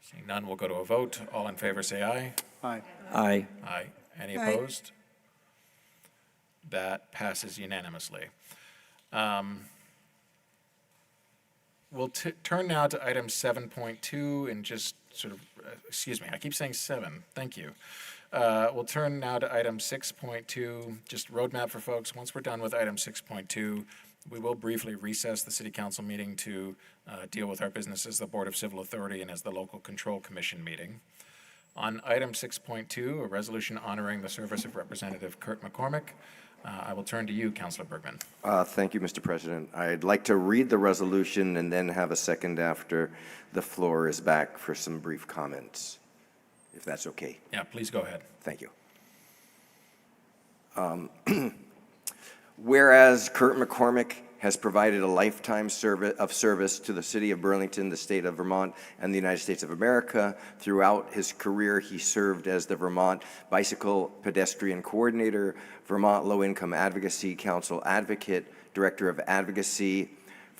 Seeing none, we'll go to a vote. All in favor, say aye. Aye. Aye. Aye. Any Aye. opposed? That passes unanimously. We'll turn now to item 7.2 and just sort of, excuse me, I keep saying 7, thank you. We'll turn now to item 6.2, just roadmap for folks. Once we're done with item 6.2, we will briefly recess the City Council meeting to deal with our business as the Board of Civil Authority and as the Local Control Commission meeting. On item 6.2, a resolution honoring the service of Representative Curt McCormack, I will turn to you, Councilor Bergman. Thank you, Mr. President. I'd like to read the resolution and then have a second after the floor is back for some brief comments, if that's okay. Yeah, please go ahead. Thank you. Whereas Curt McCormack has provided a lifetime service to the city of Burlington, the state of Vermont, and the United States of America. Throughout his career, he served as the Vermont Bicycle Pedestrian Coordinator, Vermont Low Income Advocacy Council Advocate, Director of Advocacy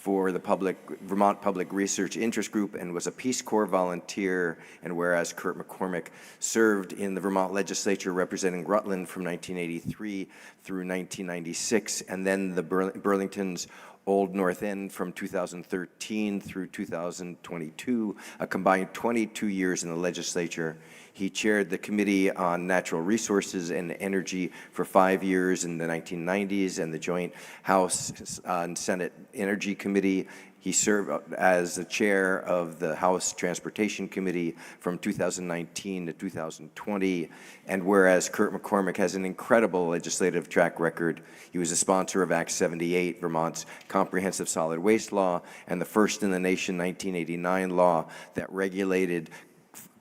for the Vermont Public Research Interest Group and was a Peace Corps volunteer. And whereas Curt McCormack served in the Vermont legislature representing Rutland from 1983 through 1996, and then the Burlington's Old North End from 2013 through 2022, a combined 22 years in the legislature. He chaired the Committee on Natural Resources and Energy for 5 years in the 1990s and the Joint House and Senate Energy Committee. He served as the chair of the House Transportation Committee from 2019 to 2020. And whereas Curt McCormack has an incredible legislative track record, he was a sponsor of Act 78, Vermont's comprehensive solid waste law, and the first in the nation 1989 law that regulated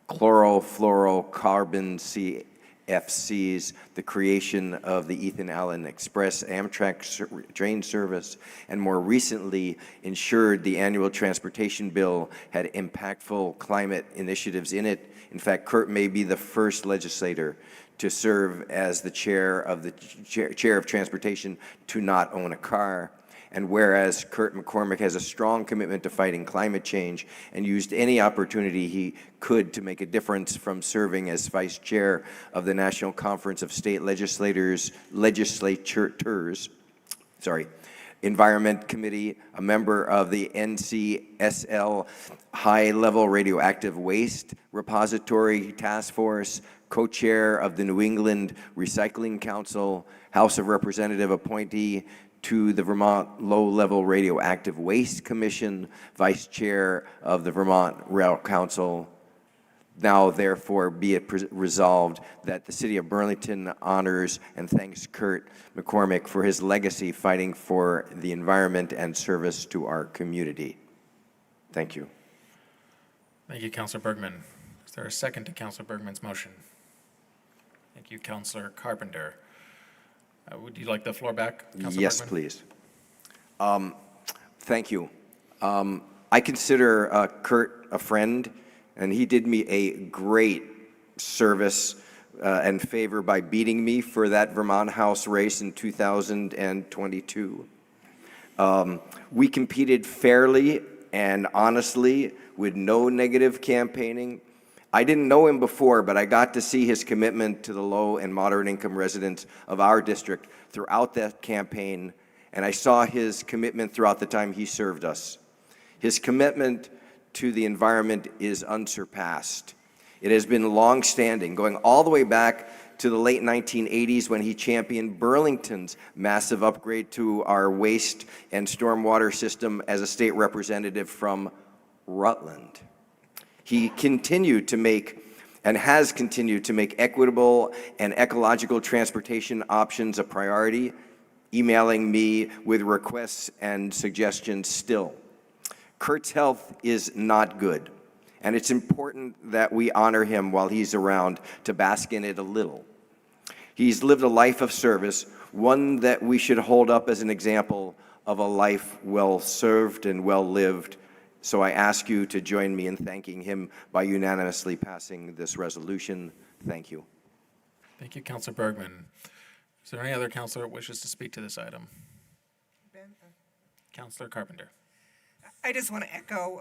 chlorofluorocarbon CFCs, the creation of the Ethan Allen Express Amtrak train service, and more recently ensured the annual transportation bill had impactful climate initiatives in it. In fact, Curt may be the first legislator to serve as the chair of transportation to not own a car. And whereas Curt McCormack has a strong commitment to fighting climate change and used any opportunity he could to make a difference, from serving as vice chair of the National Conference of State Legislators, Environment Committee, a member of the NCSL High-Level Radioactive Waste Repository Task Force, co-chair of the New England Recycling Council, House of Representative appointee to the Vermont Low-Level Radioactive Waste Commission, vice chair of the Vermont Rail Council. Now, therefore, be it resolved that the city of Burlington honors and thanks Curt McCormack for his legacy fighting for the environment and service to our community. Thank you. Thank you, Councilor Bergman. Is there a second to Councilor Bergman's motion? Thank you, Councilor Carpenter. Would you like the floor back, Councilor Yes, Bergman? please. Thank you. I consider Curt a friend, and he did me a great service and favor by beating me for that Vermont House race in 2022. We competed fairly and honestly with no negative campaigning. I didn't know him before, but I got to see his commitment to the low and moderate income residents of our district throughout that campaign, and I saw his commitment throughout the time he served us. His commitment to the environment is unsurpassed. It has been long-standing, going all the way back to the late 1980s when he championed Burlington's massive upgrade to our waste and stormwater system as a state representative from Rutland. He continued to make and has continued to make equitable and ecological transportation options a priority, emailing me with requests and suggestions still. Curt's health is not good, and it's important that we honor him while he's around to bask in it a little. He's lived a life of service, one that we should hold up as an example of a life well served and well lived. So I ask you to join me in thanking him by unanimously passing this resolution. Thank you. Thank you, Councilor Bergman. Is there any other councilor that wishes to speak to this item? Councilor Carpenter. I just want to echo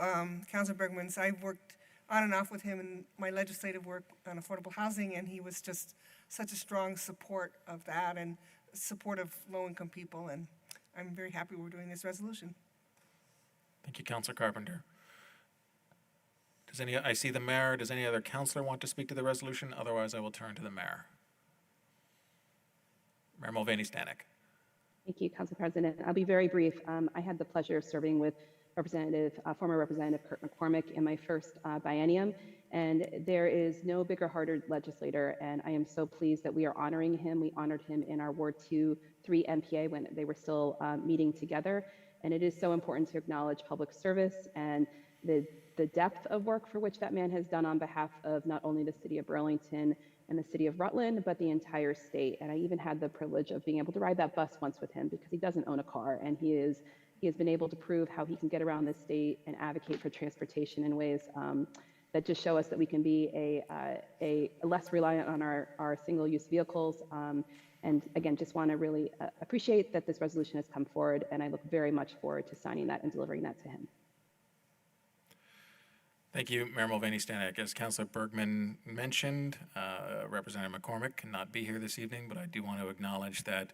Councilor Bergman's. I've worked on and off with him in my legislative work on affordable housing, and he was just such a strong support of that and support of low-income people, and I'm very happy we're doing this resolution. Thank you, Councilor Carpenter. I see the mayor. Does any other councilor want to speak to the resolution? Otherwise, I will turn to the mayor. Mayor Mulvaney-Stanek. Thank you, Council President. I'll be very brief. I had the pleasure of serving with former Representative Curt McCormack in my first biennium, and there is no bigger-hearted legislator, and I am so pleased that we are honoring him. We honored him in our Ward 2-3 MPA when they were still meeting together, and it is so important to acknowledge public service and the depth of work for which that man has done on behalf of not only the city of Burlington and the city of Rutland, but the entire state. And I even had the privilege of being able to ride that bus once with him because he doesn't own a car, and he has been able to prove how he can get around the state and advocate for transportation in ways that just show us that we can be a less reliant on our single-use vehicles And again, just want to really appreciate that this resolution has come forward, and I look very much forward to signing that and delivering that to him. Thank you, Mayor Mulvaney-Stanek. As Councilor Bergman mentioned, Representative McCormack cannot be here this evening, but I do want to acknowledge that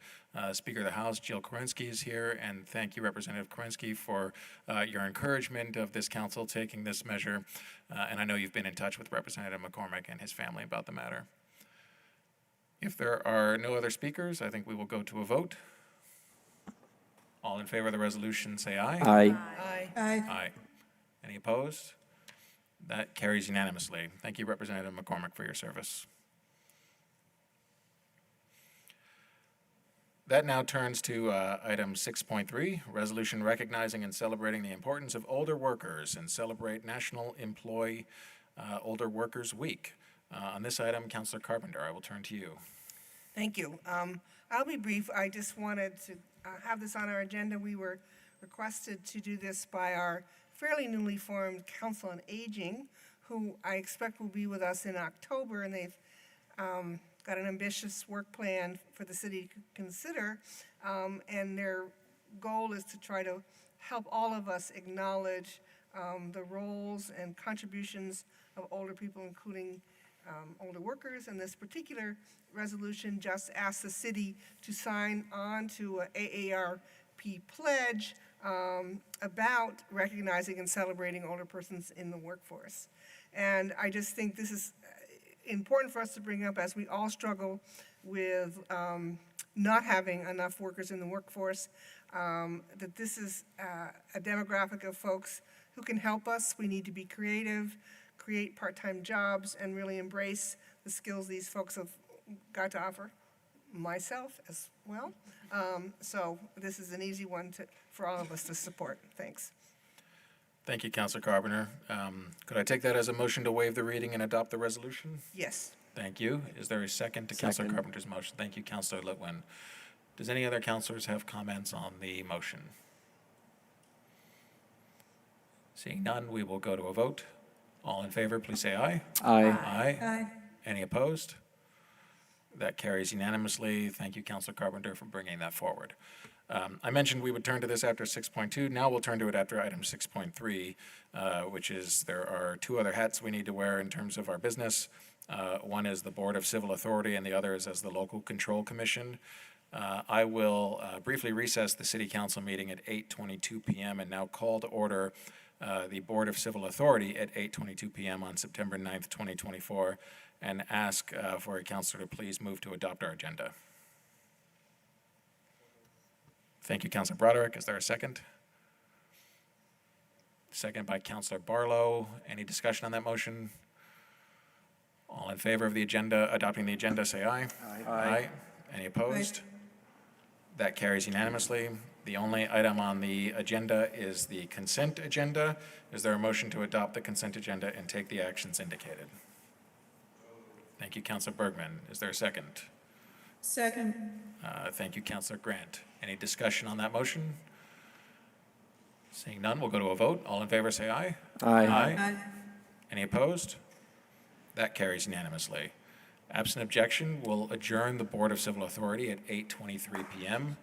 Speaker of the House, Jill Kerensky, is here, and thank you, Representative Kerensky, for your encouragement of this council taking this measure. And I know you've been in touch with Representative McCormack and his family about the matter. If there are no other speakers, I think we will go to a vote. All in favor of the resolution, say aye. Aye. Aye. Aye. Any opposed? That carries unanimously. Thank you, Representative McCormack, for your service. That now turns to item 6.3, resolution recognizing and celebrating the importance of older workers and celebrate National Employee Older Workers Week. On this item, Councilor Carpenter, I will turn to you. Thank you. I'll be brief. I just wanted to have this on our agenda. We were requested to do this by our fairly newly formed Council on Aging, who I expect will be with us in October, and they've got an ambitious work plan for the city to consider, and their goal is to try to help all of us acknowledge the roles and contributions of older people, including older workers. And this particular resolution just asks the city to sign on to an AARP pledge about recognizing and celebrating older persons in the workforce. And I just think this is important for us to bring up as we all struggle with not having enough workers in the workforce, that this is a demographic of folks who can help us. We need to be creative, create part-time jobs, and really embrace the skills these folks have got to offer, myself as well. So this is an easy one for all of us to support. Thanks. Thank you, Councilor Carpenter. Could I take that as a motion to waive the reading and adopt the resolution? Yes. Thank you. Is there a second to Councilor Carpenter's motion? Thank you, Councilor Litwin. Does any other councilors have comments on the motion? Seeing none, we will go to a vote. All in favor, please say aye. Aye. Aye. Any opposed? That carries unanimously. Thank you, Councilor Carpenter, for bringing that forward. I mentioned we would turn to this after 6.2. Now we'll turn to it after item 6.3, which is there are two other hats we need to wear in terms of our business. One is the Board of Civil Authority and the other is as the Local Control Commission. I will briefly recess the City Council meeting at 8:22 p.m. and now call to order the Board of Civil Authority at 8:22 p.m. on September 9th, 2024, and ask for a councilor to please move to adopt our agenda. Thank you, Councilor Broderick. Is there a second? Second by Councilor Barlow. Any discussion on that motion? All in favor of the agenda, adopting the agenda, say aye. Aye. Any opposed? That carries unanimously. The only item on the agenda is the consent agenda. Is there a motion to adopt the consent agenda and take the actions indicated? Thank you, Councilor Bergman. Is there a second? Second. Thank you, Councilor Grant. Any discussion on that motion? Seeing none, we'll go to a vote. All in favor, say aye. Aye. Aye. Any opposed? That carries unanimously. Absent objection, we'll adjourn the Board of Civil Authority at 8:23 p.m.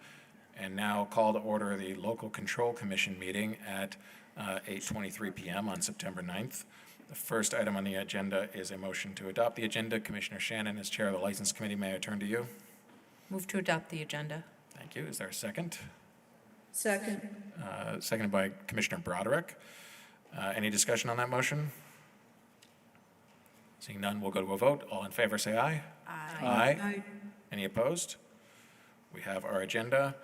and now call to order the Local Control Commission meeting at 8:23 p.m. on September 9th. The first item on the agenda is a motion to adopt the agenda. Commissioner Shannon, as Chair of the License Committee, may I turn to you? Move to adopt the agenda. Thank you. Is there a second? Second. Seconded by Commissioner Broderick. Any discussion on that motion? Seeing none, we'll go to a vote. All in favor, say aye. Aye. Any opposed? We have our agenda.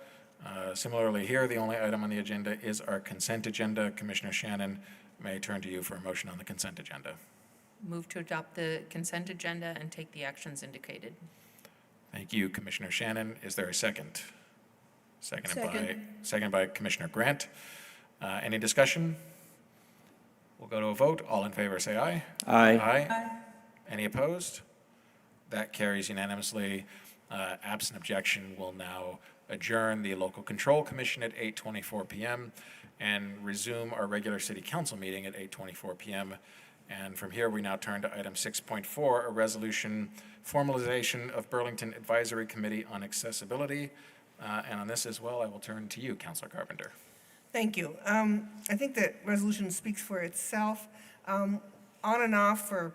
Similarly here, the only item on the agenda is our consent agenda. Commissioner Shannon, may I turn to you for a motion on the consent agenda? Move to adopt the consent agenda and take the actions indicated. Thank you, Commissioner Shannon. Is there a second? Second. Seconded by Commissioner Grant. Any discussion? We'll go to a vote. All in favor, say aye. Aye. Aye. Any opposed? That carries unanimously. Absent objection, we'll now adjourn the Local Control Commission at 8:24 p.m. and resume our regular City Council meeting at 8:24 p.m. And from here, we now turn to item 6.4, a resolution formalization of Burlington Advisory Committee on Accessibility. And on this as well, I will turn to you, Councilor Carpenter. Thank you. I think that resolution speaks for itself. On and off for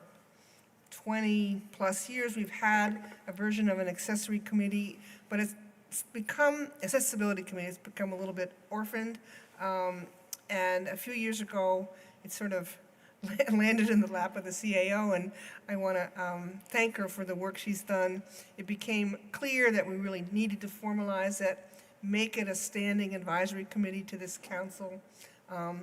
20-plus years, we've had a version of an accessory committee, but it's become, accessibility committee, it's become a little bit orphaned. And a few years ago, it sort of landed in the lap of the CAO, and I want to thank her for the work she's done. It became clear that we really needed to formalize it, make it a standing advisory committee to this council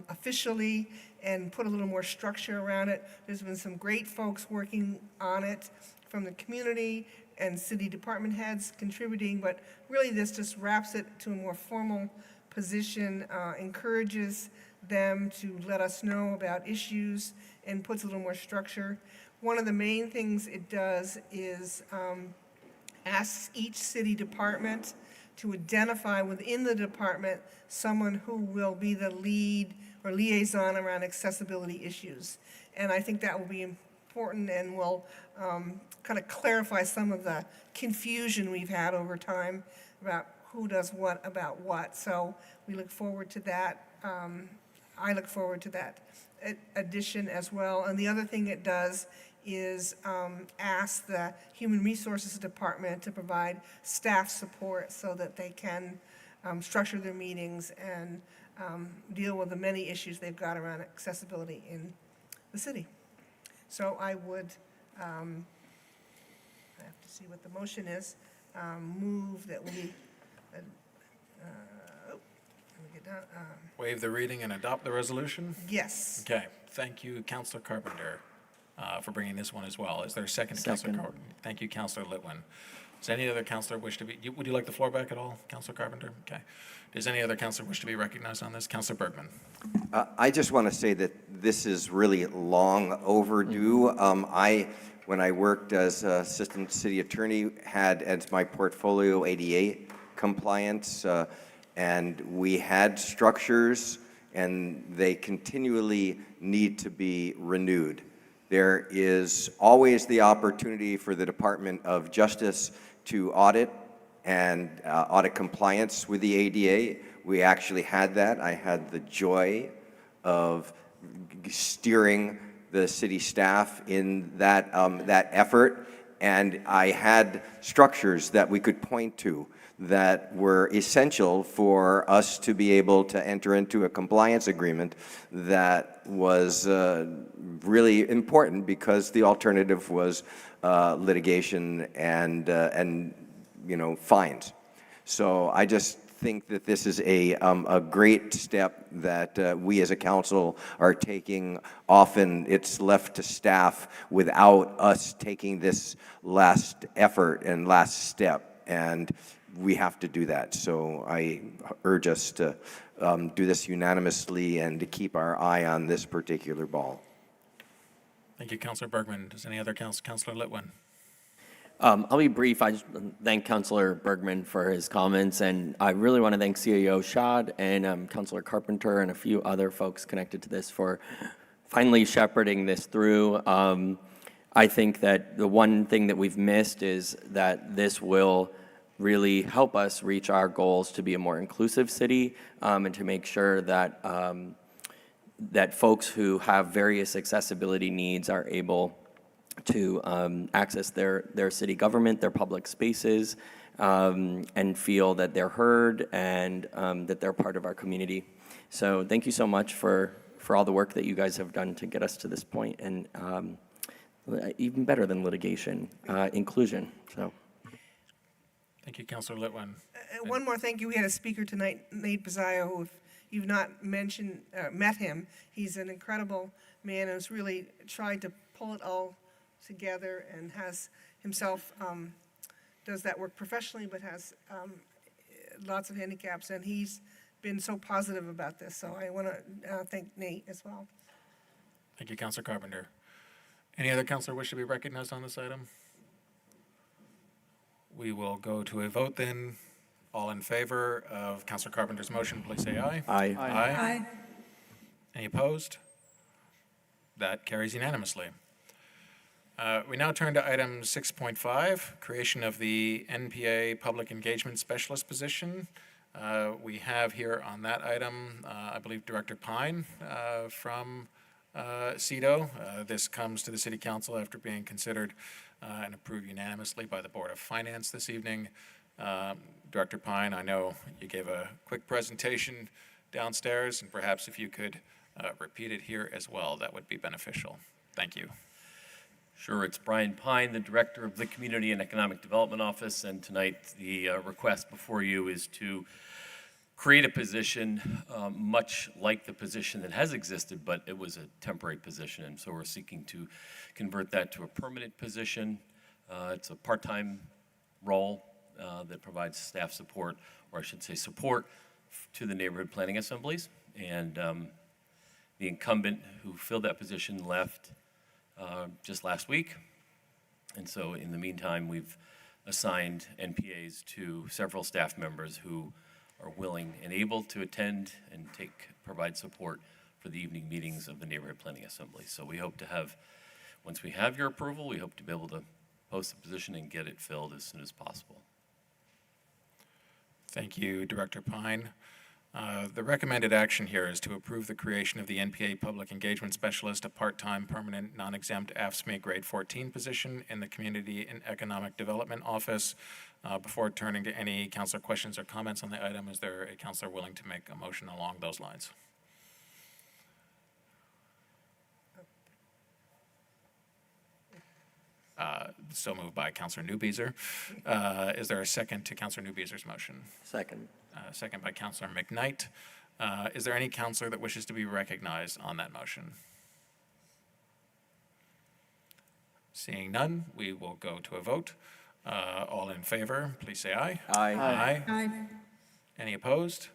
officially, and put a little more structure around it. There's been some great folks working on it from the community and city department heads contributing, but really this just wraps it to a more formal position, encourages them to let us know about issues, and puts a little more structure. One of the main things it does is asks each city department to identify within the department someone who will be the lead or liaison around accessibility issues. And I think that will be important and will kind of clarify some of the confusion we've had over time about who does what about what. So we look forward to that. I look forward to that addition as well. And the other thing it does is ask the Human Resources Department to provide staff support so that they can structure their meetings and deal with the many issues they've got around accessibility in the city. So I would, I have to see what the motion is, move that we, let me get down, Waive the reading and adopt the resolution? yes. Okay, thank you, Councilor Carpenter, for bringing this one as well. Is there a second, Councilor Carpenter? Thank you, Councilor Litwin. Does any other councilor wish to be, would you like the floor back at all, Councilor Carpenter? Okay. Does any other councilor wish to be recognized on this? Councilor Bergman. I just want to say that this is really long overdue. When I worked as assistant city attorney, had as my portfolio ADA compliance, and we had structures, and they continually need to be renewed. There is always the opportunity for the Department of Justice to audit and audit compliance with the ADA. We actually had that. I had the joy of steering the city staff in that, that effort, and I had structures that we could point to that were essential for us to be able to enter into a compliance agreement that was really important, because the alternative was litigation and you know, fines. So I just think that this is a great step that we as a council are taking. Often it's left to staff without us taking this last effort and last step, and we have to do that. So I urge us to do this unanimously and to keep our eye on this particular ball. Thank you, Councilor Bergman. Does any other Councilor Litwin? I'll be brief. I just thank Councilor Bergman for his comments, and I really want to thank CAO Schad and Councilor Carpenter and a few other folks connected to this for finally shepherding this through. I think that the one thing that we've missed is that this will really help us reach our goals to be a more inclusive city, and to make sure that that folks who have various accessibility needs are able to access their city government, their public spaces, and feel that they're heard and that they're part of our community. So thank you so much for all the work that you guys have done to get us to this point, and even better than litigation, inclusion. So. Thank you, Councilor Litwin. One more thank you. We had a speaker tonight, Nate Bazio, who, if you've not met him, he's an incredible man and has really tried to pull it all together, and has himself, does that work professionally, but has lots of handicaps, and he's been so positive about this. So I want to thank Nate as well. Thank you, Councilor Carpenter. Any other councilor wish to be recognized on this item? We will go to a vote then. All in favor of Councilor Carpenter's motion, please say aye. Aye. Aye. Any opposed? That carries unanimously. We now turn to item 6.5, creation of the NPA Public Engagement Specialist position. We have here on that item, I believe, Director Pine from CEDO. This comes to the City Council after being considered and approved unanimously by the Board of Finance this evening. Director Pine, I know you gave a quick presentation downstairs, and perhaps if you could repeat it here as well, that would be beneficial. Thank you. Sure, it's Brian Pine, the Director of the Community and Economic Development Office, and tonight the request before you is to create a position much like the position that has existed, but it was a temporary position, and so we're seeking to convert that to a permanent position. It's a part-time role that provides staff support, or I should say support, to the neighborhood planning assemblies, and the incumbent who filled that position left just last week. And so in the meantime, we've assigned NPAs to several staff members who are willing and able to attend and provide support for the evening meetings of the neighborhood planning assembly. So we hope to have, once we have your approval, we hope to be able to post the position and get it filled as soon as possible. Thank you, Director Pine. The recommended action here is to approve the creation of the NPA Public Engagement Specialist, a part-time, permanent, non-exempt AFSCME Grade 14 position in the Community and Economic Development Office. Before turning to any councilor questions or comments on the item, is there a councilor willing to make a motion along those lines? So moved by Councilor Newbeezer. Is there a second to Councilor Newbeezer's motion? Second. Second by Councilor McKnight. Is there any councilor that wishes to be recognized on that motion? Seeing none, we will go to a vote. All in favor, please say aye. Aye. Aye. Aye. Any opposed?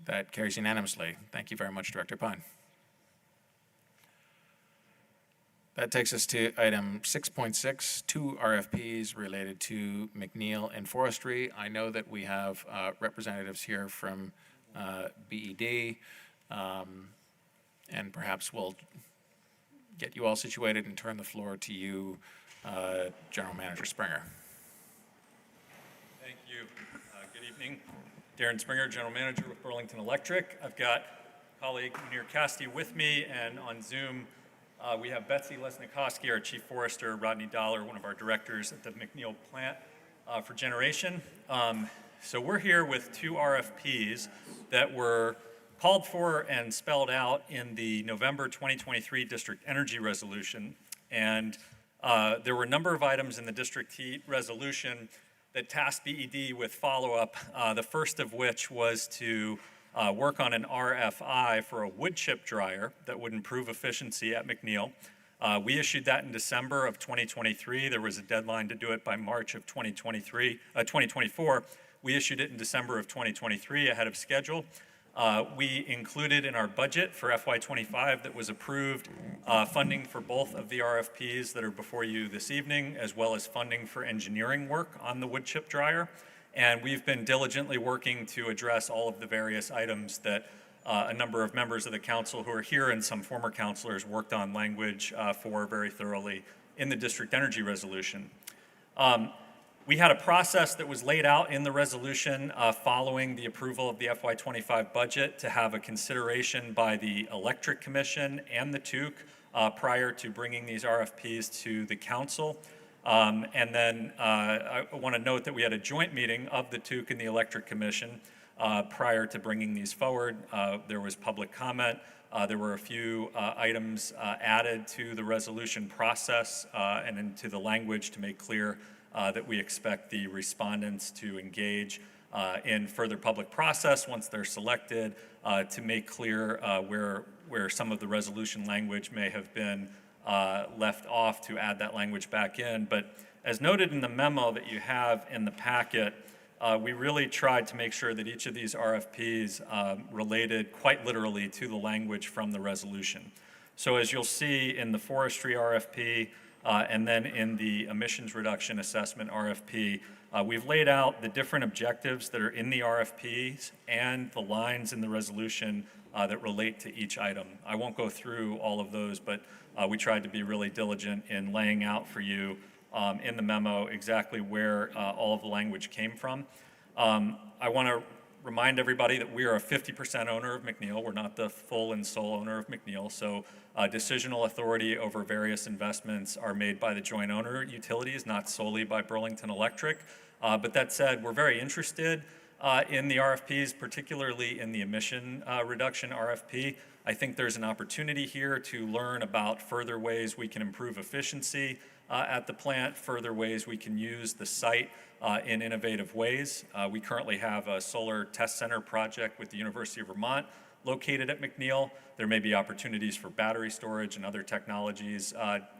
That carries unanimously. Thank you very much, Director Pine. That takes us to item 6.6, 2 RFPs related to McNeil and Forestry. I know that we have representatives here from BED, and perhaps we'll get you all situated and turn the floor to you, General Manager Springer. Thank you. Good evening. Darren Springer, General Manager with Burlington Electric. I've got colleague Munir Kasti with me, and on Zoom, we have Betsy Lesnikoski, our Chief Forester, Rodney Dollar, one of our directors at the McNeil plant for generation. So we're here with 2 RFPs that were called for and spelled out in the November 2023 District Energy Resolution. And there were a number of items in the District Heat Resolution that tasked BED with follow-up, the first of which was to work on an RFI for a wood chip dryer that would improve efficiency at McNeil. We issued that in December of 2023. There was a deadline to do it by March of 2024. We issued it in December of 2023 ahead of schedule. We included in our budget for FY25 that was approved funding for both of the RFPs that are before you this evening, as well as funding for engineering work on the wood chip dryer. And we've been diligently working to address all of the various items that a number of members of the council who are here and some former councilors worked on language for very thoroughly in the District Energy Resolution. We had a process that was laid out in the resolution following the approval of the FY25 budget to have a consideration by the Electric Commission and the TUC prior to bringing these RFPs to the council. And then I want to note that we had a joint meeting of the TUC and the Electric Commission prior to bringing these forward. There was public comment. There were a few items added to the resolution process and into the language to make clear that we expect the respondents to engage in further public process once they're selected, to make clear where some of the resolution language may have been left off, to add that language back in. But as noted in the memo that you have in the packet, we really tried to make sure that each of these RFPs related quite literally to the language from the resolution. So as you'll see in the forestry RFP, and then in the emissions reduction assessment RFP, we've laid out the different objectives that are in the RFPs and the lines in the resolution that relate to each item. I won't go through all of those, but we tried to be really diligent in laying out for you in the memo exactly where all of the language came from. I want to remind everybody that we are a 50% owner of McNeil. We're not the full and sole owner of McNeil, so decisional authority over various investments are made by the joint owner utilities, not solely by Burlington Electric. But that said, we're very interested in the RFPs, particularly in the emission reduction RFP. I think there's an opportunity here to learn about further ways we can improve efficiency at the plant, further ways we can use the site in innovative ways. We currently have a solar test center project with the University of Vermont located at McNeil. There may be opportunities for battery storage and other technologies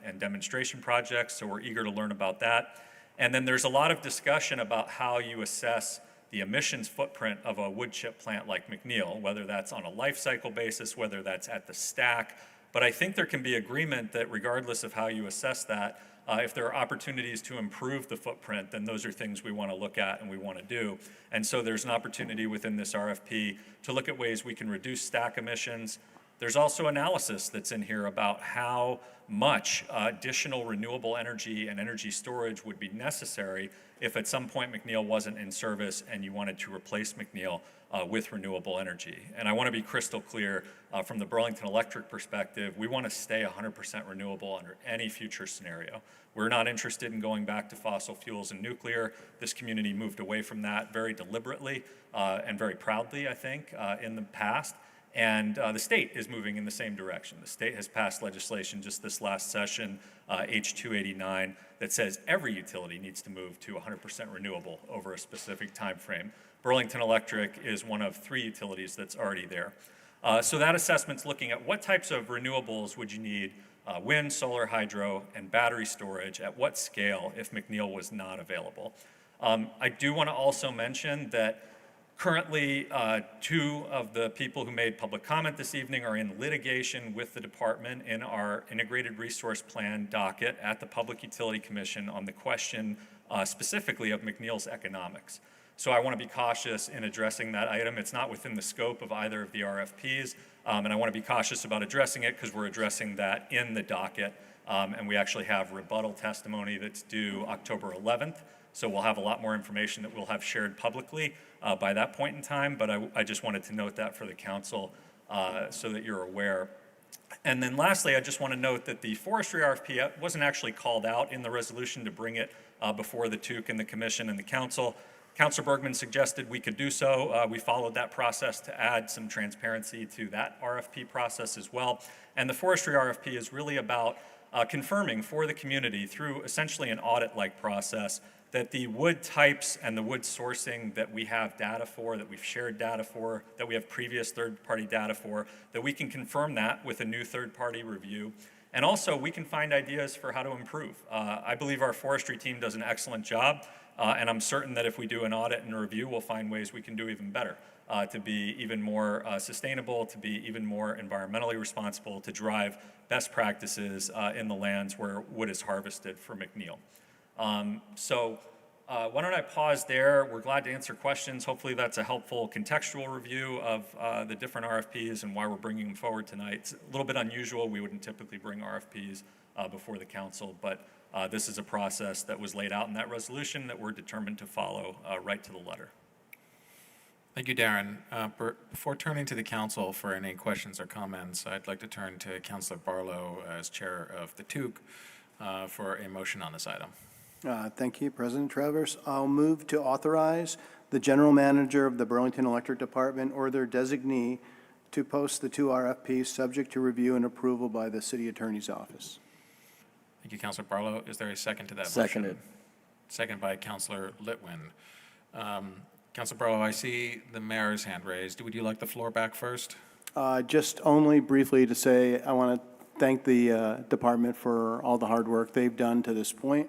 and demonstration projects, so we're eager to learn about that. And then there's a lot of discussion about how you assess the emissions footprint of a wood chip plant like McNeil, whether that's on a life cycle basis, whether that's at the stack. But I think there can be agreement that regardless of how you assess that, if there are opportunities to improve the footprint, then those are things we want to look at and we want to do. And so there's an opportunity within this RFP to look at ways we can reduce stack emissions. There's also analysis that's in here about how much additional renewable energy and energy storage would be necessary if at some point McNeil wasn't in service and you wanted to replace McNeil with renewable energy. And I want to be crystal clear from the Burlington Electric perspective, we want to stay 100% renewable under any future scenario. We're not interested in going back to fossil fuels and nuclear. This community moved away from that very deliberately and very proudly, I think, in the past. And the state is moving in the same direction. The state has passed legislation just this last session, H289, that says every utility needs to move to 100% renewable over a specific time frame. Burlington Electric is one of 3 utilities that's already there. So that assessment's looking at what types of renewables would you need, wind, solar, hydro, and battery storage at what scale if McNeil was not available. I do want to also mention that currently, 2 of the people who made public comment this evening are in litigation with the department in our Integrated Resource Plan docket at the Public Utility Commission on the question specifically of McNeil's economics. So I want to be cautious in addressing that item. It's not within the scope of either of the RFPs, and I want to be cautious about addressing it because we're addressing that in the docket, and we actually have rebuttal testimony that's due October 11th. So we'll have a lot more information that we'll have shared publicly by that point in time, but I just wanted to note that for the council so that you're aware. And then lastly, I just want to note that the forestry RFP wasn't actually called out in the resolution to bring it before the TUC and the commission and the council. Councilor Bergman suggested we could do so. We followed that process to add some transparency to that RFP process as well. And the forestry RFP is really about confirming for the community through essentially an audit-like process that the wood types and the wood sourcing that we have data for, that we've shared data for, that we have previous third-party data for, that we can confirm that with a new third-party review. And also, we can find ideas for how to improve. I believe our forestry team does an excellent job, and I'm certain that if we do an audit and a review, we'll find ways we can do even better, to be even more sustainable, to be even more environmentally responsible, to drive best practices in the lands where wood is harvested for McNeil. So why don't I pause there? We're glad to answer questions. Hopefully that's a helpful contextual review of the different RFPs and why we're bringing them forward tonight. It's a little bit unusual. We wouldn't typically bring RFPs before the council, but this is a process that was laid out in that resolution that we're determined to follow right to the letter. Thank you, Darren. Before turning to the council for any questions or comments, I'd like to turn to Councilor Barlow as chair of the TUC for a motion on this item. Thank you, President Travers. I'll move to authorize the general manager of the Burlington Electric Department or their designee to post the 2 RFPs subject to review and approval by the city attorney's office. Thank you, Councilor Barlow. Is there a second to that Seconded. motion? Second by Councilor Litwin. Councilor Barlow, I see the mayor's hand raised. Would you like the floor back first? Just only briefly to say I want to thank the department for all the hard work they've done to this point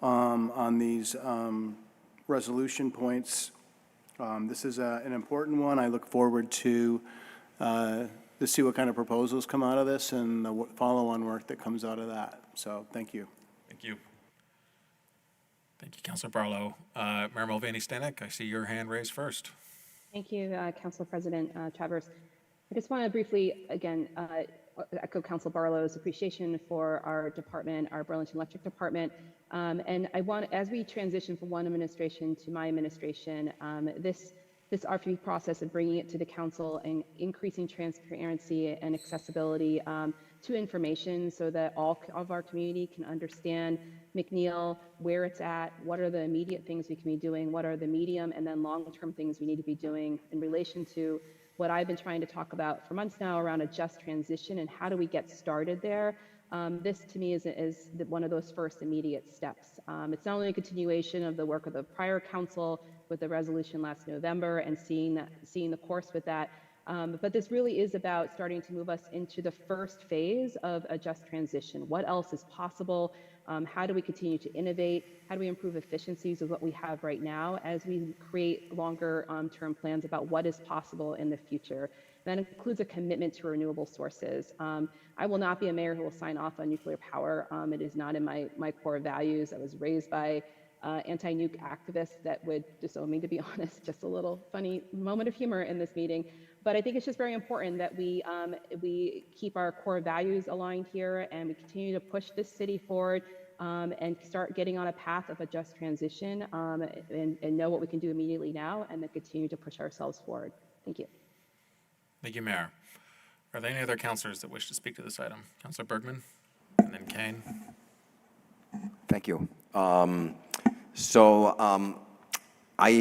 on these resolution points. This is an important one. I look forward to see what kind of proposals come out of this and the follow-on work that comes out of that. So thank you. Thank you. Thank you, Councilor Barlow. Mayor Mulvaney Stanek, I see your hand raised first. Thank you, Council President Travers. I just want to briefly, again, echo Council Barlow's appreciation for our department, our Burlington Electric Department. And I want, as we transition from one administration to my administration, this RFP process and bringing it to the council and increasing transparency and accessibility to information so that all of our community can understand McNeil, where it's at, what are the immediate things we can be doing, what are the medium and then long-term things we need to be doing in relation to what I've been trying to talk about for months now around a just transition and how do we get started there. This to me is one of those first immediate steps. It's not only a continuation of the work of the prior council with the resolution last November and seeing the course with that, but this really is about starting to move us into the first phase of a just transition. What else is possible? How do we continue to innovate? How do we improve efficiencies of what we have right now as we create longer term plans about what is possible in the future? That includes a commitment to renewable sources. I will not be a mayor who will sign off on nuclear power. It is not in my core values. I was raised by anti-nuke activists that would disown me, to be honest. Just a little funny moment of humor in this meeting. But I think it's just very important that we keep our core values aligned here and we continue to push this city forward and start getting on a path of a just transition and know what we can do immediately now and then continue to push ourselves forward. Thank you. Thank you, Mayor. Are there any other councilors that wish to speak to this item? Councilor Bergman, and then Kane. Thank you. I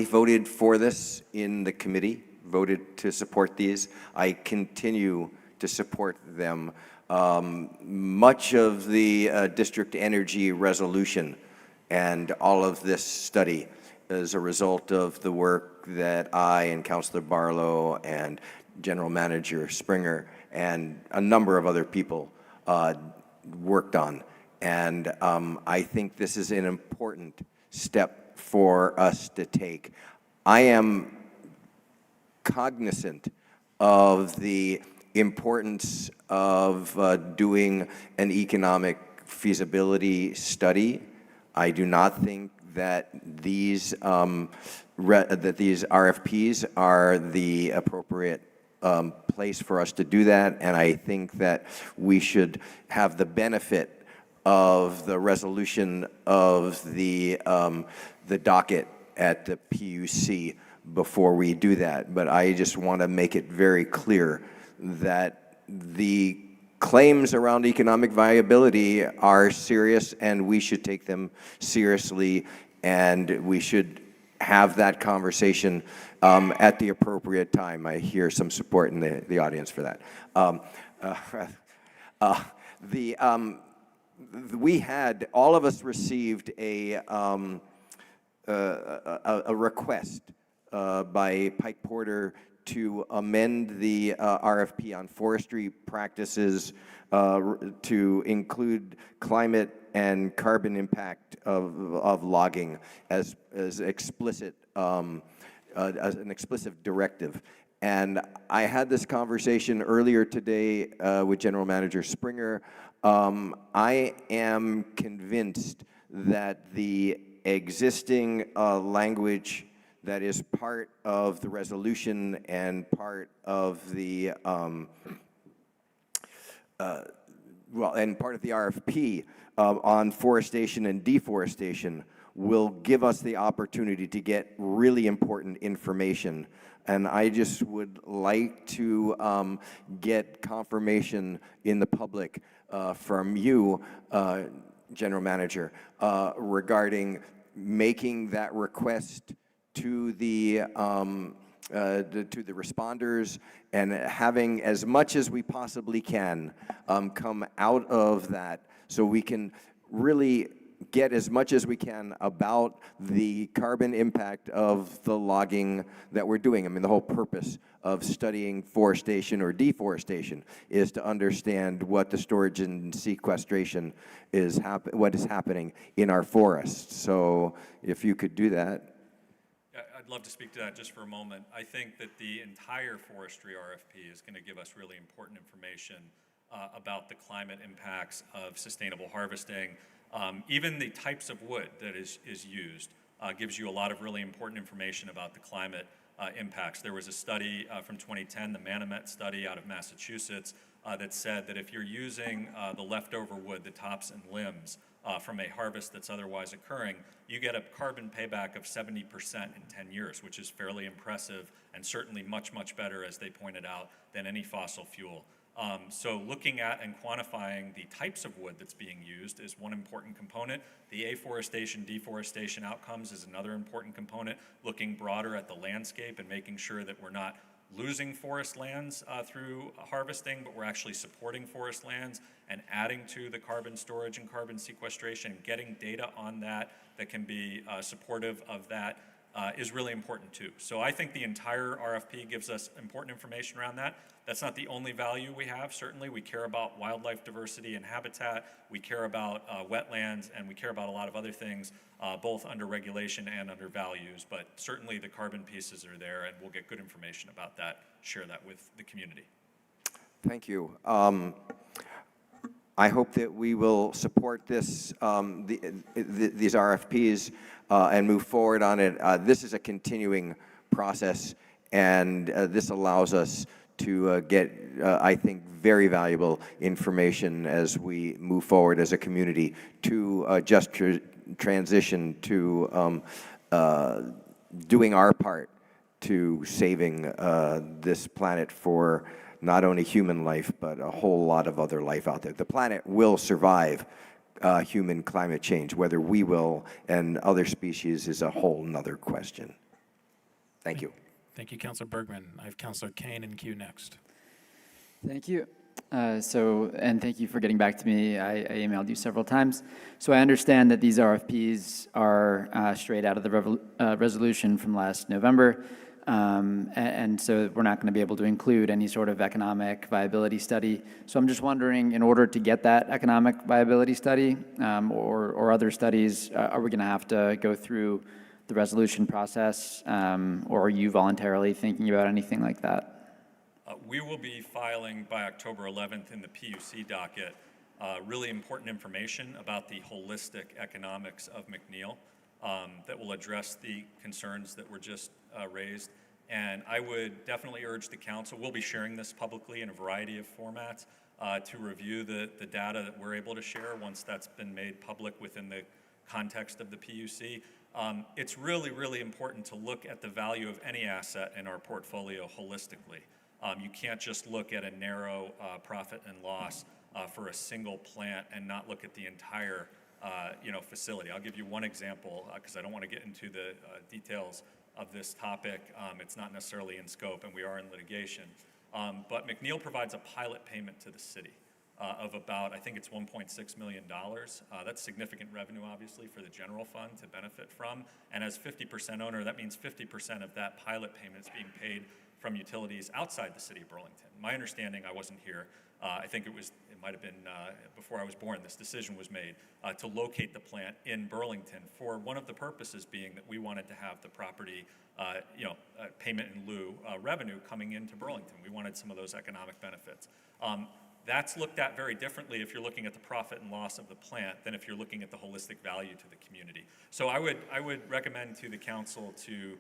voted for this in the committee, voted to support these. I continue to support them. Much of the district energy resolution and all of this study is a result of the work that I and Councilor Barlow and General Manager Springer and a number of other people worked on. And I think this is an important step for us to take. I am cognizant of the importance of doing an economic feasibility study. I do not think that these RFPs are the appropriate place for us to do that, and I think that we should have the benefit of the resolution of the docket at the PUC before we do that. But I just want to make it very clear that the claims around economic viability are serious and we should take them seriously, and we should have that conversation at the appropriate time. I hear some support in the audience for that. We had, all of us received a request by Pike Porter to amend the RFP on forestry practices to include climate and carbon impact of logging as explicit, as an explicit directive. And I had this conversation earlier today with General Manager Springer. I am convinced that the existing language that is part of the resolution and part of the part of the RFP on forestation and deforestation will give us the opportunity to get really important information. And I just would like to get confirmation in the public from you, General Manager, regarding making that request to the responders and having as much as we possibly can come out of that, so we can really get as much as we can about the carbon impact of the logging that we're doing. I mean, the whole purpose of studying forestation or deforestation is to understand what the storage and sequestration is, what is happening in our forests. So if you could do that. I'd love to speak to that just for a moment. I think that the entire forestry RFP is going to give us really important information about the climate impacts of sustainable harvesting. Even the types of wood that is used gives you a lot of really important information about the climate impacts. There was a study from 2010, the Manomet study out of Massachusetts, that said that if you're using the leftover wood, the tops and limbs, from a harvest that's otherwise occurring, you get a carbon payback of 70% in 10 years, which is fairly impressive and certainly much, much better, as they pointed out, than any fossil fuel. So looking at and quantifying the types of wood that's being used is one important component. The afforestation, deforestation outcomes is another important component, looking broader at the landscape and making sure that we're not losing forest lands through harvesting, but we're actually supporting forest lands and adding to the carbon storage and carbon sequestration. Getting data on that that can be supportive of that is really important too. So I think the entire RFP gives us important information around that. That's not the only value we have. Certainly we care about wildlife diversity and habitat, we care about wetlands, and we care about a lot of other things, both under regulation and under values, but certainly the carbon pieces are there, and we'll get good information about that, share that with the community. Thank you. I hope that we will support this, these RFPs and move forward on it. This is a continuing process, and this allows us to get, I think, very valuable information as we move forward as a community to just transition to doing our part to saving this planet for not only human life, but a whole lot of other life out there. The planet will survive human climate change. Whether we will and other species is a whole nother question. Thank you. Thank you, Councilor Bergman. I have Councilor Kane in queue next. Thank you. And thank you for getting back to me. I emailed you several times. So I understand that these RFPs are straight out of the resolution from last November. And so we're not going to be able to include any sort of economic viability study. So I'm just wondering, in order to get that economic viability study or other studies, are we going to have to go through the resolution process, or are you voluntarily thinking about anything like that? We will be filing by October 11th in the PUC docket really important information about the holistic economics of McNeil that will address the concerns that were just raised. And I would definitely urge the council, we'll be sharing this publicly in a variety of formats, to review the data that we're able to share once that's been made public within the context of the PUC. It's really, really important to look at the value of any asset in our portfolio holistically. You can't just look at a narrow profit and loss for a single plant and not look at the entire facility. I'll give you one example because I don't want to get into the details of this topic. It's not necessarily in scope, and we are in litigation. But McNeil provides a pilot payment to the city of about, I think it's $1.6 million. That's significant revenue, obviously, for the general fund to benefit from. And as 50% owner, that means 50% of that pilot payment is being paid from utilities outside the city of Burlington. My understanding, I wasn't here, I think it might have been before I was born, this decision was made to locate the plant in Burlington for one of the purposes being that we wanted to have the property, payment in lieu revenue coming into Burlington. We wanted some of those economic benefits. That's looked at very differently if you're looking at the profit and loss of the plant than if you're looking at the holistic value to the community. So I would recommend to the council to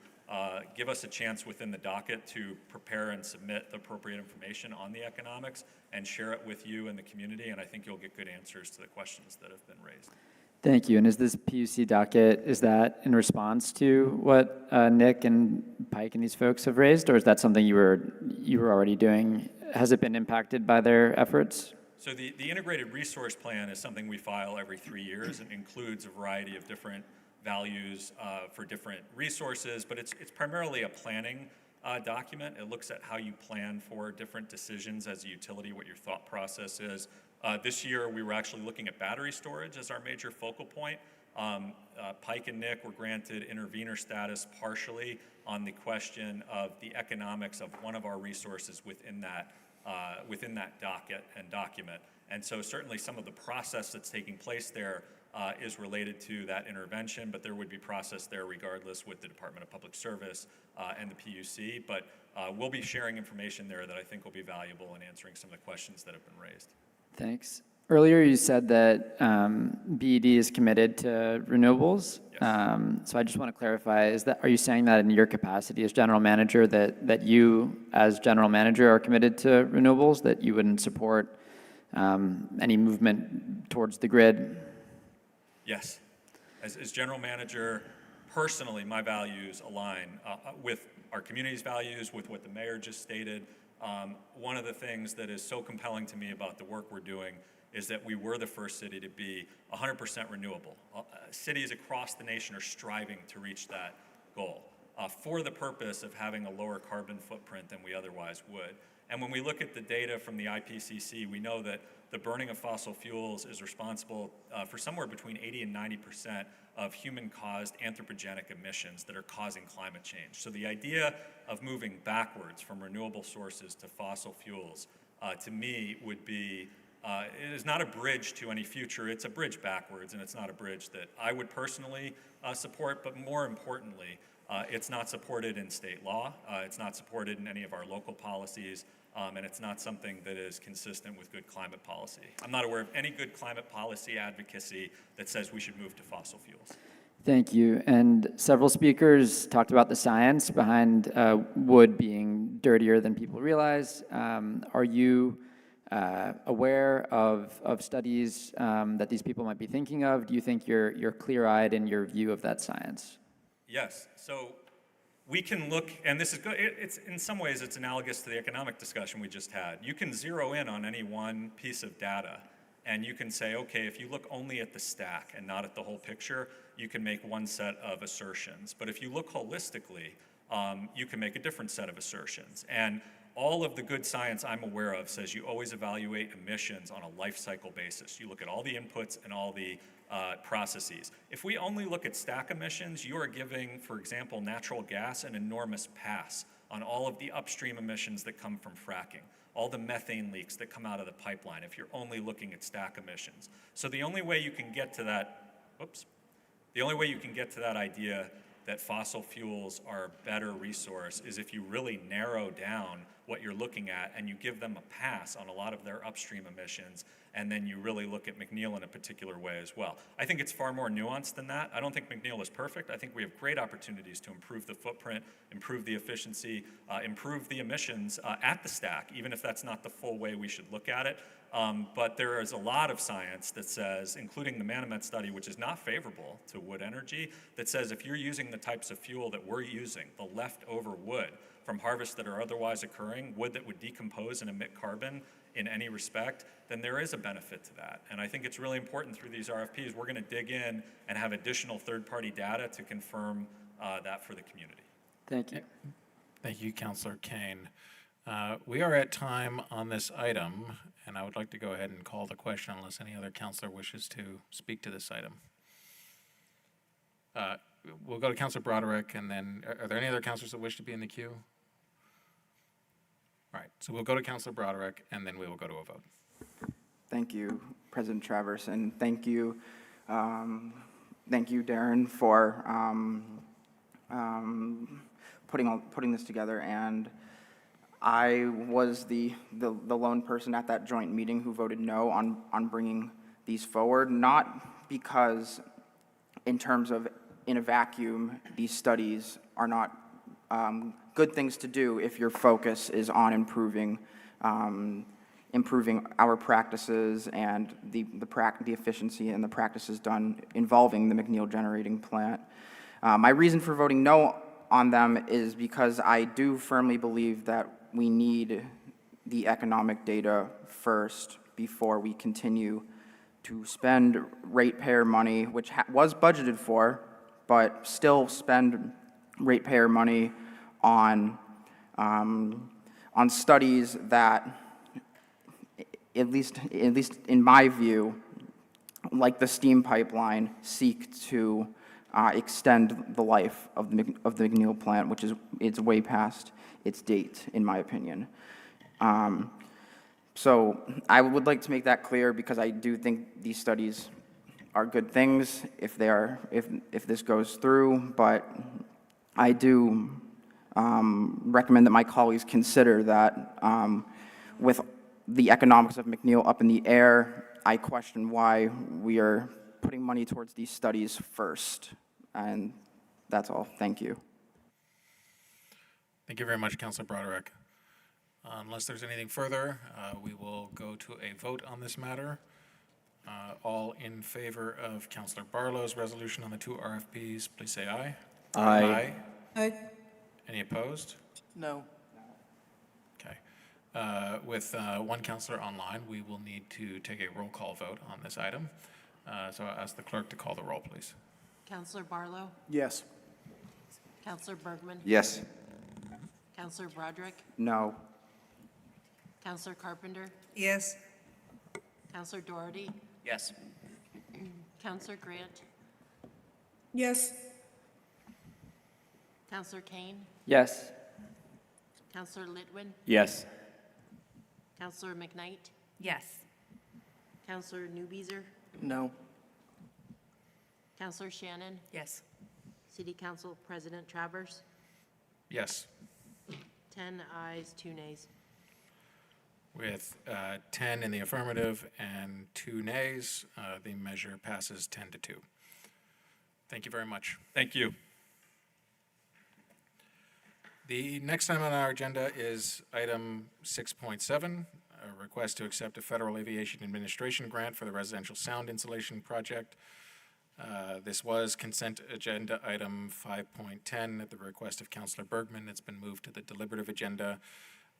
give us a chance within the docket to prepare and submit the appropriate information on the economics and share it with you and the community, and I think you'll get good answers to the questions that have been raised. Thank you. And is this PUC docket, is that in response to what Nick and Pike and these folks have raised, or is that something you were already doing? Has it been impacted by their efforts? So the integrated resource plan is something we file every 3 years. It includes a variety of different values for different resources, but it's primarily a planning document. It looks at how you plan for different decisions as a utility, what your thought process is. This year, we were actually looking at battery storage as our major focal point. Pike and Nick were granted intervenor status partially on the question of the economics of one of our resources within that docket and document. And so certainly some of the process that's taking place there is related to that intervention, but there would be process there regardless with the Department of Public Service and the PUC. But we'll be sharing information there that I think will be valuable in answering some of the questions that have been raised. Thanks. Earlier you said that BED is committed to renewables. Yes. So I just want to clarify, are you saying that in your capacity as general manager, that you, as general manager, are committed to renewables, that you wouldn't support any movement towards the grid? Yes. As general manager, personally, my values align with our community's values, with what the mayor just stated. One of the things that is so compelling to me about the work we're doing is that we were the first city to be 100% renewable. Cities across the nation are striving to reach that goal for the purpose of having a lower carbon footprint than we otherwise would. And when we look at the data from the IPCC, we know that the burning of fossil fuels is responsible for somewhere between 80 and 90% of human-caused anthropogenic emissions that are causing climate change. So the idea of moving backwards from renewable sources to fossil fuels, to me, would be, it is not a bridge to any future, it's a bridge backwards, and it's not a bridge that I would personally support, but more importantly, it's not supported in state law, it's not supported in any of our local policies, and it's not something that is consistent with good climate policy. I'm not aware of any good climate policy advocacy that says we should move to fossil fuels. Thank you. And several speakers talked about the science behind wood being dirtier than people realize. Are you aware of studies that these people might be thinking of? Do you think you're clear-eyed in your view of that science? Yes. So we can look, and this is good, it's in some ways it's analogous to the economic discussion we just had. You can zero in on any one piece of data, and you can say, okay, if you look only at the stack and not at the whole picture, you can make one set of assertions. But if you look holistically, you can make a different set of assertions. And all of the good science I'm aware of says you always evaluate emissions on a life cycle basis. You look at all the inputs and all the processes. If we only look at stack emissions, you are giving, for example, natural gas an enormous pass on all of the upstream emissions that come from fracking, all the methane leaks that come out of the pipeline if you're only looking at stack emissions. So the only way you can get to that, the only way you can get to that idea that fossil fuels are a better resource is if you really narrow down what you're looking at and you give them a pass on a lot of their upstream emissions, and then you really look at McNeil in a particular way as well. I think it's far more nuanced than that. I don't think McNeil is perfect. I think we have great opportunities to improve the footprint, improve the efficiency, improve the emissions at the stack, even if that's not the full way we should look at it. But there is a lot of science that says, including the Manomet study, which is not favorable to wood energy, that says if you're using the types of fuel that we're using, the leftover wood from harvests that are otherwise occurring, wood that would decompose and emit carbon in any respect, then there is a benefit to that. And I think it's really important through these RFPs, we're gonna dig in and have additional third-party data to confirm that for the community. Thank you. Thank you, Councilor Kane. We are at time on this item, and I would like to go ahead and call the question unless any other councilor wishes to speak to this item. We'll go to Councilor Broderick, and then, are there any other councilors that wish to be in the queue? All right, so we'll go to Councilor Broderick, and then we will go to a vote. Thank you, President Travers, and thank you, Darren, for putting this together. And I was the lone person at that joint meeting who voted no on bringing these forward, not because in terms of in a vacuum, these studies are not good things to do if your focus is on improving our practices and the efficiency and the practices done involving the McNeil generating plant. My reason for voting no on them is because I do firmly believe that we need the economic data first before we continue to spend ratepayer money, which was budgeted for, but still spend ratepayer money on studies that, at least in my view, like the steam pipeline, seek to extend the life of the McNeil plant, which is way past its date, in my opinion. So I would like to make that clear because I do think these studies are good things if this goes through, but I do recommend that my colleagues consider that with the economics of McNeil up in the air, I question why we are putting money towards these studies first. And that's all. Thank you. Thank you very much, Councilor Broderick. Unless there's anything further, we will go to a vote on this matter. All in favor of Councilor Barlow's resolution on the 2 RFPs, please say aye. Aye. Aye. Any opposed? No. Okay. With 1 councilor online, we will need to take a roll call vote on this item. So I'll ask the clerk to call the roll, please. Councilor Barlow? Yes. Councilor Bergman? Yes. Councilor Broderick? No. Councilor Carpenter? Yes. Councilor Doherty? Yes. Councilor Grant? Yes. Councilor Kane? Yes. Councilor Litwin? Yes. Councilor McKnight? Yes. Councilor Newbeezer? No. Councilor Shannon? Yes. City Council President Travers? Yes. 10 ayes, 2 nays. With 10 in the affirmative and 2 nays, the measure passes 10-2. Thank you very much. Thank you. The next item on our agenda is item 6.7, a request to accept a Federal Aviation Administration grant for the residential sound insulation project. This was consent agenda item 5.10 at the request of Councilor Bergman. It's been moved to the deliberative agenda.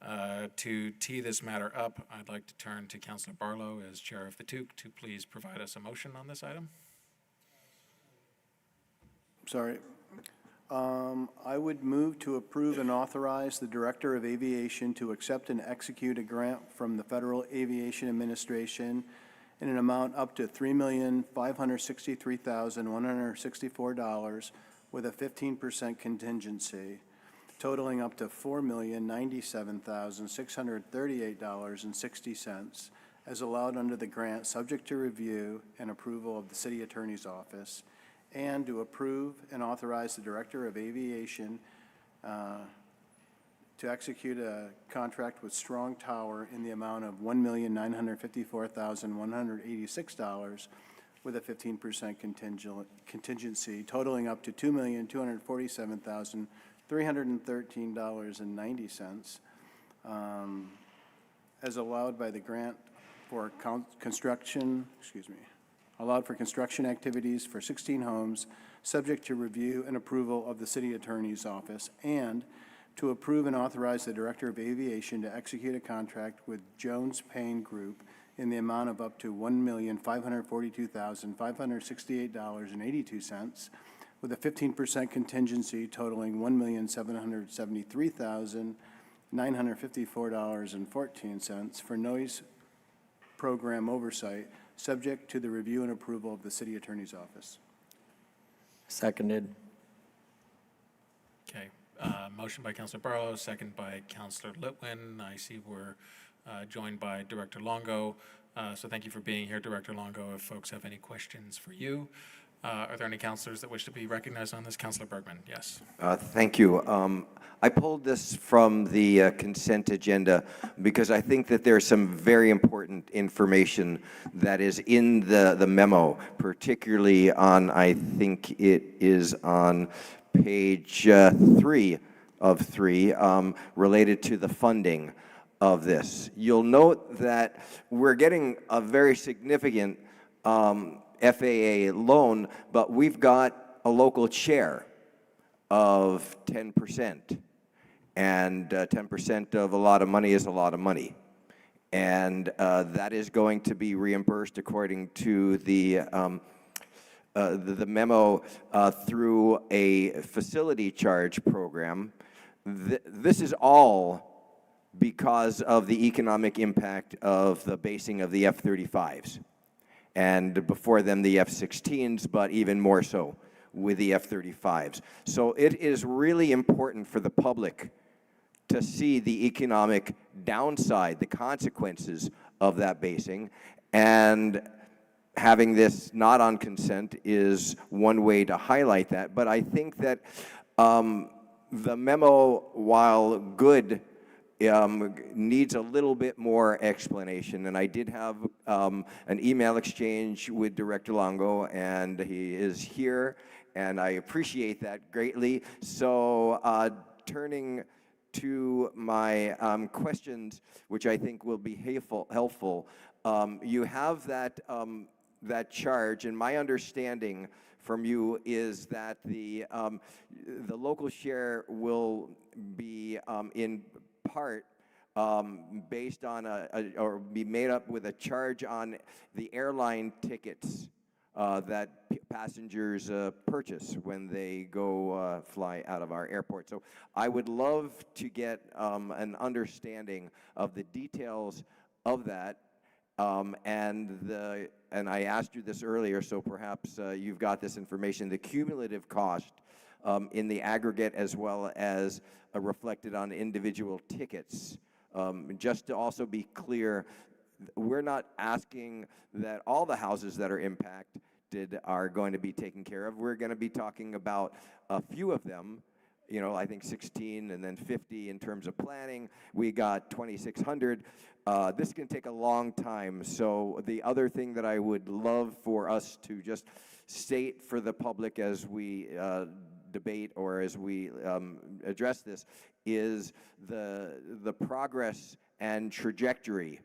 To tee this matter up, I'd like to turn to Councilor Barlow as chair of the TUC to please provide us a motion on this item. Sorry. I would move to approve and authorize the Director of Aviation to accept and execute a grant from the Federal Aviation Administration in an amount up to $3,563,164 with a 15% contingency, totaling up to $4,097,638.60 as allowed under the grant, subject to review and approval of the City Attorney's Office, and to approve and authorize the Director of Aviation to execute a contract with Strong Tower in the amount of $1,954,186 with a 15% contingency, totaling up to $2,247,313.90 as allowed by the grant for allowed for construction activities for 16 homes, subject to review and approval of the City Attorney's Office, and to approve and authorize the Director of Aviation to execute a contract with Jones Payne Group in the amount of up to $1,542,568.82 with a 15% contingency totaling $1,773,954.14 for noise program oversight, subject to the review and approval of the City Attorney's Office. Seconded. Okay, motion by Councilor Barlow, second by Councilor Litwin. I see we're joined by Director Longo. So thank you for being here, Director Longo. If folks have any questions for you, are there any councilors that wish to be recognized on this? Councilor Bergman, yes. Thank you. I pulled this from the consent agenda because I think that there's some very important information that is in the memo, particularly on, I think it is on page 3 of 3, related to the funding of this. You'll note that we're getting a very significant FAA loan, but we've got a local share of 10%. And 10% of a lot of money is a lot of money. And that is going to be reimbursed according to the memo through a facility charge program. This is all because of the economic impact of the basing of the F-35s. And before them, the F-16s, but even more so with the F-35s. So it is really important for the public to see the economic downside, the consequences of that basing, and having this not on consent is one way to highlight that. But I think that the memo, while good, needs a little bit more explanation. And I did have an email exchange with Director Longo, and he is here, and I appreciate that greatly. So turning to my questions, which I think will be helpful. You have that charge, and my understanding from you is that the local share will be in part based on or be made up with a charge on the airline tickets that passengers purchase when they go fly out of our airport. So I would love to get an understanding of the details of that. And I asked you this earlier, so perhaps you've got this information, the cumulative cost in the aggregate as well as reflected on individual tickets. Just to also be clear, we're not asking that all the houses that are impacted are going to be taken care of. We're going to be talking about a few of them. You know, I think 16 and then 50 in terms of planning. We got 2,600. This can take a long time. So the other thing that I would love for us to just state for the public as we debate or as we address this is the progress and trajectory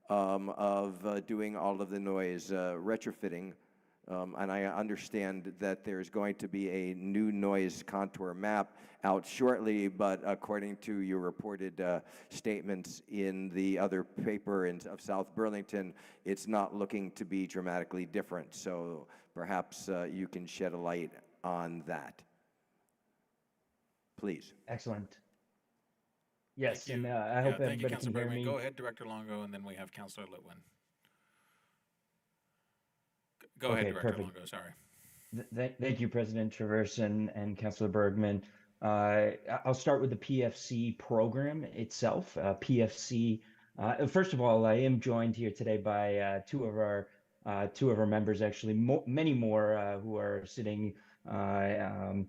of doing all of the noise retrofitting. And I understand that there's going to be a new noise contour map out shortly, but according to your reported statements in the other paper of South Burlington, it's not looking to be dramatically different. So perhaps you can shed a light on that. Please. Excellent. Yes, Thank you. and I hope Thank you, everybody Councilor can hear Bergman. me. Go ahead, Director Longo, and then we have Councilor Litwin. Go ahead, Okay, Director perfect. Longo, sorry. Thank you, President Traverse and Councilor Bergman. I'll start with the PFC program itself. PFC, first of all, I am joined here today by two of our members, actually, many more who are sitting right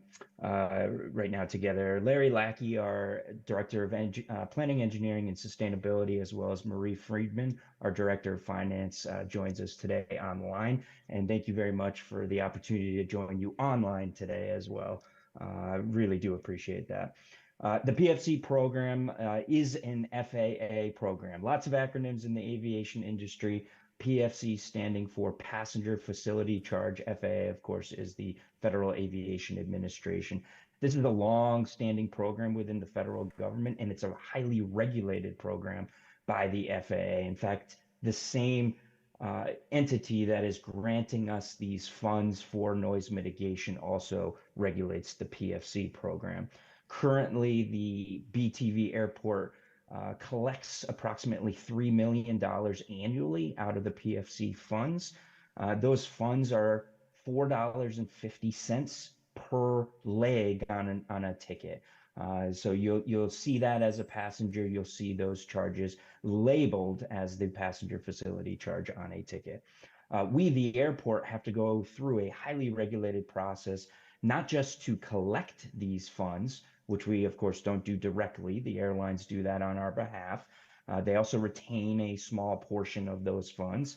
now together. Larry Lackey, our Director of Planning, Engineering, and Sustainability, as well as Marie Friedman, our Director of Finance, joins us today online. And thank you very much for the opportunity to join you online today as well. Really do appreciate that. The PFC program is an FAA program. Lots of acronyms in the aviation industry. PFC standing for Passenger Facility Charge. FAA, of course, is the Federal Aviation Administration. This is a long-standing program within the federal government, and it's a highly regulated program by the FAA. In fact, the same entity that is granting us these funds for noise mitigation also regulates the PFC program. Currently, the BTV airport collects approximately $3 million annually out of the PFC funds. Those funds are $4.50 per leg on a ticket. So you'll see that as a passenger, you'll see those charges labeled as the passenger facility charge on a ticket. We, the airport, have to go through a highly regulated process, not just to collect these funds, which we, of course, don't do directly. The airlines do that on our behalf. They also retain a small portion of those funds.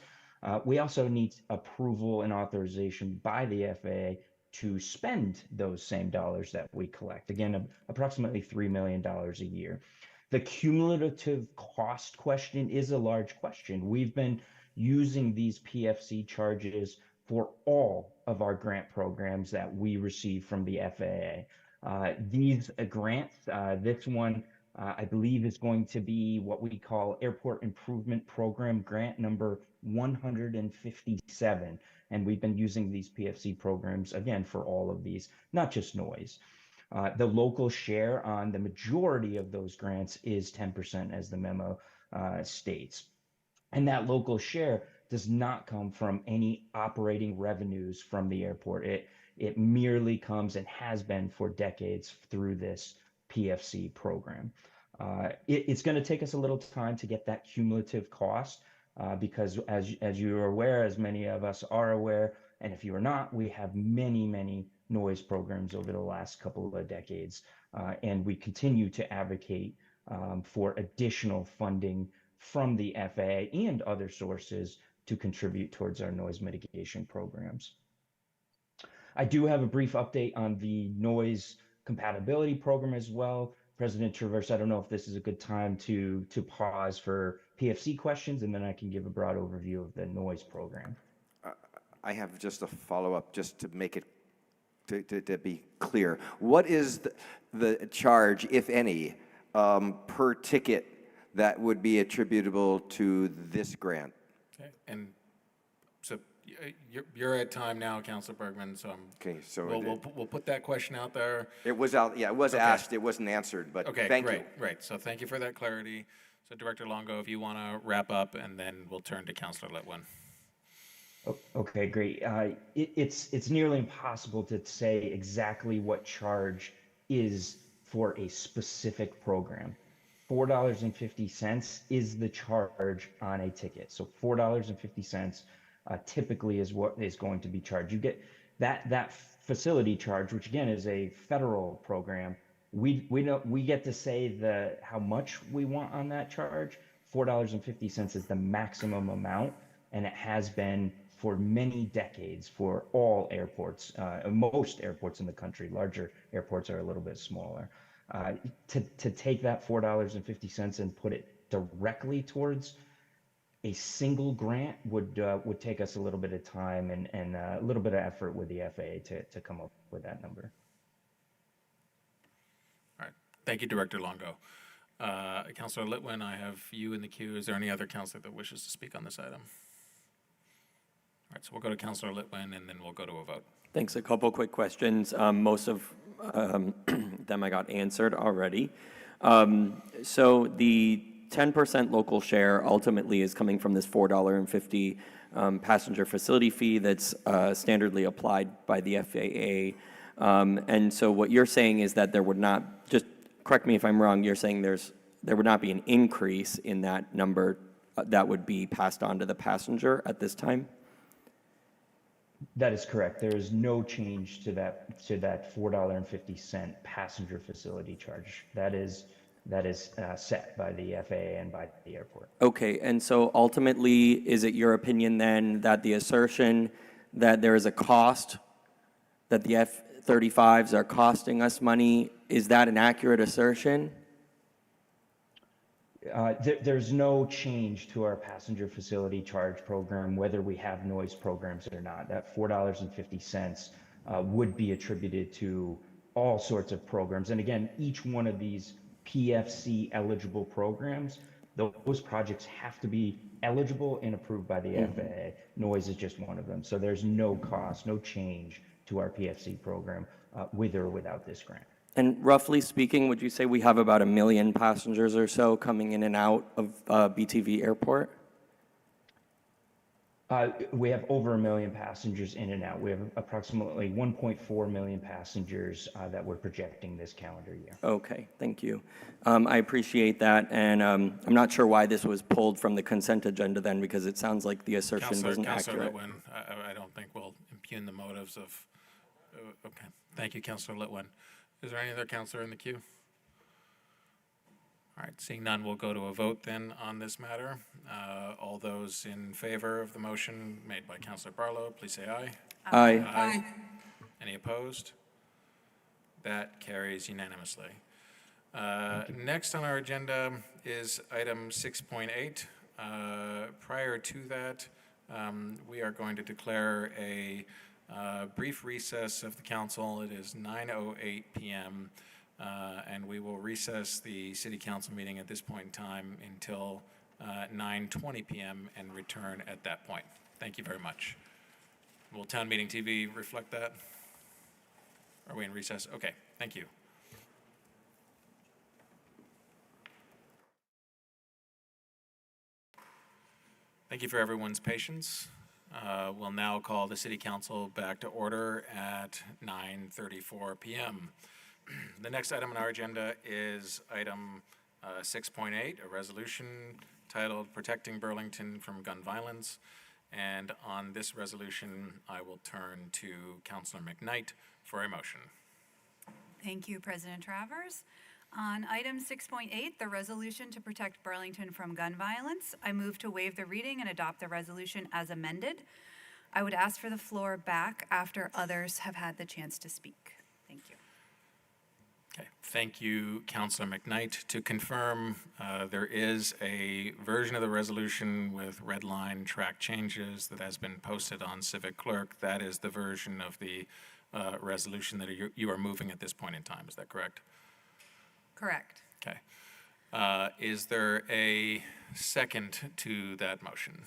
We also need approval and authorization by the FAA to spend those same dollars that we collect. Again, approximately $3 million a year. The cumulative cost question is a large question. We've been using these PFC charges for all of our grant programs that we receive from the FAA. These grants, this one, I believe is going to be what we call Airport Improvement Program grant number 157. And we've been using these PFC programs, again, for all of these, not just noise. The local share on the majority of those grants is 10%, as the memo states. And that local share does not come from any operating revenues from the airport. It merely comes and has been for decades through this PFC program. It's going to take us a little time to get that cumulative cost because as you are aware, as many of us are aware, and if you are not, we have many noise programs over the last couple of decades. And we continue to advocate for additional funding from the FAA and other sources to contribute towards our noise mitigation programs. I do have a brief update on the noise compatibility program as well. President Traverse, I don't know if this is a good time to pause for PFC questions, and then I can give a broad overview of the noise program. I have just a follow-up, just to make it, to be clear. What is the charge, if any, per ticket that would be attributable to this grant? Okay, and so you're at time now, Councilor Bergman, so okay, so we'll put that question out there. It was out, yeah, it was Okay. asked, it wasn't answered, but Okay, thank great, you. great. So thank you for that clarity. So Director Longo, if you want to wrap up, and then we'll turn to Councilor Litwin. Okay, great. It's nearly impossible to say exactly what charge is for a specific program. $4.50 is the charge on a ticket. So $4.50 typically is what is going to be charged. You get that facility charge, which again is a federal program. We get to say how much we want on that charge. $4.50 is the maximum amount, and it has been for many decades for all airports, most airports in the country. Larger airports are a little bit smaller. To take that $4.50 and put it directly towards a single grant would take us a little bit of time and a little bit of effort with the FAA to come up with that number. All right, thank you, Director Longo. Councilor Litwin, I have you in the queue. Is there any other councilor that wishes to speak on this item? All right, so we'll go to Councilor Litwin, and then we'll go to a vote. Thanks. A couple quick questions. Most of them I got answered already. So the 10% local share ultimately is coming from this $4.50 passenger facility fee that's standardly applied by the FAA. And so what you're saying is that there would not, just correct me if I'm wrong, you're saying there would not be an increase in that number that would be passed on to the passenger at this time? That is correct. There is no change to that $4.50 passenger facility charge. That is set by the FAA and by the airport. Okay, and so ultimately, is it your opinion then that the assertion that there is a cost, that the F-35s are costing us money, is that an accurate assertion? There's no change to our passenger facility charge program, whether we have noise programs or not. That $4.50 would be attributed to all sorts of programs. And again, each one of these PFC eligible programs, those projects have to be eligible and approved by the FAA. Noise is just one of them. So there's no cost, no change to our PFC program with or without this grant. And roughly speaking, would you say we have about 1 million passengers or so coming in and out of BTV Airport? We have over 1 million passengers in and out. We have approximately 1.4 million passengers that we're projecting this calendar year. Okay, thank you. I appreciate that, and I'm not sure why this was pulled from the consent agenda then, because it sounds like the assertion wasn't accurate. Litwin, I don't think we'll impugn the motives of, okay. Thank you, Councilor Litwin. Is there any other councilor in the queue? All right, seeing none, we'll go to a vote then on this matter. All those in favor of the motion made by Councilor Barlow, please say aye. Aye. Aye. Any opposed? That carries unanimously. Next on our agenda is item 6.8. Prior to that, we are going to declare a brief recess of the council. It is 9:08 p.m. And we will recess the city council meeting at this point in time until 9:20 p.m. and return at that point. Thank you very much. Will Town Meeting TV reflect that? Are we in recess? Okay, thank you. Thank you for everyone's patience. We'll now call the City Council back to order at 9:34 p.m. The next item on our agenda is item 6.8, a resolution titled Protecting Burlington from Gun Violence. And on this resolution, I will turn to Councilor McKnight for a motion. Thank you, President Travers. On item 6.8, the resolution to protect Burlington from gun violence, I move to waive the reading and adopt the resolution as amended. I would ask for the floor back after others have had the chance to speak. Thank you. Okay, thank you, Councilor McKnight. To confirm, there is a version of the resolution with red line track changes that has been posted on Civic Clerk. That is the version of the resolution that you are moving at this point in time. Is that correct? Correct. Okay. Is there a second to that motion?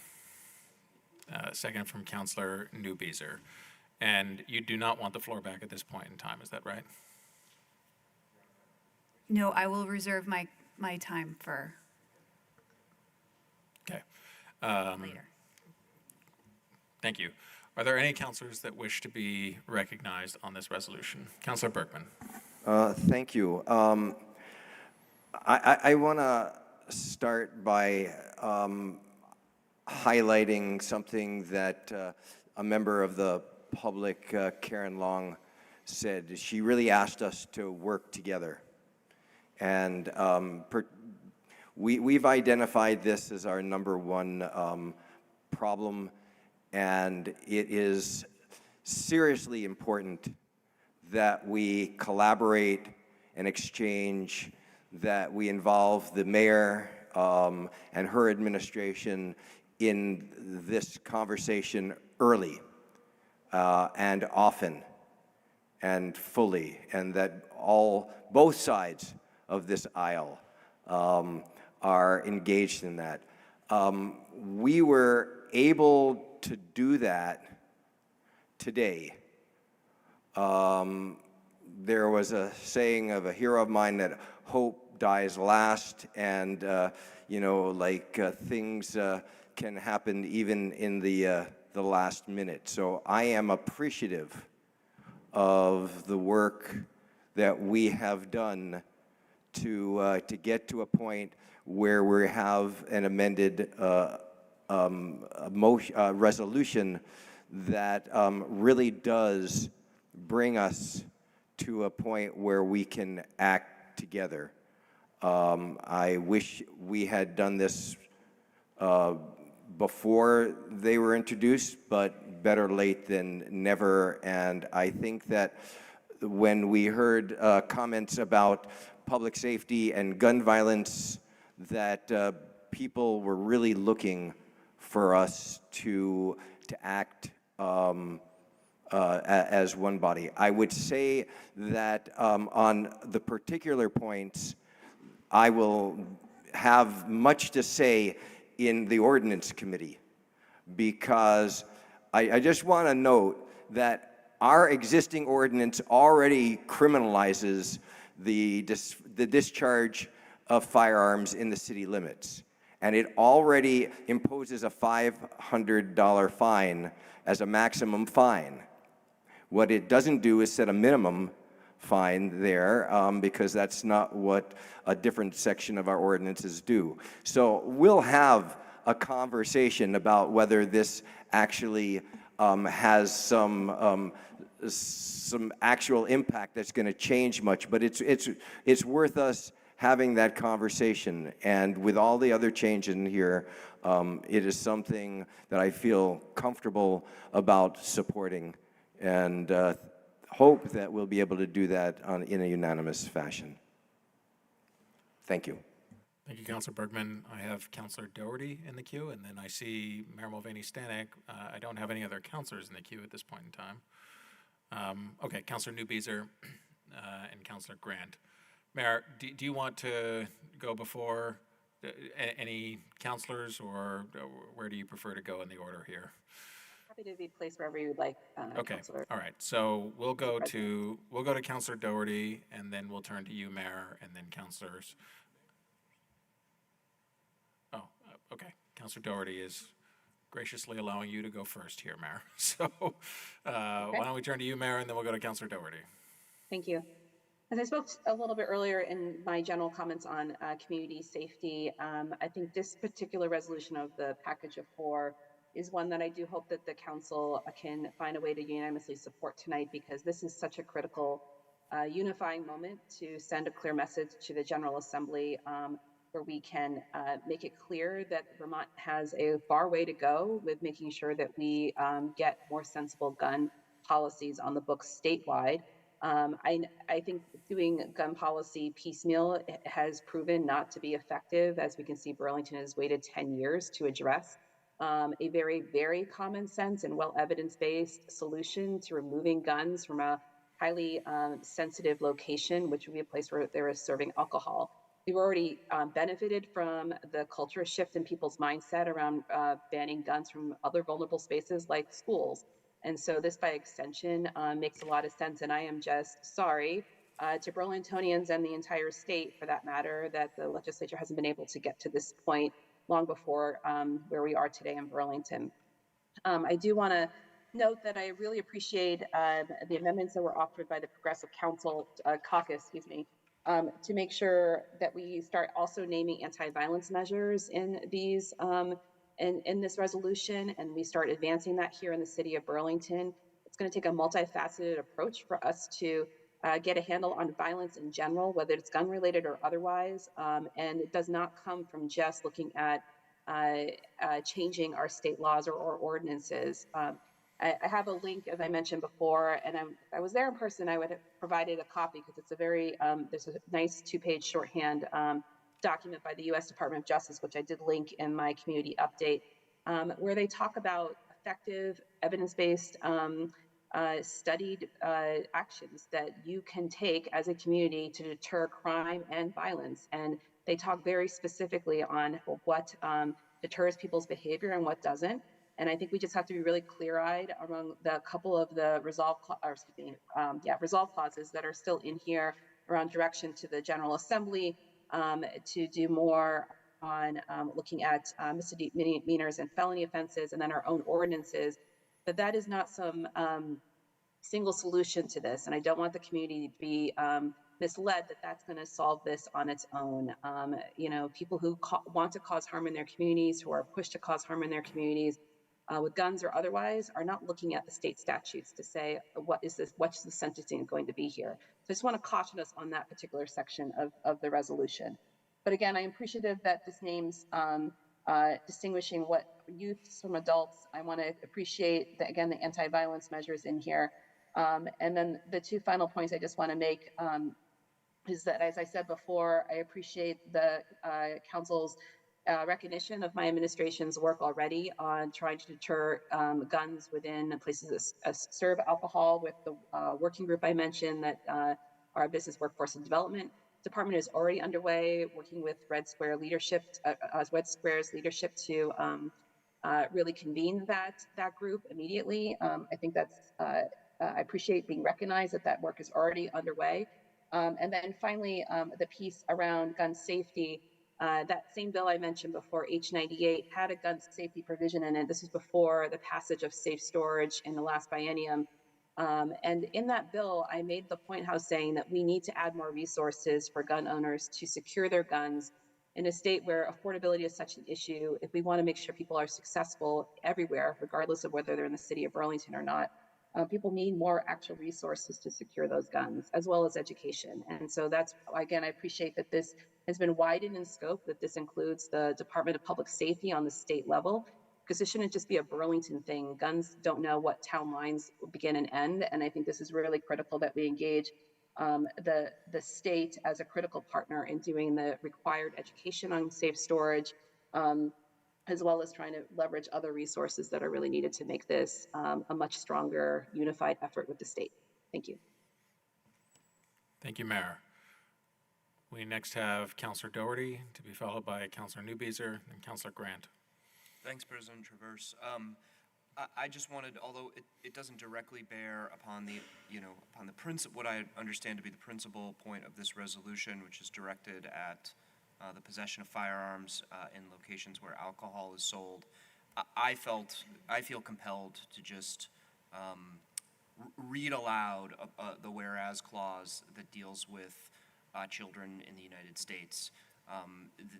Second from Councilor Newbeezer. And you do not want the floor back at this point in time, is that right? No, I will reserve my time for Okay. later. Thank you. Are there any councilors that wish to be recognized on this resolution? Councilor Bergman. Thank you. I want to start by highlighting something that a member of the public, Karen Long, said. She really asked us to work together. And we've identified this as our number one problem, and it is seriously important that we collaborate and exchange, that we involve the mayor and her administration in this conversation early and often and fully, and that both sides of this aisle are engaged in that. We were able to do that today. There was a saying of a hero of mine that hope dies last, and things can happen even in the last minute. So I am appreciative of the work that we have done to get to a point where we have an amended resolution that really does bring us to a point where we can act together. I wish we had done this before they were introduced, but better late than never. And I think that when we heard comments about public safety and gun violence, that people were really looking for us to act as one body. I would say that on the particular points, I will have much to say in the ordinance committee, because I just want to note that our existing ordinance already criminalizes the discharge of firearms in the city limits, and it already imposes a $500 fine as a maximum fine. What it doesn't do is set a minimum fine there, because that's not what a different section of our ordinances do. So we'll have a conversation about whether this actually has some actual impact that's going to change much, but it's worth us having that conversation. And with all the other changes in here, it is something that I feel comfortable about supporting, and hope that we'll be able to do that in a unanimous fashion. Thank you. Thank you, Councilor Bergman. I have Councilor Doherty in the queue, and then I see Mayor Mulvaney-Stanek. I don't have any other councilors in the queue at this point in time. Okay, Councilor Newbeezer and Councilor Grant. Mayor, do you want to go before any councilors, or where do you prefer to go in the order here? Happy to be placed wherever you would like, Okay, Councilor. all right. So we'll go to Councilor Doherty, and then we'll turn to you, Mayor, and then councilors. Oh, okay. Councilor Doherty is graciously allowing you to go first here, Mayor. So why don't we turn to you, Mayor, and then we'll go to Councilor Doherty. Thank you. As I spoke a little bit earlier in my general comments on community safety, I think this particular resolution of the package of 4 is one that I do hope that the council can find a way to unanimously support tonight, because this is such a critical unifying moment to send a clear message to the General Assembly, where we can make it clear that Vermont has a far way to go with making sure that we get more sensible gun policies on the books statewide. I think doing gun policy piecemeal has proven not to be effective. As we can see, Burlington has waited 10 years to address a very, very common sense and well evidence-based solution to removing guns from a highly sensitive location, which would be a place where there is serving alcohol. We've already benefited from the culture shift in people's mindset around banning guns from other vulnerable spaces like schools. And so this, by extension, makes a lot of sense. And I am just sorry to Burlingtonians and the entire state, for that matter, that the legislature hasn't been able to get to this point long before where we are today in Burlington. I do want to note that I really appreciate the amendments that were offered by the Progressive Council Caucus, to make sure that we start also naming anti-violence measures in these in this resolution, and we start advancing that here in the city of Burlington. It's going to take a multifaceted approach for us to get a handle on violence in general, whether it's gun related or otherwise, and it does not come from just looking at changing our state laws or ordinances. I have a link, as I mentioned before, and if I was there in person, I would have provided a copy because it's a very, there's a nice 2-page shorthand document by the U.S. Department of Justice, which I did link in my community update, where they talk about effective, evidence-based, studied actions that you can take as a community to deter crime and violence. And they talk very specifically on what deters people's behavior and what doesn't. And I think we just have to be really clear-eyed among the couple of the resolve clauses that are still in here around direction to the General Assembly to do more on looking at misdemeanors and felony offenses, and then our own ordinances. But that is not some single solution to this. And I don't want the community to be misled that that's going to solve this on its own. People who want to cause harm in their communities, who are pushed to cause harm in their communities, with guns or otherwise, are not looking at the state statutes to say, what's the sentencing going to be here? So I just want to caution us on that particular section of the resolution. But again, I'm appreciative that this name's distinguishing what youths from adults. I want to appreciate, the anti-violence measures in here. And then the two final points I just want to make is that, as I said before, I appreciate the council's recognition of my administration's work already on trying to deter guns within places that serve alcohol, with the working group I mentioned that our Business Workforce and Development Department is already underway, working with Red Square's leadership to really convene that group immediately. I think that's I appreciate being recognized that work is already underway. And then finally, the piece around gun safety. That same bill I mentioned before, H98, had a gun safety provision in it. This was before the passage of safe storage in the last biennium. And in that bill, I made the point how saying that we need to add more resources for gun owners to secure their guns in a state where affordability is such an issue. If we want to make sure people are successful everywhere, regardless of whether they're in the city of Burlington or not, people need more actual resources to secure those guns, as well as education. And so that's, again, I appreciate that this has been widened in scope, that this includes the Department of Public Safety on the state level, because this shouldn't just be a Burlington thing. Guns don't know what town lines begin and end. And I think this is really critical that we engage the state as a critical partner in doing the required education on safe storage, as well as trying to leverage other resources that are really needed to make this a much stronger, unified effort with the state. Thank you. Thank you, Mayor. We next have Councillor Doherty, to be followed by Councillor Newbeezer and Councillor Grant. Thanks, President Traverse. I just wanted, although it doesn't directly bear upon the, upon the principle, what I understand to be the principal point of this resolution, which is directed at the possession of firearms in locations where alcohol is sold, I feel compelled to just read aloud the whereas clause that deals with children in the United States.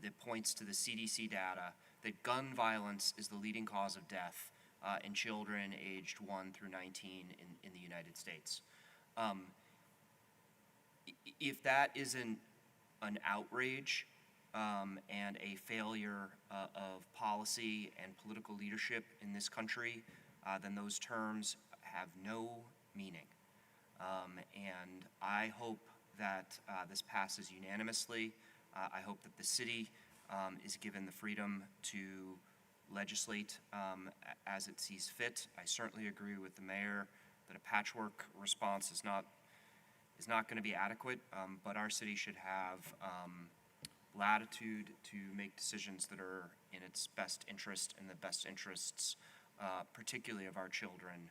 That points to the CDC data that gun violence is the leading cause of death in children aged 1 through 19 in the United States. if that isn't an outrage and a failure of policy and political leadership in this country, then those terms have no meaning. And I hope that this passes unanimously. I hope that the city is given the freedom to legislate as it sees fit. I certainly agree with the mayor that a patchwork response is not going to be adequate, but our city should have latitude to make decisions that are in its best interest and the best interests, particularly of our children.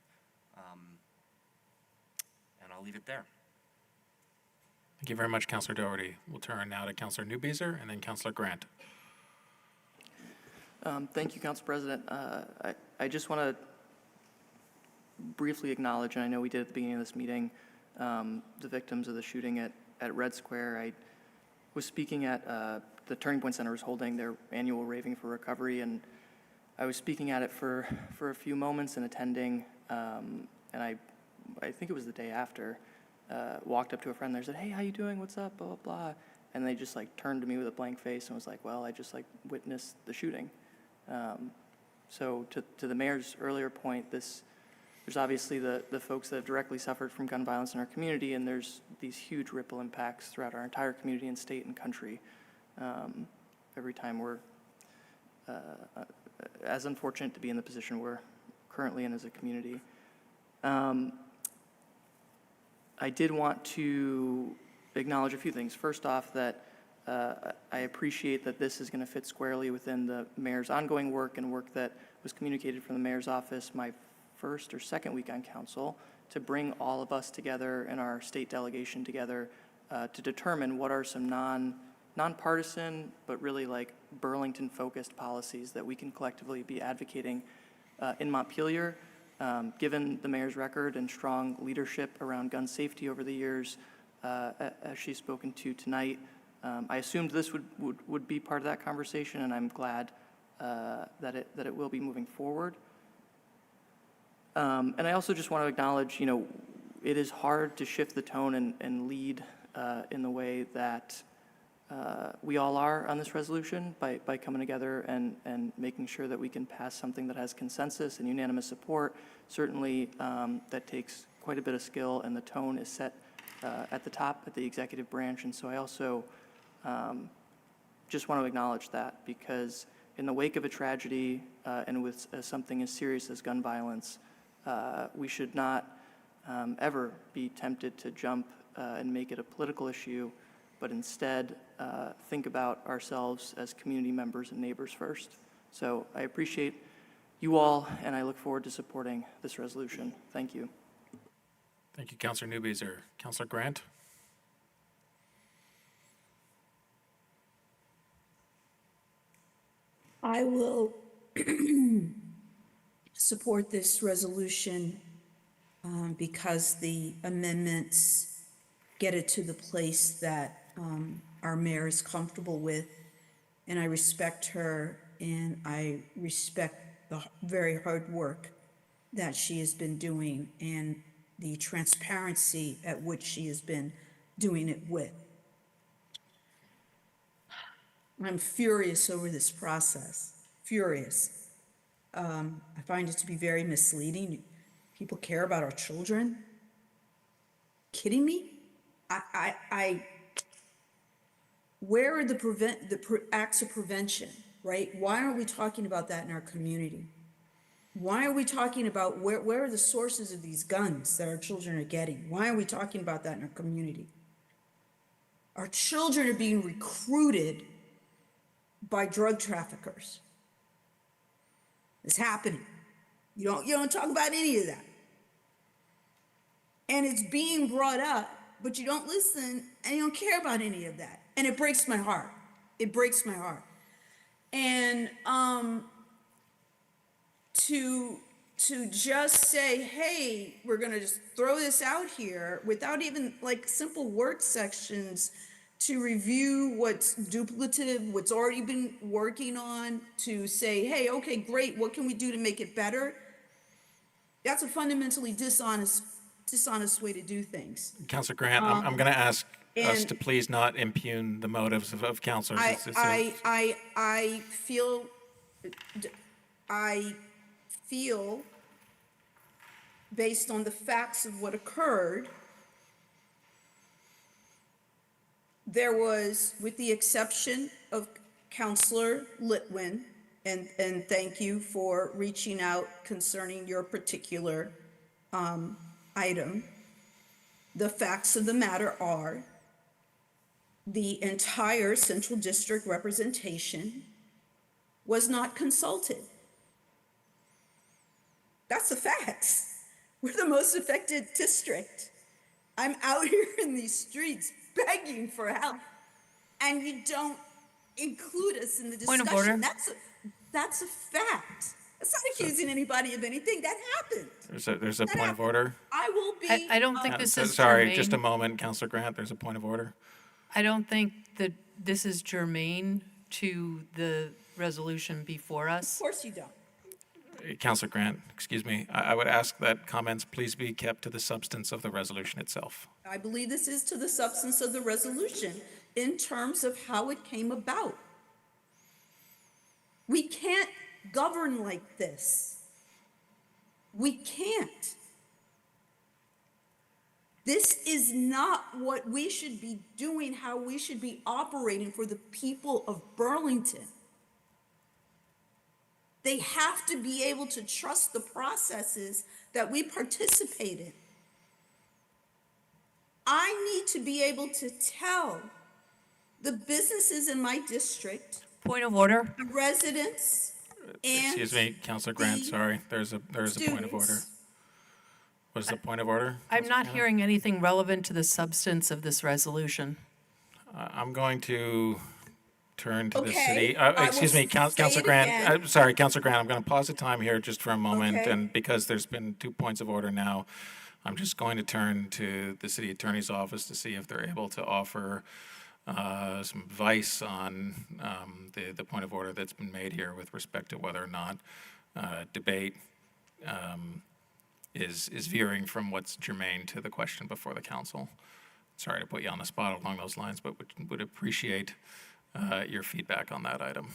And I'll leave it there. Thank you very much, Councilor Doherty. We'll turn now to Councilor Newbeezer and then Councilor Grant. Thank you, Council President. I just want to briefly acknowledge, and I know we did at the beginning of this meeting, the victims of the shooting at Red Square. I was speaking at the Turning Point Center was holding their annual Raving for Recovery, and I was speaking at it for a few moments and attending, and I think it was the day after, walked up to a friend there and said, "Hey, how you doing? What's up? Blah, blah, blah." And they just like turned to me with a blank face and was like, "Well, I just like witnessed the shooting." So to the mayor's earlier point, there's obviously the folks that have directly suffered from gun violence in our community, and there's these huge ripple impacts throughout our entire community and state and country. Every time we're as unfortunate to be in the position we're currently in as a community. I did want to acknowledge a few things. First off, that I appreciate that this is going to fit squarely within the mayor's ongoing work and work that was communicated from the mayor's office my first or second week on council, to bring all of us together and our state delegation together to determine what are some nonpartisan but really like Burlington-focused policies that we can collectively be advocating in Montpelier. Given the mayor's record and strong leadership around gun safety over the years, as she's spoken to tonight, I assumed this would be part of that conversation, and I'm glad that it will be moving forward. And I also just want to acknowledge, it is hard to shift the tone and lead in the way that we all are on this resolution by coming together and making sure that we can pass something that has consensus and unanimous support. Certainly, that takes quite a bit of skill, and the tone is set at the top, at the executive branch. And so I also just want to acknowledge that, because in the wake of a tragedy and with something as serious as gun violence, we should not ever be tempted to jump and make it a political issue, but instead think about ourselves as community members and neighbors first. So I appreciate you all, and I look forward to supporting this resolution. Thank you. Thank you, Councilor Newbeezer. Councilor Grant? I will support this resolution because the amendments get it to the place that our mayor is comfortable with, and I respect her, and I respect the very hard work that she has been doing and the transparency at which she has been doing it with. I'm furious over this process, furious. I find it to be very misleading. People care about our children. Kidding me? Where are the acts of prevention, right? Why aren't we talking about that in our community? Why are we talking about where are the sources of these guns that our children are getting? Why are we talking about that in our community? Our children are being recruited by drug traffickers. It's happening. You don't talk about any of that. And it's being brought up, but you don't listen and you don't care about any of that. And it breaks my heart. It breaks my heart. And to just say, hey, we're gonna just throw this out here without even like simple work sections to review what's duplicative, what's already been working on, to say, hey, okay, great, what can we do to make it better? That's a fundamentally dishonest way to do things. Councilor Grant, I'm going to ask us And to please not impugn the motives of counselors. I feel, based on the facts of what occurred, there was, with the exception of Counselor Litwin, and thank you for reaching out concerning your particular item, the facts of the matter are the entire Central District representation was not consulted. That's the facts. We're the most affected district. I'm out here in these streets begging for help, and you don't include us in the discussion. Point of order. That's a fact. That's not accusing anybody of anything. That happened. There's a point of order. I will be. I don't think this is Sorry, germane. just a moment, Counselor Grant, there's a point of order. I don't think that this is germane to the resolution before us. Of course you don't. Counselor Grant, excuse me, I would ask that comments please be kept to the substance of the resolution itself. I believe this is to the substance of the resolution in terms of how it came about. We can't govern like this. We can't. This is not what we should be doing, how we should be operating for the people of Burlington. They have to be able to trust the processes that we participate in. I need to be able to tell the businesses in my district, Point of order. the residents, and Excuse me, Counselor Grant, sorry, there's a point of order. students. What is the point of order? I'm not hearing anything relevant to the substance of this resolution. I'm going to turn to the Okay, city. I will Excuse me, say Counselor it Grant. again. I'm sorry, Counselor Grant, I'm going to pause the time here just for a moment. Okay. And because there's been 2 points of order now, I'm just going to turn to the city attorney's office to see if they're able to offer some advice on the point of order that's been made here with respect to whether or not debate is veering from what's germane to the question before the council. Sorry to put you on the spot along those lines, but would appreciate your feedback on that item.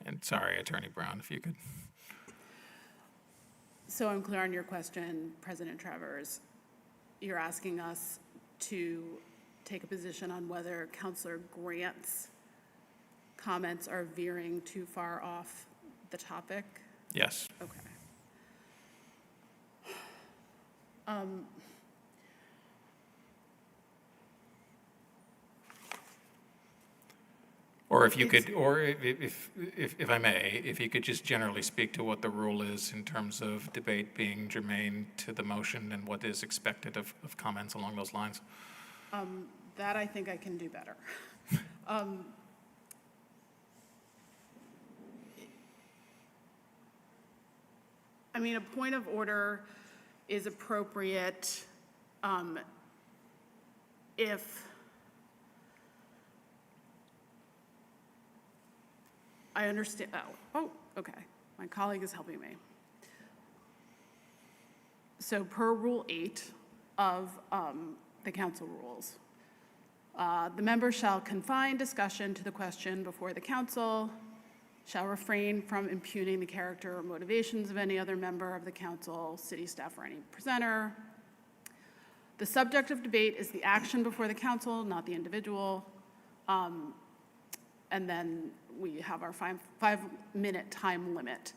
And sorry, Attorney Brown, if you could. So I'm clear on your question, President Travers. You're asking us to take a position on whether Councilor Grant's comments are veering too far off the topic? Yes. Okay. Or if you could, or if I may, if you could just generally speak to what the rule is in terms of debate being germane to the motion and what is expected of comments along those lines. That I think I can do better. I mean, a point of order is appropriate if I understand. Oh, okay. My colleague is helping me. So per Rule 8 of the council rules, the member shall confine discussion to the question before the council, shall refrain from impugning the character or motivations of any other member of the council, city staff, or any presenter. The subject of debate is the action before the council, not the individual. And then we have our 5-minute time limit.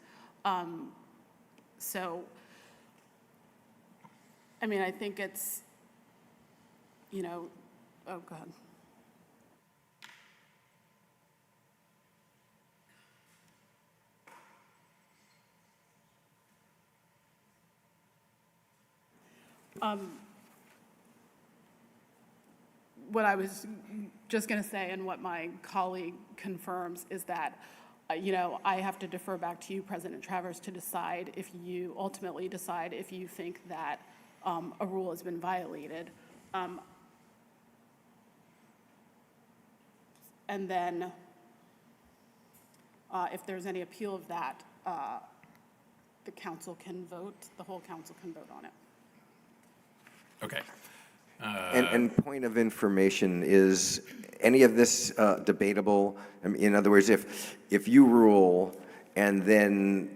So, I mean, I think it's, you know, oh, go ahead. What I was just going to say, and what my colleague confirms, is that, you know, I have to defer back to you, President Travers, to decide if you ultimately decide if you think that a rule has been violated. And then If there's any appeal of that, the council can vote, the whole council can vote on it. Okay. And point of information, is any of this debatable? I mean, in other words, if you rule and then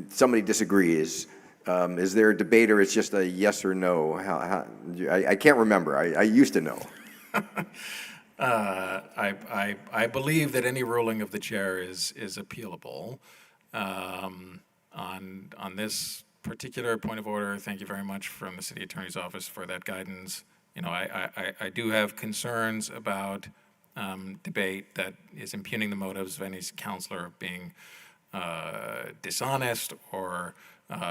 somebody disagrees, is there a debate, or it's just a yes or no? I can't remember. I used to know. I believe that any ruling of the chair is appealable. On this particular point of order, thank you very much from the city attorney's office for that guidance. You know, I do have concerns about debate that is impugning the motives of any counselor being dishonest, or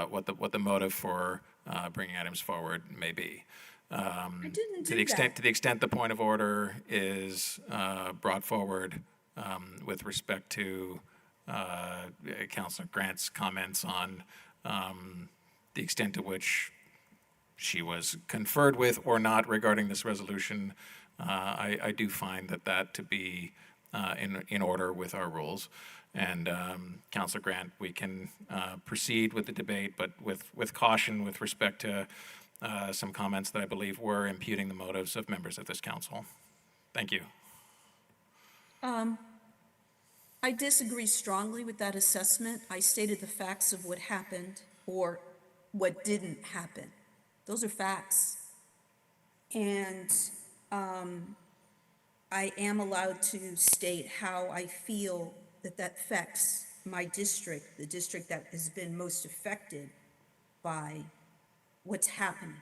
what the motive for bringing items forward may be. To the extent the point of order is brought forward with respect to Councilor Grant's comments on the extent to which she was conferred with or not regarding this resolution, I do find that to be in order with our rules. And Councilor Grant, we can proceed with the debate, but with caution with respect to some comments that I believe were impugning the motives of members of this council. Thank you. I disagree strongly with that assessment. I stated the facts of what happened or what didn't happen. Those are facts. And I am allowed to state how I feel that affects my district, the district that has been most affected by what's happening.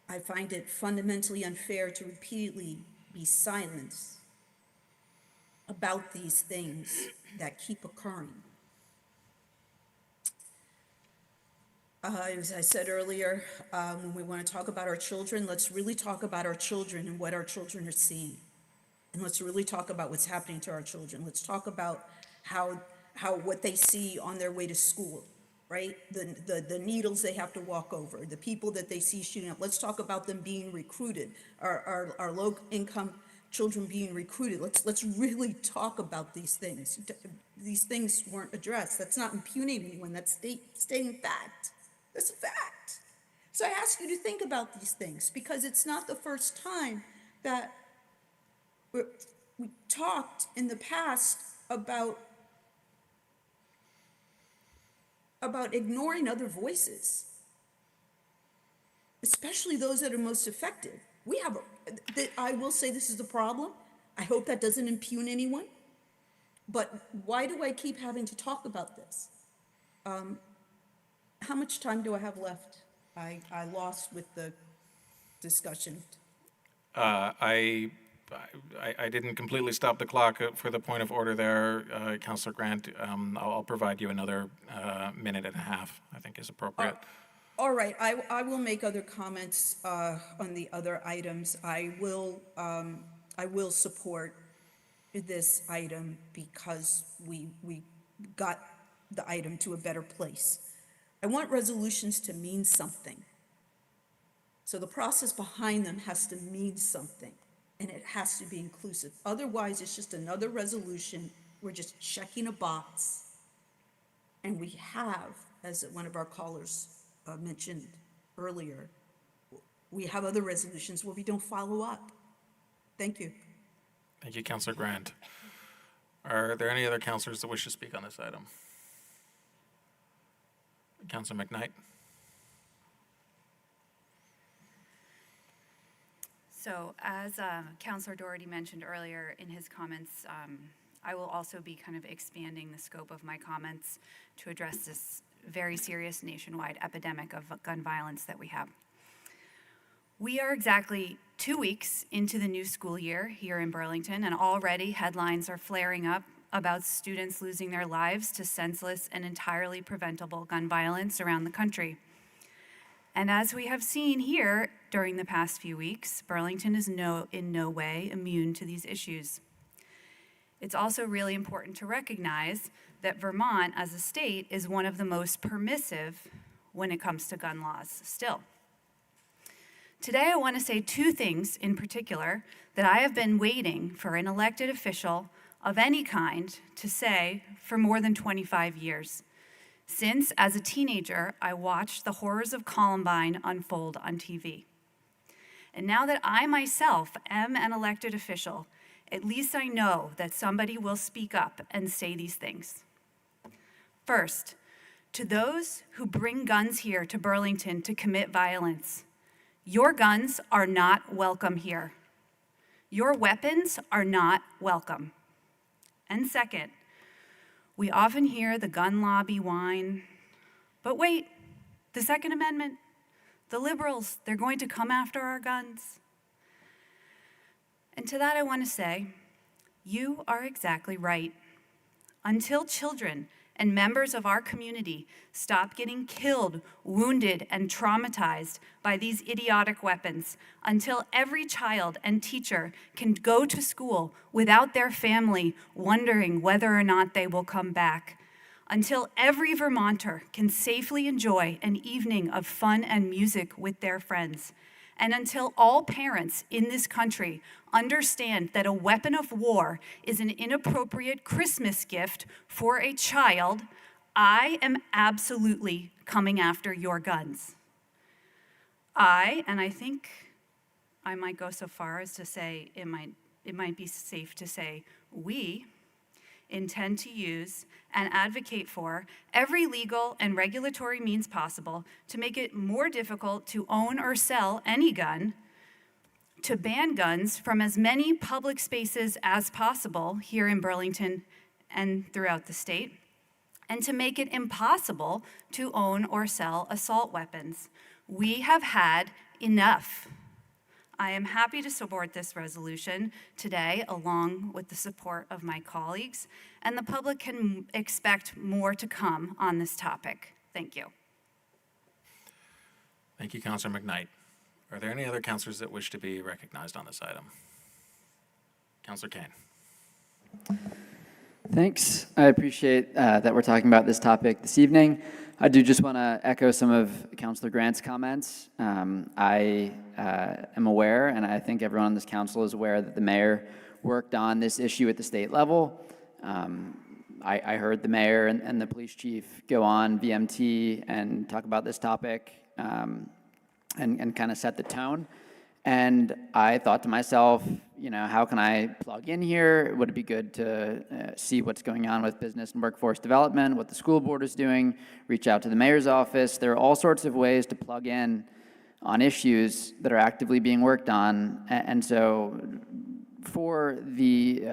I find it fundamentally unfair to repeatedly be silent about these things that keep occurring. As I said earlier, when we want to talk about our children, let's really talk about our children and what our children are seeing. And let's really talk about what's happening to our children. Let's talk about how what they see on their way to school, right? The needles they have to walk over, the people that they see shooting up. Let's talk about them being recruited, our low-income children being recruited. Let's really talk about these things. These things weren't addressed. That's not impugning anyone. That's stating fact. That's a fact. So I ask you to think about these things, because it's not the first time that we talked in the past about ignoring other voices, especially those that are most affected. I will say this is a problem. I hope that doesn't impugn anyone. But why do I keep having to talk about this? How much time do I have left? I lost with the discussion. I didn't completely stop the clock for the point of order there, Councilor Grant. I'll provide you another minute and a half, I think is appropriate. All right, I will make other comments on the other items. I will support this item because we got the item to a better place. I want resolutions to mean something. So the process behind them has to mean something, and it has to be inclusive. Otherwise, it's just another resolution. We're just checking a box. And we have, as one of our callers mentioned earlier, we have other resolutions where we don't follow up. Thank you. Thank you, Councilor Grant. Are there any other councilors that wish to speak on this item? Councilor McKnight? So as Councilor Doherty mentioned earlier in his comments, I will also be kind of expanding the scope of my comments to address this very serious nationwide epidemic of gun violence that we have. We are exactly 2 weeks into the new school year here in Burlington, and already headlines are flaring up about students losing their lives to senseless and entirely preventable gun violence around the country. And as we have seen here during the past few weeks, Burlington is in no way immune to these issues. It's also really important to recognize that Vermont as a state is one of the most permissive when it comes to gun laws still. Today, I want to say two things in particular that I have been waiting for an elected official of any kind to say for more than 25 years. Since, as a teenager, I watched the horrors of Columbine unfold on TV. And now that I myself am an elected official, at least I know that somebody will speak up and say these things. First, to those who bring guns here to Burlington to commit violence, your guns are not welcome here. Your weapons are not welcome. And second, we often hear the gun lobby whine, but wait, the Second Amendment, the liberals, they're going to come after our guns. And to that I want to say, you are exactly right. Until children and members of our community stop getting killed, wounded, and traumatized by these idiotic weapons, until every child and teacher can go to school without their family wondering whether or not they will come back, until every Vermonter can safely enjoy an evening of fun and music with their friends, and until all parents in this country understand that a weapon of war is an inappropriate Christmas gift for a child, I am absolutely coming after your guns. And I think I might go so far as to say it might be safe to say we intend to use and advocate for every legal and regulatory means possible to make it more difficult to own or sell any gun, to ban guns from as many public spaces as possible here in Burlington and throughout the state, and to make it impossible to own or sell assault weapons. We have had enough. I am happy to support this resolution today, along with the support of my colleagues, and the public can expect more to come on this topic. Thank you. Thank you, Councilor McKnight. Are there any other councilors that wish to be recognized on this item? Councilor Kane. Thanks. I appreciate that we're talking about this topic this evening. I do just want to echo some of Councilor Grant's comments. I am aware, and I think everyone on this council is aware, that the mayor worked on this issue at the state level. I heard the mayor and the police chief go on VMT and talk about this topic and kind of set the tone. And I thought to myself, you know, how can I plug in here? Would it be good to see what's going on with business and workforce development, what the school board is doing, reach out to the mayor's office? There are all sorts of ways to plug in on issues that are actively being worked on. And so for the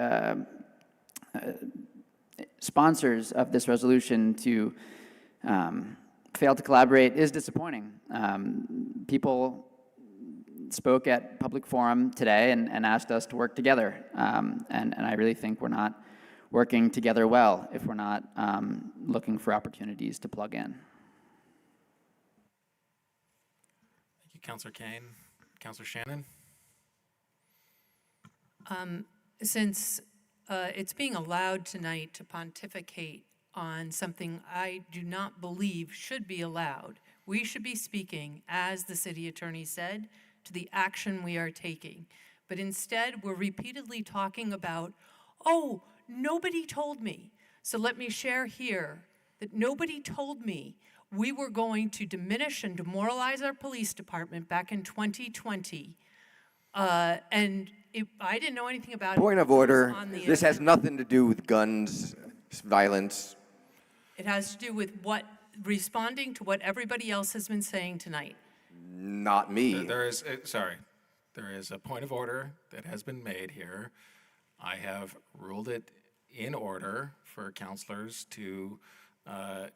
sponsors of this resolution to fail to collaborate is disappointing. People spoke at public forum today and asked us to work together. And I really think we're not working together well if we're not looking for opportunities to plug in. Thank you, Councilor Kane. Councilor Shannon? Since it's being allowed tonight to pontificate on something I do not believe should be allowed, we should be speaking, as the city attorney said, to the action we are taking. But instead, we're repeatedly talking about, oh, nobody told me. So let me share here that nobody told me we were going to diminish and demoralize our police department back in 2020. I didn't know anything about it. Point of order. This has nothing to do with guns, violence. It has to do with responding to what everybody else has been saying tonight. Not me. There is a point of order that has been made here. I have ruled it in order for councilors to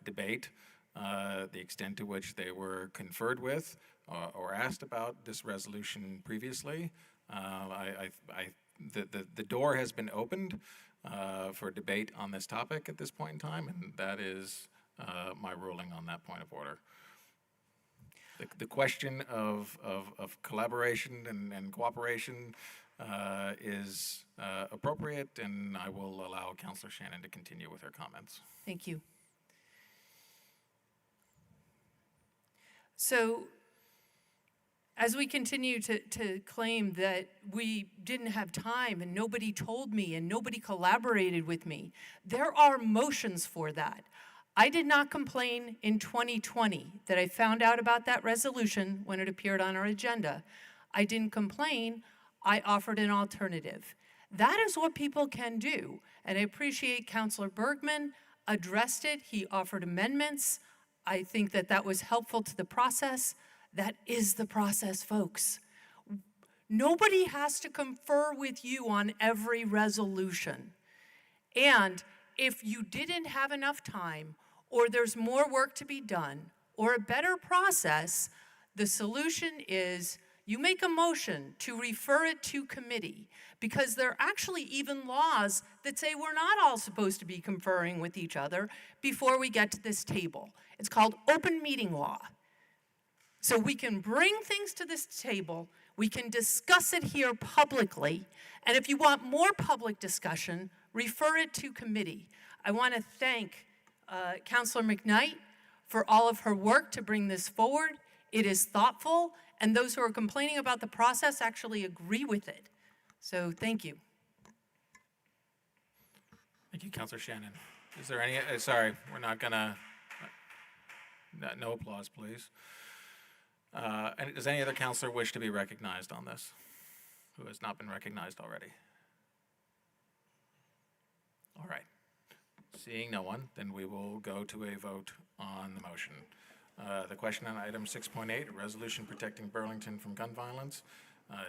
debate the extent to which they were conferred with or asked about this resolution previously. The door has been opened for debate on this topic at this point in time, and that is my ruling on that point of order. The question of collaboration and cooperation is appropriate, and I will allow Councilor Shannon to continue with her comments. Thank you. So as we continue to claim that we didn't have time and nobody told me and nobody collaborated with me, there are motions for that. I did not complain in 2020 that I found out about that resolution when it appeared on our agenda. I didn't complain, I offered an alternative. That is what people can do. And I appreciate Councilor Bergman addressed it. He offered amendments. I think that that was helpful to the process. That is the process, folks. Nobody has to confer with you on every resolution. And if you didn't have enough time, or there's more work to be done, or a better process, the solution is you make a motion to refer it to committee, because there are actually even laws that say we're not all supposed to be conferring with each other before we get to this table. It's called open meeting law. So we can bring things to this table, we can discuss it here publicly, and if you want more public discussion, refer it to committee. I want to thank Councilor McKnight for all of her work to bring this forward. It is thoughtful, and those who are complaining about the process actually agree with it. So thank you. Thank you, Councilor Shannon. Is there any, sorry, we're not gonna, no applause, please. And does any other councilor wish to be recognized on this, who has not been recognized already? All right. Seeing no one, then we will go to a vote on the motion. The question on item 6.8, a resolution protecting Burlington from gun violence,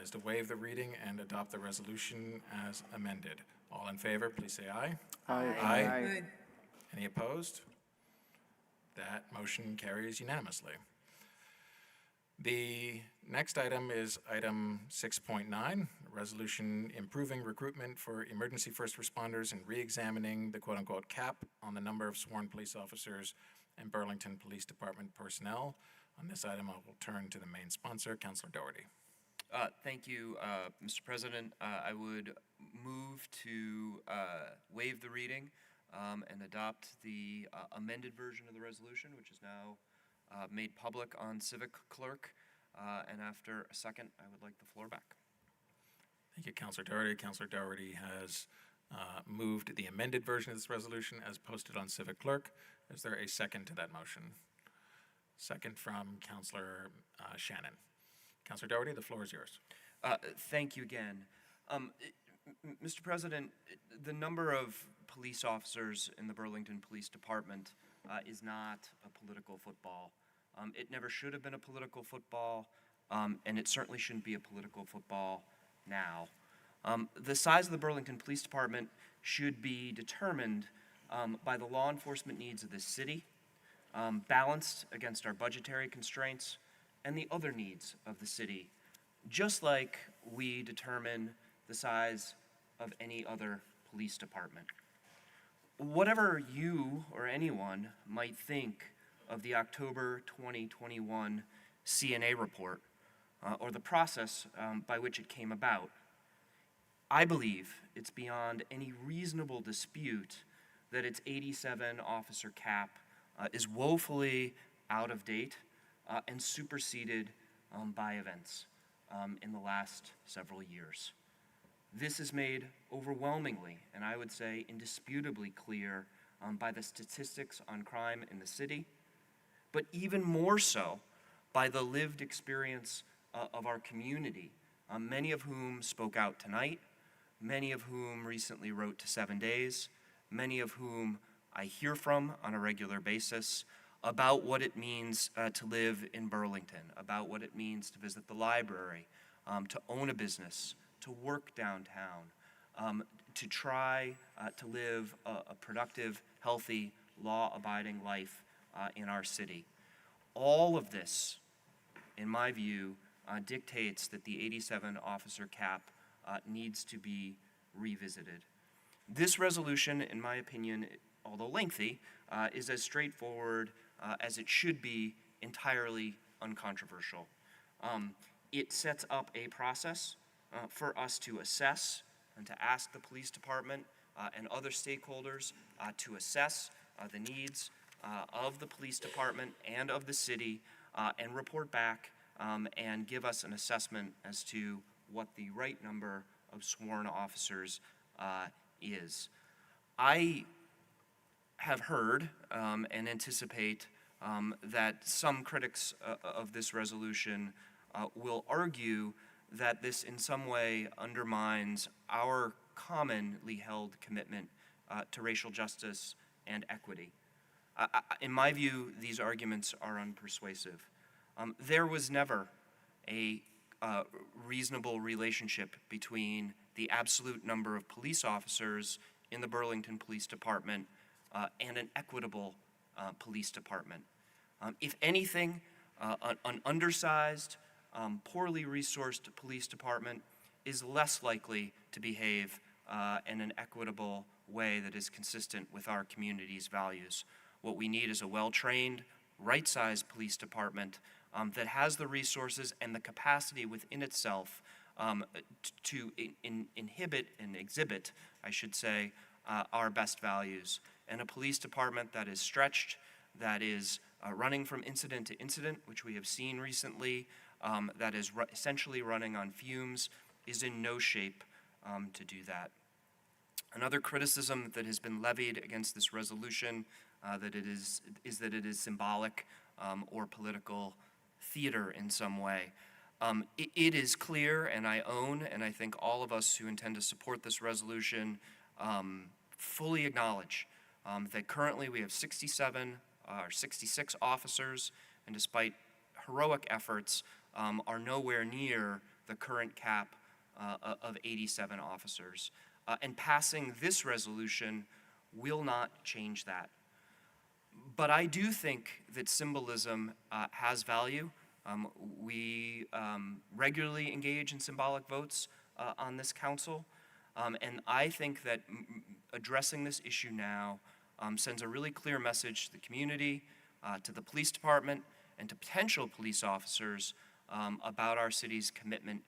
is to waive the reading and adopt the resolution as amended. All in favor, please say aye. Aye. Aye. Any opposed? That motion carries unanimously. The next item is item 6.9, a resolution improving recruitment for emergency first responders and re-examining the quote-unquote cap on the number of sworn police officers and Burlington Police Department personnel. On this item, I will turn to the main sponsor, Councilor Doherty. Thank you, Mr. President. I would move to waive the reading and adopt the amended version of the resolution, which is now made public on Civic Clerk. And after a second, I would like the floor back. Thank you, Councilor Doherty. Councilor Doherty has moved the amended version of this resolution as posted on Civic Clerk. Is there a second to that motion? Second from Councilor Shannon. Councilor Doherty, the floor is yours. Thank you again. Mr. President, the number of police officers in the Burlington Police Department is not a political football. It never should have been a political football, and it certainly shouldn't be a political football now. The size of the Burlington Police Department should be determined by the law enforcement needs of this city, balanced against our budgetary constraints and the other needs of the city, just like we determine the size of any other police department. Whatever you or anyone might think of the October 2021 CNA report or the process by which it came about, I believe it's beyond any reasonable dispute that its 87 officer cap is woefully out of date and superseded by events in the last several years. This is made overwhelmingly, and I would say indisputably clear by the statistics on crime in the city, but even more so by the lived experience of our community, many of whom spoke out tonight, many of whom recently wrote to 7 Days, many of whom I hear from on a regular basis about what it means to live in Burlington, about what it means to visit the library, to own a business, to work downtown, to try to live a productive, healthy, law-abiding life in our city. All of this, in my view, dictates that the 87 officer cap needs to be revisited. This resolution, in my opinion, although lengthy, is as straightforward as it should be, entirely uncontroversial. It sets up a process for us to assess and to ask the police department and other stakeholders to assess the needs of the police department and of the city and report back and give us an assessment as to what the right number of sworn officers is. I have heard and anticipate that some critics of this resolution will argue that this in some way undermines our commonly held commitment to racial justice and equity. In my view, these arguments are unpersuasive. There was never a reasonable relationship between the absolute number of police officers in the Burlington Police Department and an equitable police department. If anything, an undersized, poorly resourced police department is less likely to behave in an equitable way that is consistent with our community's values. What we need is a well-trained, right-sized police department that has the resources and the capacity within itself to inhibit and exhibit, I should say, our best values. And a police department that is stretched, that is running from incident to incident, which we have seen recently, that is essentially running on fumes, is in no shape to do that. Another criticism that has been levied against this resolution that it is that it is symbolic or political theater in some way. It is clear, and I own, and I think all of us who intend to support this resolution fully acknowledge that currently we have 67 or 66 officers, and despite heroic efforts, are nowhere near the current cap of 87 officers. And passing this resolution will not change that. But I do think that symbolism has value. We regularly engage in symbolic votes on this council, and I think that addressing this issue now sends a really clear message to the community, to the police department, and to potential police officers about our city's commitment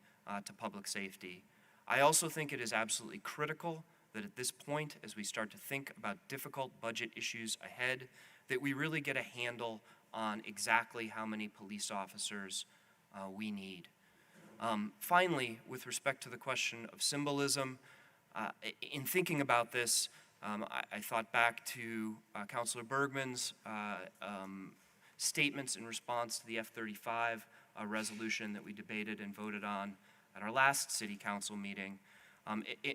to public safety. I also think it is absolutely critical that at this point, as we start to think about difficult budget issues ahead, that we really get a handle on exactly how many police officers we need. Finally, with respect to the question of symbolism, in thinking about this, I thought back to Councilor Bergman's statements in response to the F-35 resolution that we debated and voted on at our last city council meeting.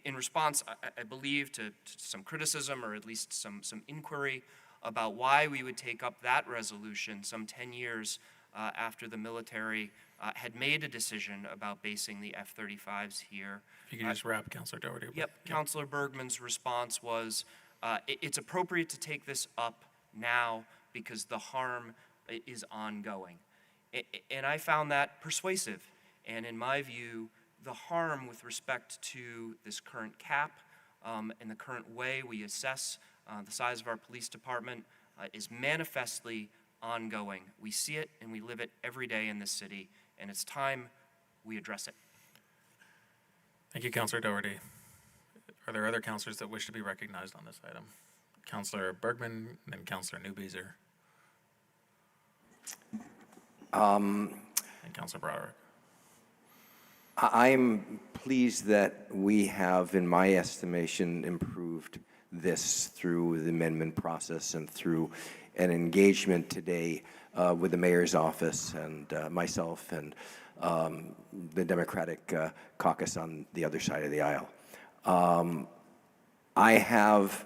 In response, I believe, to some criticism or at least some inquiry about why we would take up that resolution some 10 years after the military had made a decision about basing the F-35s here. If you could just wrap, Councilor Doherty. Yep. Councilor Bergman's response was, it's appropriate to take this up now because the harm is ongoing. And I found that persuasive. And in my view, the harm with respect to this current cap and the current way we assess the size of our police department is manifestly ongoing. We see it and we live it every day in this city, and it's time we address it. Thank you, Councilor Doherty. Are there other councilors that wish to be recognized on this item? Councilor Bergman, and then Councilor Newbeezer. And Councilor Broderick. I'm pleased that we have, in my estimation, improved this through the amendment process and through an engagement today with the mayor's office and myself and the Democratic caucus on the other side of the aisle. I have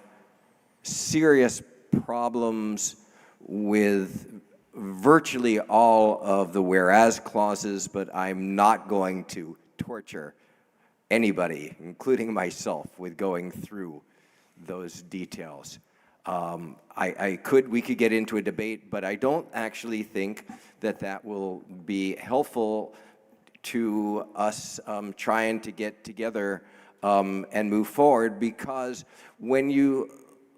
serious problems with virtually all of the whereas clauses, but I'm not going to torture anybody, including myself, with going through those details. We could get into a debate, but I don't actually think that that will be helpful to us trying to get together and move forward, because when you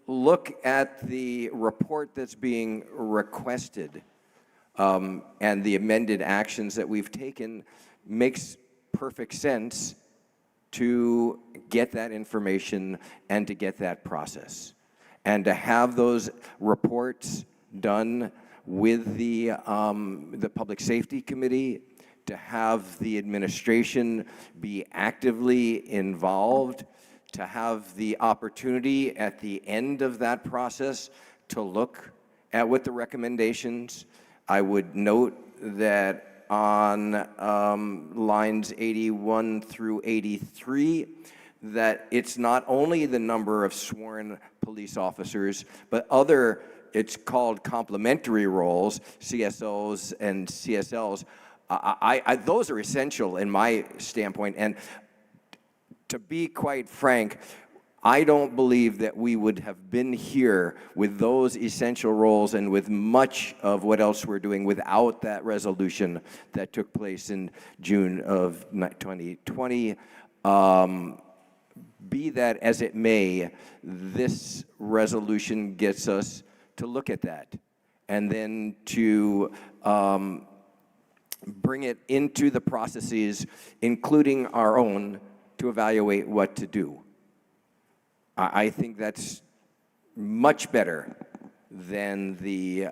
look at the report that's being requested and the amended actions that we've taken, makes perfect sense to get that information and to get that process. And to have those reports done with the Public Safety Committee to have the administration be actively involved, to have the opportunity at the end of that process to look at what the recommendations. I would note that on lines 81 through 83, that it's not only the number of sworn police officers, but other, it's called complementary roles, CSOs and CSLs. Those are essential in my standpoint. And to be quite frank, I don't believe that we would have been here with those essential roles and with much of what else we're doing without that resolution that took place in June of 2020. Be that as it may, this resolution gets us to look at that and then to bring it into the processes, including our own, to evaluate what to do. I think that's much better than the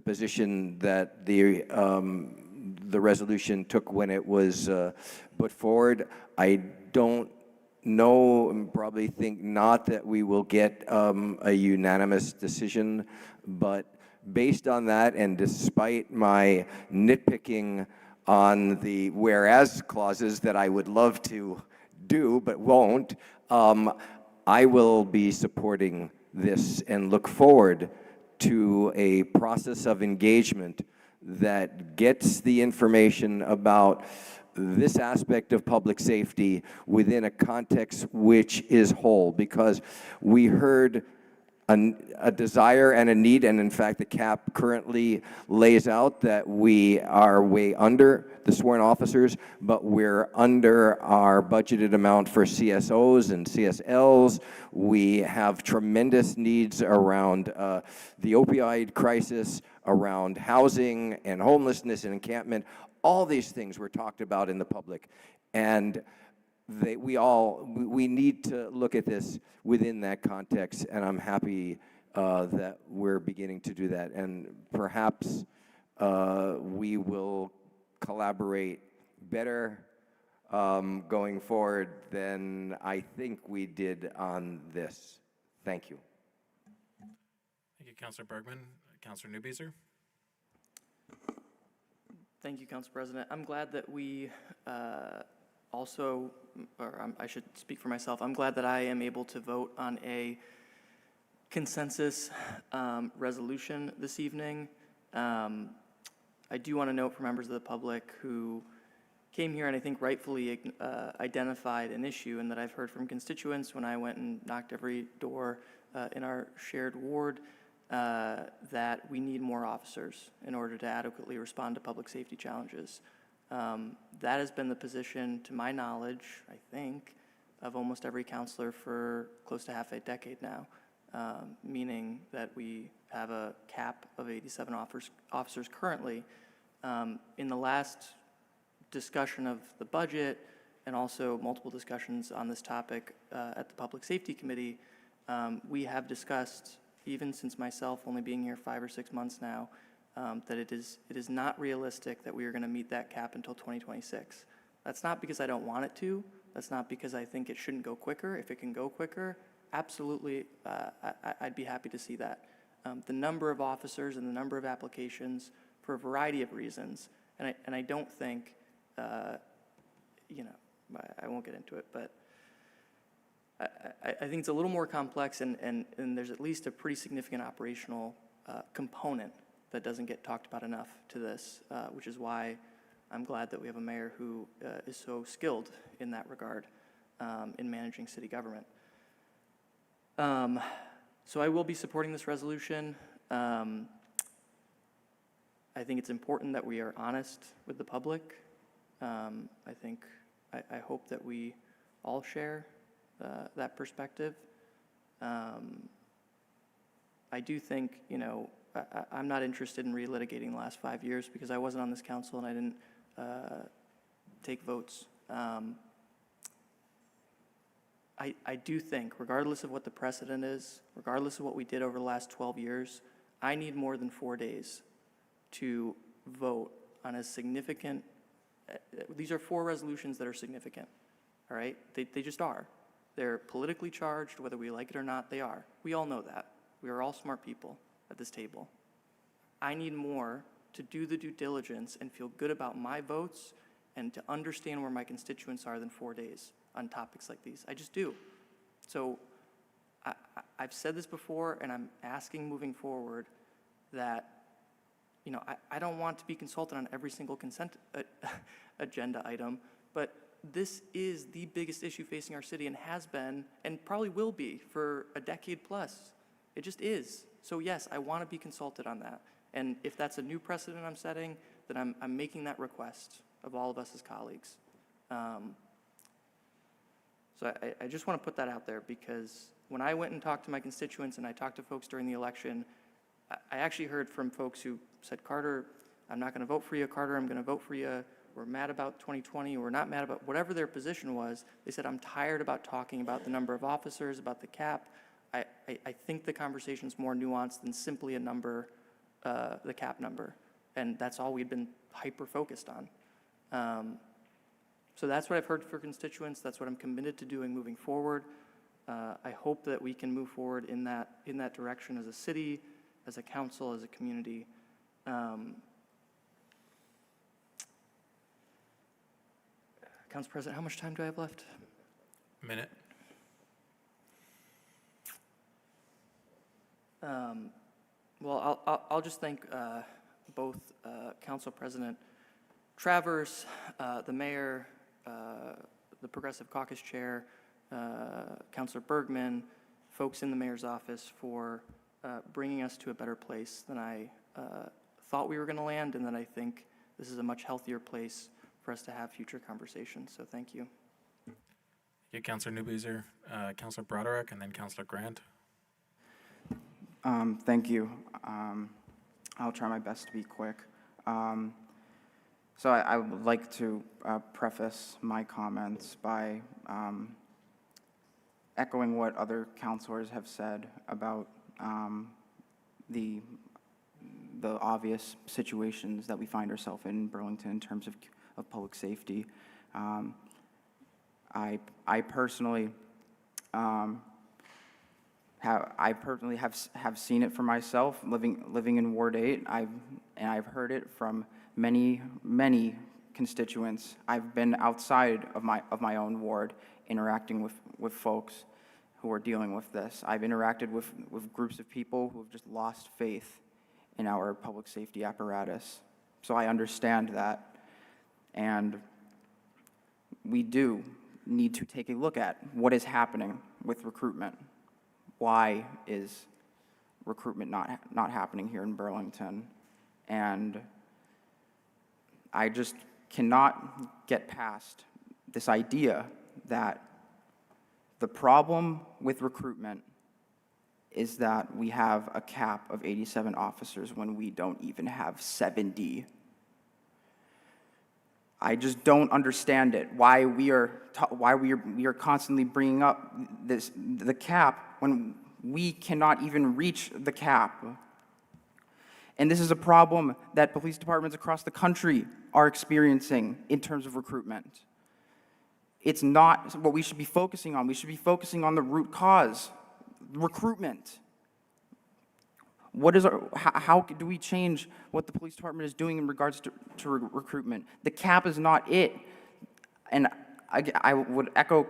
position that the resolution took when it was put forward. I don't know, and probably think not that we will get a unanimous decision, but based on that, and despite my nitpicking on the whereas clauses that I would love to do but won't, I will be supporting this and look forward to a process of engagement that gets the information about this aspect of public safety within a context which is whole, because we heard a desire and a need, and in fact the cap currently lays out that we are way under the sworn officers, but we're under our budgeted amount for CSOs and CSLs. We have tremendous needs around the opioid crisis, around housing and homelessness and encampment. All these things were talked about in the public, and we need to look at this within that context, and I'm happy that we're beginning to do that. And perhaps we will collaborate better going forward than I think we did on this. Thank you. Thank you, Councilor Bergman. Councilor Newbeezer? Thank you, Council President. I'm glad that we also, or I should speak for myself, I'm glad that I am able to vote on a consensus resolution this evening. I do want to note for members of the public who came here and I think rightfully identified an issue, and that I've heard from constituents when I went and knocked every door in our shared ward, that we need more officers in order to adequately respond to public safety challenges. That has been the position, to my knowledge, I think, of almost every counselor for close to half a decade now, meaning that we have a cap of 87 officers currently. In the last discussion of the budget and also multiple discussions on this topic at the Public Safety Committee, we have discussed, even since myself only being here 5 or 6 months now, that it is not realistic that we are going to meet that cap until 2026. That's not because I don't want it to. That's not because I think it shouldn't go quicker. If it can go quicker, absolutely, I'd be happy to see that. The number of officers and the number of applications for a variety of reasons, and I don't think, I won't get into it, but I think it's a little more complex, and there's at least a pretty significant operational component that doesn't get talked about enough to this, which is why I'm glad that we have a mayor who is so skilled in that regard in managing city government. So I will be supporting this resolution. I think it's important that we are honest with the public. I hope that we all share that perspective. I do think, I'm not interested in relitigating the last 5 years because I wasn't on this council and I didn't take votes. I do think, regardless of what the precedent is, regardless of what we did over the last 12 years, I need more than 4 days to vote on a significant these are 4 resolutions that are significant, all right? They just are. They're politically charged, whether we like it or not, they are. We all know that. We are all smart people at this table. I need more to do the due diligence and feel good about my votes and to understand where my constituents are than 4 days on topics like these. I just do. So I've said this before, and I'm asking moving forward that, you know, I don't want to be consulted on every single consent agenda item, but this is the biggest issue facing our city and has been and probably will be for a decade plus. It just is. So yes, I want to be consulted on that. And if that's a new precedent I'm setting, then I'm making that request of all of us as colleagues. So I just want to put that out there, because when I went and talked to my constituents and I talked to folks during the election, I actually heard from folks who said, Carter, I'm not going to vote for you. Carter, I'm going to vote for you. We're mad about 2020. We're not mad about whatever their position was. They said, I'm tired about talking about the number of officers, about the cap. I think the conversation's more nuanced than simply a number, the cap number. And that's all we've been hyper-focused on. So that's what I've heard for constituents. That's what I'm committed to doing moving forward. I hope that we can move forward in that direction as a city, as a council, as a community. Council President, how much time do I have left? A minute. Well, I'll just thank both Council President Travers, the mayor, the Progressive Caucus Chair, Councilor Bergman, folks in the mayor's office for bringing us to a better place than I thought we were going to land, and that I think this is a much healthier place for us to have future conversations. So thank you. Thank you, Councilor Newbeezer, Councilor Broderick, and then Councilor Grant. Thank you. I'll try my best to be quick. So I would like to preface my comments by echoing what other councilors have said about the obvious situations that we find ourselves in Burlington in terms of public safety. I personally have seen it for myself living in Ward 8. I've heard it from many constituents. I've been outside of my own ward interacting with folks who are dealing with this. I've interacted with groups of people who have just lost faith in our public safety apparatus. So I understand that. And we do need to take a look at what is happening with recruitment. Why is recruitment not happening here in Burlington? And I just cannot get past this idea that the problem with recruitment is that we have a cap of 87 officers when we don't even have 70. I just don't understand it. Why we are constantly bringing up the cap when we cannot even reach the cap. And this is a problem that police departments across the country are experiencing in terms of recruitment. It's not what we should be focusing on. We should be focusing on the root cause, recruitment. How do we change what the police department is doing in regards to recruitment? The cap is not it. And I would echo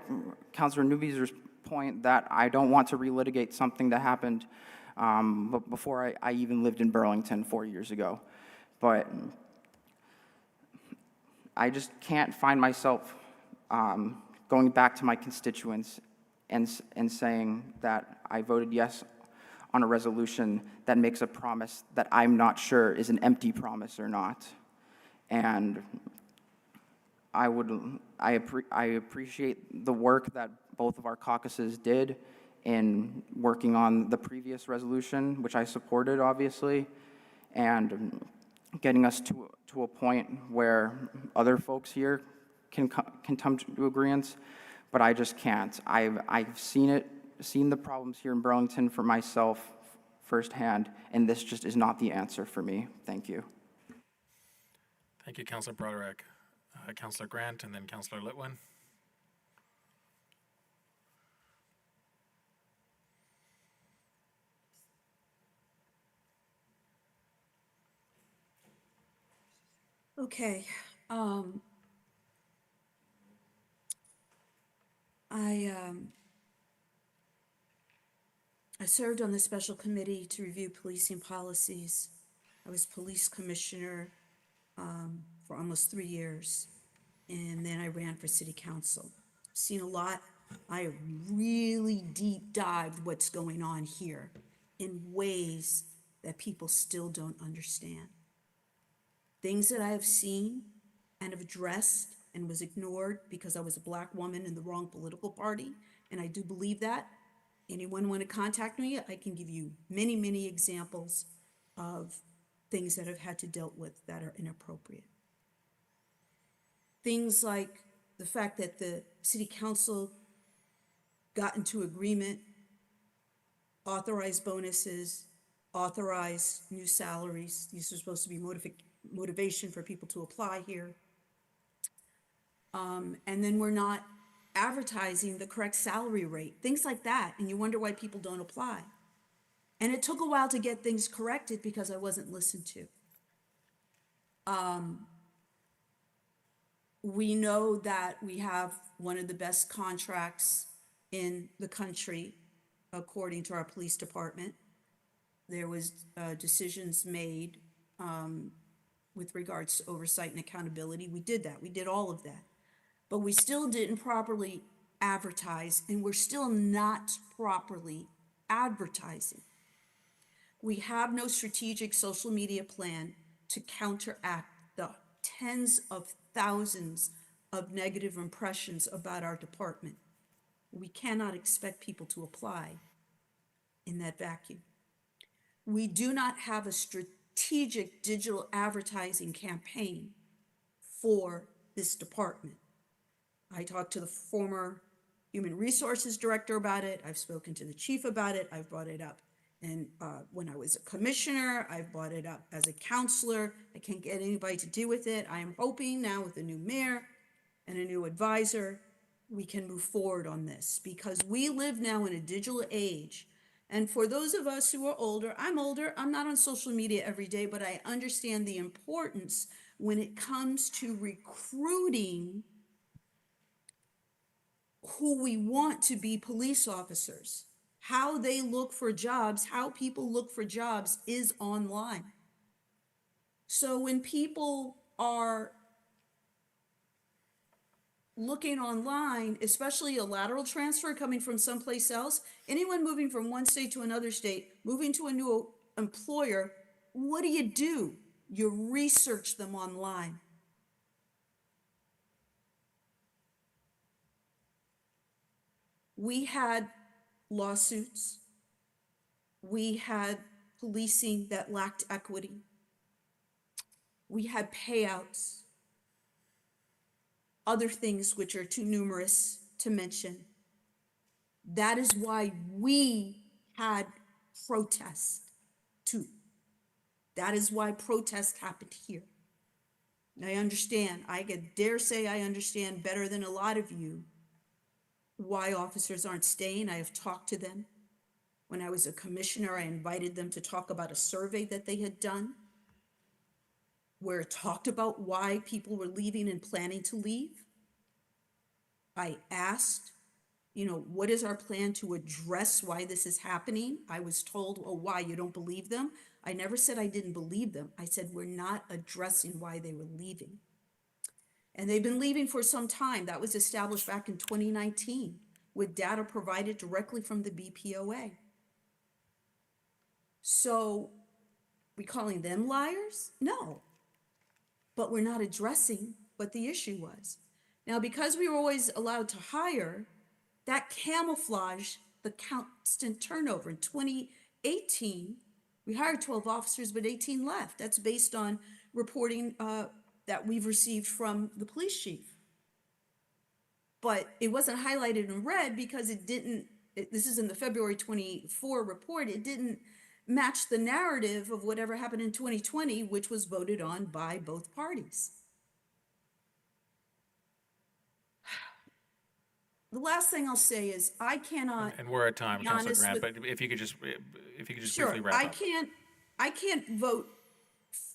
Councilor Newbeezer's point that I don't want to relitigate something that happened before I even lived in Burlington 4 years ago. But I just can't find myself going back to my constituents and saying that I voted yes on a resolution that makes a promise that I'm not sure is an empty promise or not. And I appreciate the work that both of our caucuses did in working on the previous resolution, which I supported, obviously, and getting us to a point where other folks here can come to agreements, but I just can't. I've seen the problems here in Burlington for myself firsthand, and this just is not the answer for me. Thank you. Thank you, Councilor Broderick. Councillor Grant, and then Councillor Litwin. Okay, I served on the special committee to review policing policies. I was police commissioner for almost 3 years, and then I ran for city council. Seen a lot. I have really deep dived what's going on here in ways that people still don't understand. Things that I have seen and have addressed and was ignored because I was a Black woman in the wrong political party, and I do believe that. Anyone want to contact me? I can give you many, many examples of things that I've had to deal with that are inappropriate. Things like the fact that the city council got into agreement, authorized bonuses, authorized new salaries. These are supposed to be motivation for people to apply here. And then we're not advertising the correct salary rate, things like that. And you wonder why people don't apply. And it took a while to get things corrected because I wasn't listened to. We know that we have one of the best contracts in the country, according to our police department. There was decisions made with regards to oversight and accountability. We did that. We did all of that. But we still didn't properly advertise, and we're still not properly advertising. We have no strategic social media plan to counteract the tens of thousands of negative impressions about our department. We cannot expect people to apply in that vacuum. We do not have a strategic digital advertising campaign for this department. I talked to the former human resources director about it. I've spoken to the chief about it. I've brought it up. And when I was a commissioner, I've brought it up as a counselor. I can't get anybody to deal with it. I am hoping now with a new mayor and a new advisor, we can move forward on this, because we live now in a digital age. And for those of us who are older, I'm not on social media every day, but I understand the importance when it comes to recruiting who we want to be police officers. How they look for jobs, how people look for jobs is online. So when people are looking online, especially a lateral transfer coming from someplace else, anyone moving from one state to another state, moving to a new employer, what do? You research them online. We had lawsuits. We had policing that lacked equity. We had payouts. Other things which are too numerous to mention. That is why we had protests too. That is why protests happened here. And I understand, I dare say I understand better than a lot of you why officers aren't staying. I have talked to them. When I was a commissioner, I invited them to talk about a survey that they had done where it talked about why people were leaving and planning to leave. I asked, what is our plan to address why this is happening? I was told, oh, why, you don't believe them? I never said I didn't believe them. I said we're not addressing why they were leaving. And they've been leaving for some time. That was established back in 2019 with data provided directly from the BPOA. So, we calling them liars? No. But we're not addressing what the issue was. Now, because we were always allowed to hire, that camouflaged the constant turnover. In 2018, we hired 12 officers, but 18 left. That's based on reporting that we've received from the police chief. But it wasn't highlighted in red because this is in the February 24 report, it didn't match the narrative of whatever happened in 2020, which was voted on by both parties. the last thing I'll say is I cannot. And we're at time, be Councilor honest Grant, with- but if you could just Sure, briefly wrap up. I can't vote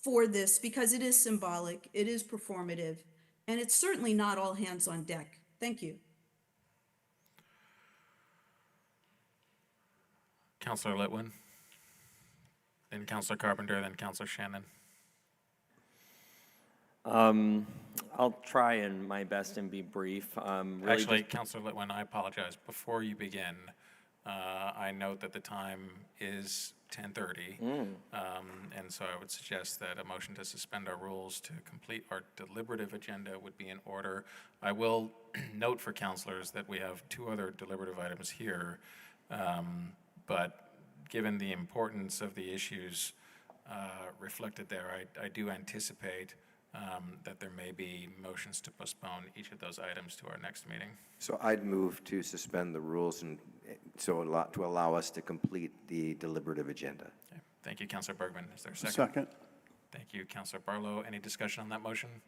for this because it is symbolic, it is performative, and it's certainly not all hands on deck. Thank you. Councilor Litwin, then Councilor Carpenter, then Councilor Shannon. I'll try and my best and be brief. Really Actually, just- Councilor Litwin, I apologize. Before you begin, I note that the time is 10:30. And so I would suggest that a motion to suspend our rules to complete our deliberative agenda would be in order. I will note for councilors that we have two other deliberative items here. But given the importance of the issues reflected there, I do anticipate that there may be motions to postpone each of those items to our next meeting. So I'd move to suspend the rules and to allow us to complete the deliberative agenda. Okay. Thank you, Councilor Bergman. Is there a second? Second. Thank you, Councilor Barlow. Any discussion on that motion?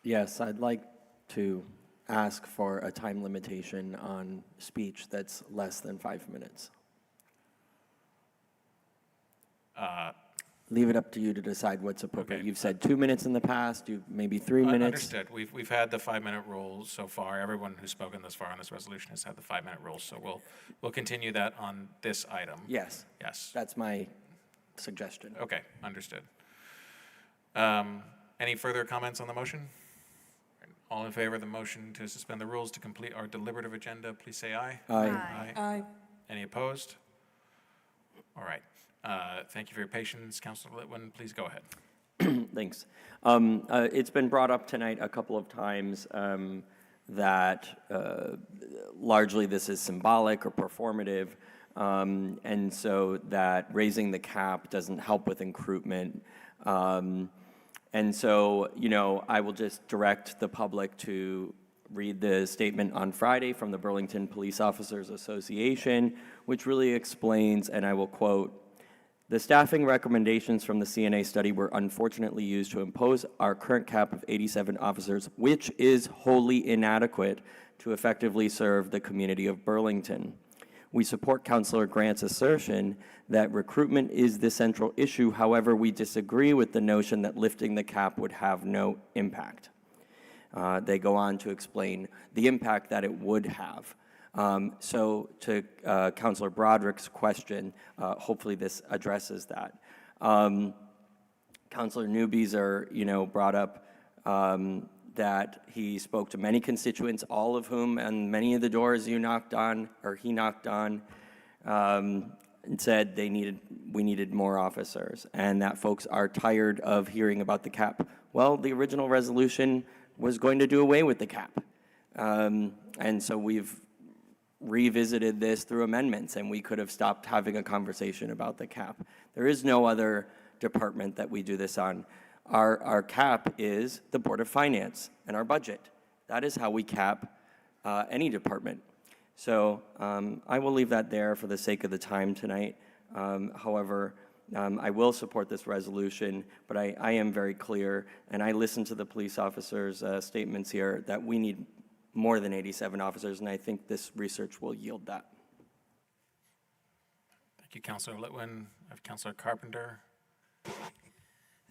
Yes, I'd like to ask for a time limitation on speech that's less than 5 minutes. Leave it up to you to decide what's appropriate. Okay. You've said 2 minutes in the past, maybe 3 minutes. Understood. We've had the 5-minute rule so far. Everyone who's spoken thus far on this resolution has had the 5-minute rule, so we'll continue that on this item. Yes. Yes. That's my suggestion. Okay, understood. Any further comments on the motion? All in favor of the motion to suspend the rules to complete our deliberative agenda, please say aye. Aye. Aye. Any opposed? All right. Thank you for your patience. Councilor Litwin, please go ahead. Thanks. It's been brought up tonight a couple of times that largely this is symbolic or performative, and so that raising the cap doesn't help with recruitment. And so, I will just direct the public to read the statement on Friday from the Burlington Police Officers Association, which really explains, and I will quote, "The staffing recommendations from the CNA study were unfortunately used to impose our current cap of 87 officers, which is wholly inadequate to effectively serve the community of Burlington. We support Councilor Grant's assertion that recruitment is the central issue. However, we disagree with the notion that lifting the cap would have no impact." They go on to explain the impact that it would have. So to Councilor Broderick's question, hopefully this addresses that. Councilor Newbeezer, brought up that he spoke to many constituents, all of whom, and many of the doors he knocked on, and said we needed more officers, and that folks are tired of hearing about the cap. Well, the original resolution was going to do away with the cap. And so we've revisited this through amendments, and we could have stopped having a conversation about the cap. There is no other department that we do this on. Our cap is the Board of Finance and our budget. That is how we cap any department. So I will leave that there for the sake of the time tonight. However, I will support this resolution, but I am very clear, and I listened to the police officers' statements here, that we need more than 87 officers, and I think this research will yield that. Thank you, Councilor Litwin. I have Councilor Carpenter.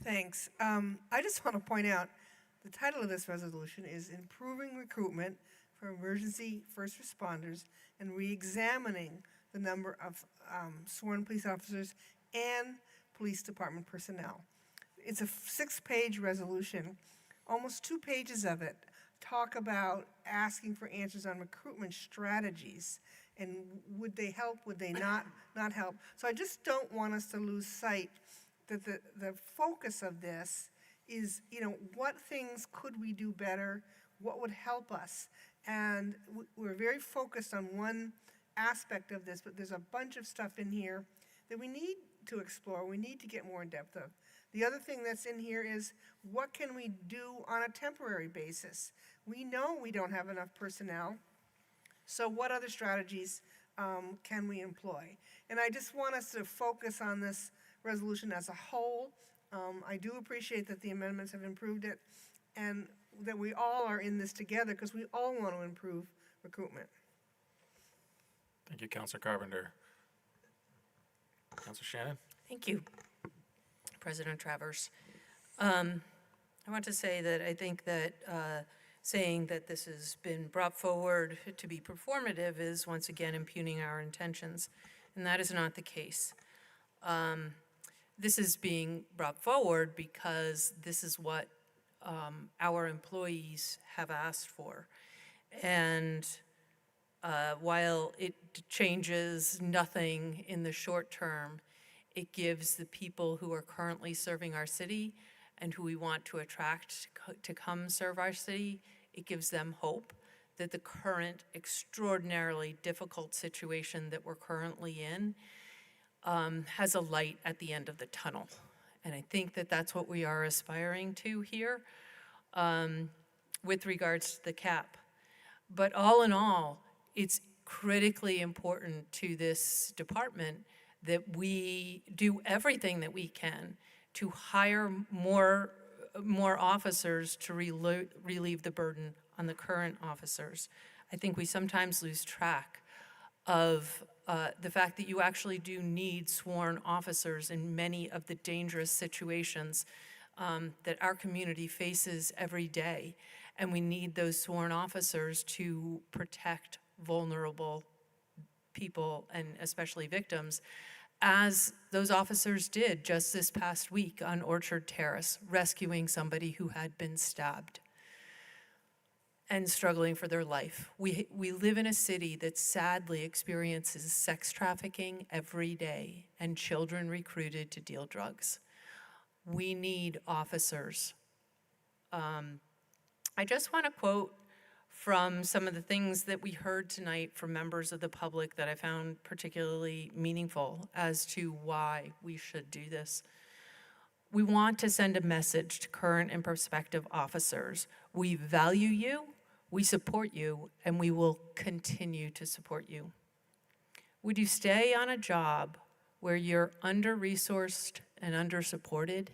Thanks. I just want to point out, the title of this resolution is Improving Recruitment for Emergency First Responders and Reexamining the Number of Sworn Police Officers and Police Department Personnel. It's a 6-page resolution. Almost 2 pages of it talk about asking for answers on recruitment strategies, and would they help, would they not help. So I just don't want us to lose sight that the focus of this is, what things could we do better, what would help us. And we're very focused on one aspect of this, but there's a bunch of stuff in here that we need to explore, we need to get more in depth of. The other thing that's in here is, what can we do on a temporary basis? We know we don't have enough personnel, so what other strategies can we employ? And I just want us to focus on this resolution as a whole. I do appreciate that the amendments have improved it, and that we all are in this together because we all want to improve recruitment. Thank you, Councilor Carpenter. Councilor Shannon? Thank you, President Travers. I want to say that I think that saying that this has been brought forward to be performative is once again impugning our intentions, and that is not the case. This is being brought forward because this is what our employees have asked for. And while it changes nothing in the short term, it gives the people who are currently serving our city and who we want to attract to come serve our city, it gives them hope that the current extraordinarily difficult situation that we're currently in has a light at the end of the tunnel. And I think that that's what we are aspiring to here with regards to the cap. But all in all, it's critically important to this department that we do everything that we can to hire more officers to relieve the burden on the current officers. I think we sometimes lose track of the fact that you actually do need sworn officers in many of the dangerous situations that our community faces every day. And we need those sworn officers to protect vulnerable people and especially victims, as those officers did just this past week on Orchard Terrace, rescuing somebody who had been stabbed and struggling for their life. We live in a city that sadly experiences sex trafficking every day and children recruited to deal drugs. We need officers. I just want to quote from some of the things that we heard tonight from members of the public that I found particularly meaningful as to why we should do this. We want to send a message to current and prospective officers. We value you, we support you, and we will continue to support you. Would you stay on a job where you're under-resourced and under-supported?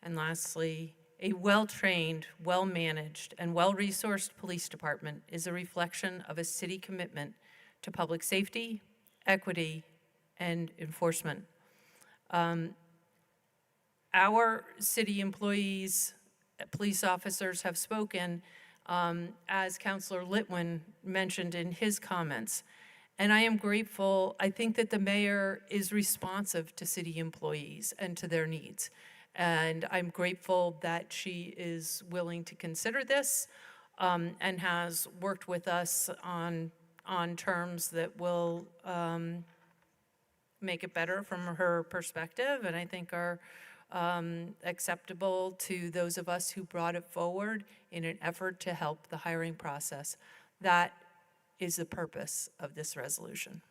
And lastly, a well-trained, well-managed, and well-resourced police department is a reflection of a city commitment to public safety, equity, and enforcement. Our city employees, police officers have spoken, as Councilor Litwin mentioned in his comments. And I am grateful. I think that the mayor is responsive to city employees and to their needs. And I'm grateful that she is willing to consider this and has worked with us on terms that will make it better from her perspective, and I think are acceptable to those of us who brought it forward in an effort to help the hiring process. That is the purpose of this resolution.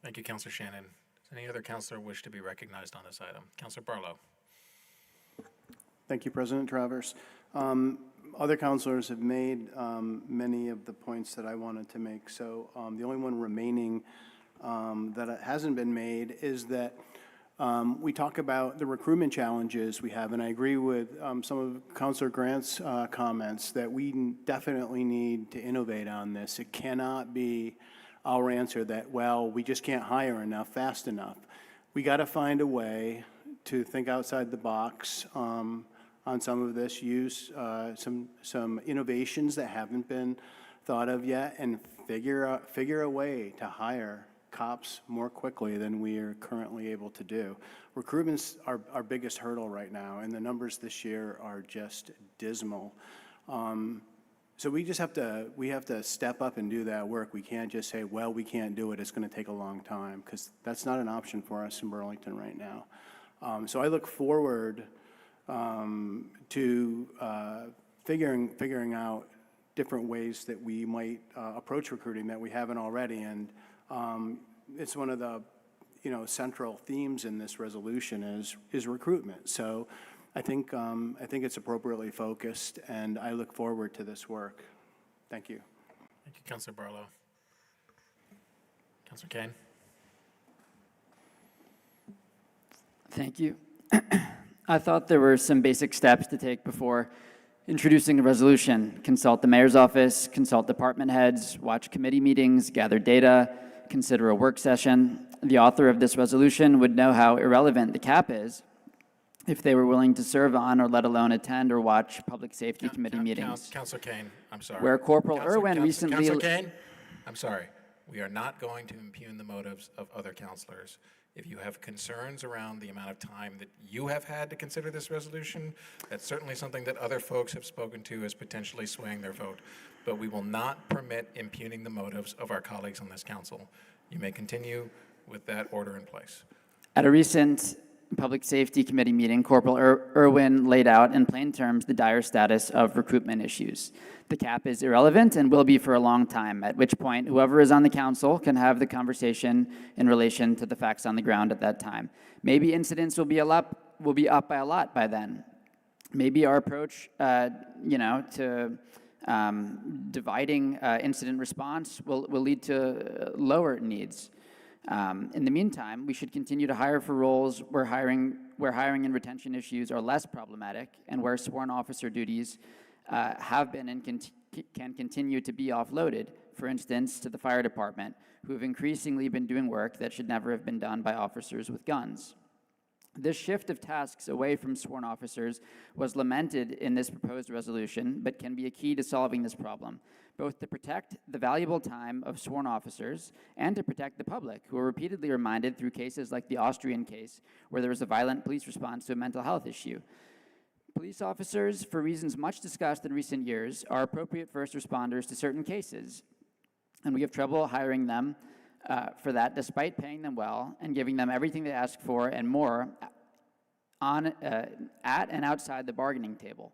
Thank you, Councilor Shannon. Does any other councilor wish to be recognized on this item? Councilor Barlow. Thank you, President Travers. Other councilors have made many of the points that I wanted to make. So the only one remaining that hasn't been made is that we talk about the recruitment challenges we have, and I agree with some of Councilor Grant's comments that we definitely need to innovate on this. It cannot be our answer that, well, we just can't hire enough fast enough. We got to find a way to think outside the box on some of this, use some innovations that haven't been thought of yet, and figure a way to hire cops more quickly than we are currently able to do. Recruitment's our biggest hurdle right now, and the numbers this year are just dismal. So we have to step up and do that work. We can't just say, well, we can't do it, it's going to take a long time, because that's not an option for us in Burlington right now. So I look forward to figuring out different ways that we might approach recruiting that we haven't already, and it's one of the central themes in this resolution is recruitment. So I think it's appropriately focused, and I look forward to this work. Thank you. Thank you, Councilor Barlow. Councilor Kane. Thank you. I thought there were some basic steps to take before introducing a resolution. Consult the mayor's office, consult department heads, watch committee meetings, gather data, consider a work session. The author of this resolution would know how irrelevant the cap is if they were willing to serve on or let alone attend or watch public safety committee meetings. Councilor Kane, I'm sorry. Where Corporal Irwin recently... Councilor Kane, I'm sorry. We are not going to impugn the motives of other councilors. If you have concerns around the amount of time that you have had to consider this resolution, that's certainly something that other folks have spoken to as potentially swaying their vote. But we will not permit impugning the motives of our colleagues on this council. You may continue with that order in place. At a recent Public Safety Committee meeting, Corporal Irwin laid out in plain terms the dire status of recruitment issues. The cap is irrelevant and will be for a long time, at which point whoever is on the council can have the conversation in relation to the facts on the ground at that time. Maybe incidents will be up by a lot by then. Maybe our approach, to dividing incident response will lead to lower needs. In the meantime, we should continue to hire for roles where hiring and retention issues are less problematic and where sworn officer duties have been and can continue to be offloaded, for instance, to the fire department, who have increasingly been doing work that should never have been done by officers with guns. This shift of tasks away from sworn officers was lamented in this proposed resolution, but can be a key to solving this problem, both to protect the valuable time of sworn officers and to protect the public, who are repeatedly reminded through cases like the Austrian case, where there was a violent police response to a mental health issue. Police officers, for reasons much discussed in recent years, are appropriate first responders to certain cases, and we have trouble hiring them for that, despite paying them well and giving them everything they ask for and more at and outside the bargaining table.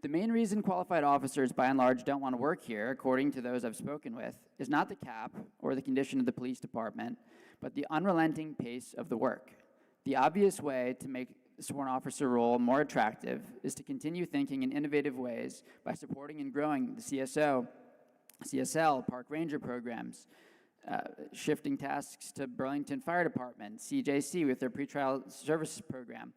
The main reason qualified officers, by and large, don't want to work here, according to those I've spoken with, is not the cap or the condition of the police department, but the unrelenting pace of the work. The obvious way to make the sworn officer role more attractive is to continue thinking in innovative ways by supporting and growing the CSL, park ranger programs, shifting tasks to Burlington Fire Department, CJC with their pretrial services program.